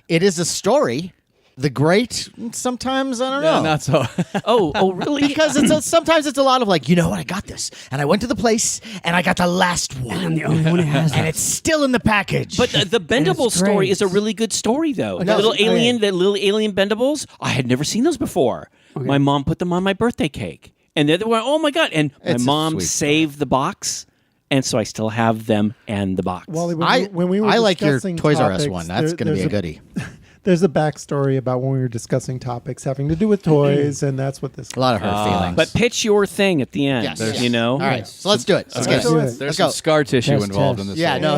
it is a story. The great, sometimes I don't know. Not so. oh, really? Because sometimes it's a lot of like, you know what, I got this, and I went to the place, and I got the last one, I'm the only one who has and it. it's still in the package. But the Bendable it's story great. is a really good story, though. No, The little okay. alien Bendables. I had never seen those before. My mom put them on my birthday cake, and they were, oh my god! And It's a my mom sweet saved the box, and so I still have them and the box. Wally, I when we were like your discussing Toys R Us topics, one. That's going to be there's a goodie. There's a backstory about when we were discussing topics having to do with toys, and that's what this. A lot of hurt feelings. But pitch your thing at the end. Yes. You know. All right, so let's do it. Let's get do it. it. There's Let's some go. scar tissue Test, involved in test. this. Yeah, whole-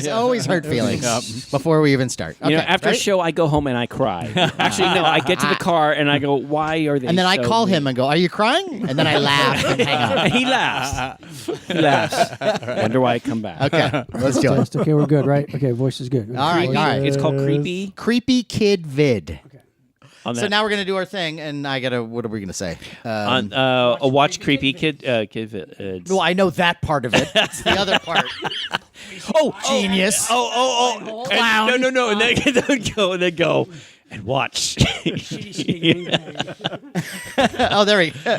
no, always hurt feelings before we even start. You know, Okay, after ready? a show, I go home and I cry. Actually, no, I get to the car and I go, "Why are they?" And then I so call mean?" him and go, "Are you crying?" And then I laugh and hang up. And he laughs. He laughs. Wonder why I come back. Okay, let's do it. Test. Okay, we're good, right? Okay, voice is good. All right, all right. It's called Creepy. Creepy Kid Vid. On So that. now we're gonna do our thing, and I gotta. What are we gonna say? On a watch Creepy Kid. Well, I know that part of it. It's the other part. Oh, Genius. Oh. And, no. And then go. And watch. Oh, there we go.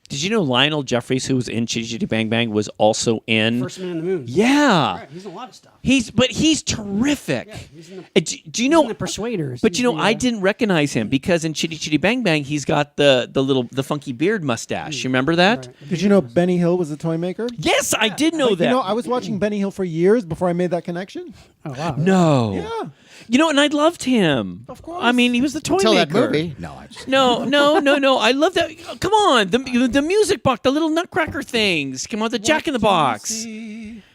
Did you know Lionel Jeffries, who was in Chitty Chitty Bang Bang, was also in? First Man on the Moon. Yeah. He's in a lot of stuff. He's terrific. He's in Do you know? the Persuaders. But you know, He's the, I didn't recognize him because in Chitty Chitty Bang Bang, he's got the funky beard mustache. You remember that? Did you know Benny Hill was a toy maker? Yes, I did know that. You know, I was watching Benny Hill for years before I made that connection. Oh wow. No. Yeah. You know, and I loved him. Of course. I mean, he was the toy Until maker. that movie. No, I just. No. I love that. Oh, come on, the music box, the little Nutcracker things. Come on, the Jack in the Box.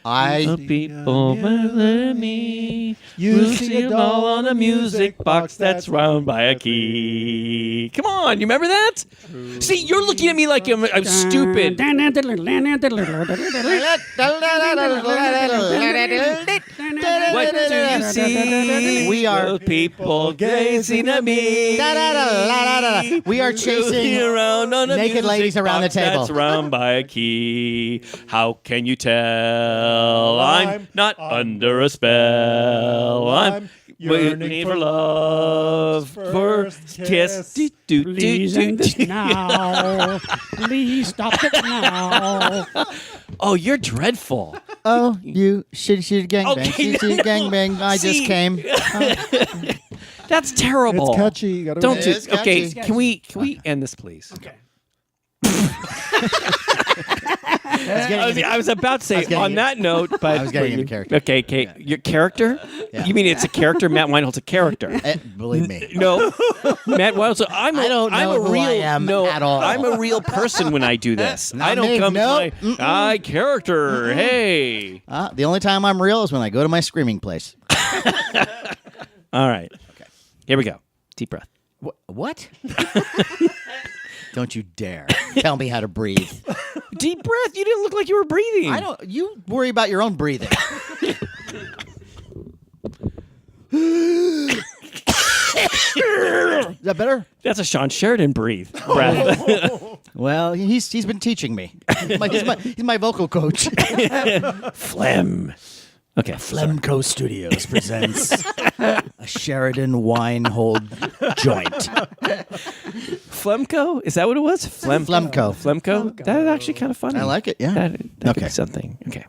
I. People believe me. You see a doll on a music box that's round by a key. Come on, you remember that? See, you're looking at me like I'm stupid. What do you see? We are. People gazing at me. We are chasing around on a naked music ladies around the box table. That's round by a key. How can you tell? I'm not under a spell. I'm waiting for love. First kiss. Please end this now. Please stop it now. Oh, you're dreadful. Oh, you shitty gangbang. Okay, Shitty gangbang. I See. just came. That's terrible. It's catchy. You gotta Don't It do. is Okay, catchy. can we end this, please? Okay. I was about to say getting on it. that note, but I was getting into character. Okay, your character? Yeah. You mean it's a character? Matt Weinhold's a character. Believe me. No, Matt Weinhold. I don't know who I am at all. I'm a real person when I do this. Not I don't me, come nope. to my character. Hey. The only time I'm real is when I go to my screaming place. All right. Okay. Here we go. Deep breath. What? Don't you dare tell me how to breathe. Deep breath. You didn't look like you were breathing. I don't. You worry about your own breathing. Is that better? That's a Shawn Sheridan breath. Well, he's been teaching me. He's my vocal coach. Phlegm. Okay. Flemco Studios presents a Sheridan Winehold joint. Flemco? Is that what it was? Flemco. Flemco? That is actually kind of funny. I like it, yeah. That could Okay. be something. Okay.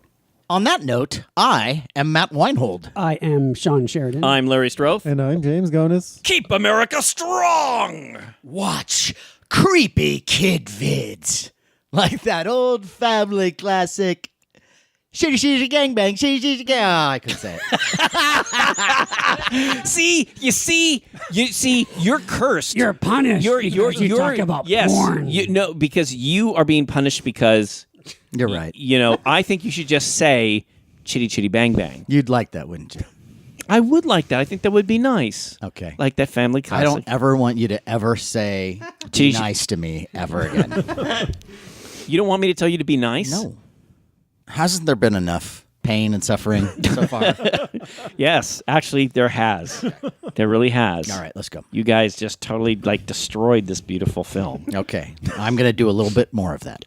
On that note, I am Matt Weinhold. I am Shawn Sheridan. I'm Larry Stroth. And I'm James Gonis. Keep America strong. Watch creepy kid vids. Like that old family classic. Shitty shitty gangbang, shitty shitty gang. Oh, I couldn't say it. You're cursed. You're punished. You're talk about yes, porn. No, because you are being punished because You're right. I think you should just say chitty chitty bang bang. You'd like that, wouldn't you? I would like that. I think that would be nice. Okay. Like that family I classic. don't ever want you to ever say be Geez. nice to me ever again. You don't want me to tell you to be nice? No. Hasn't there been enough pain and suffering so far? Yes, actually, there has. There really has. All right, let's go. You guys just totally destroyed this beautiful film. Okay. I'm going to do a little bit more of that.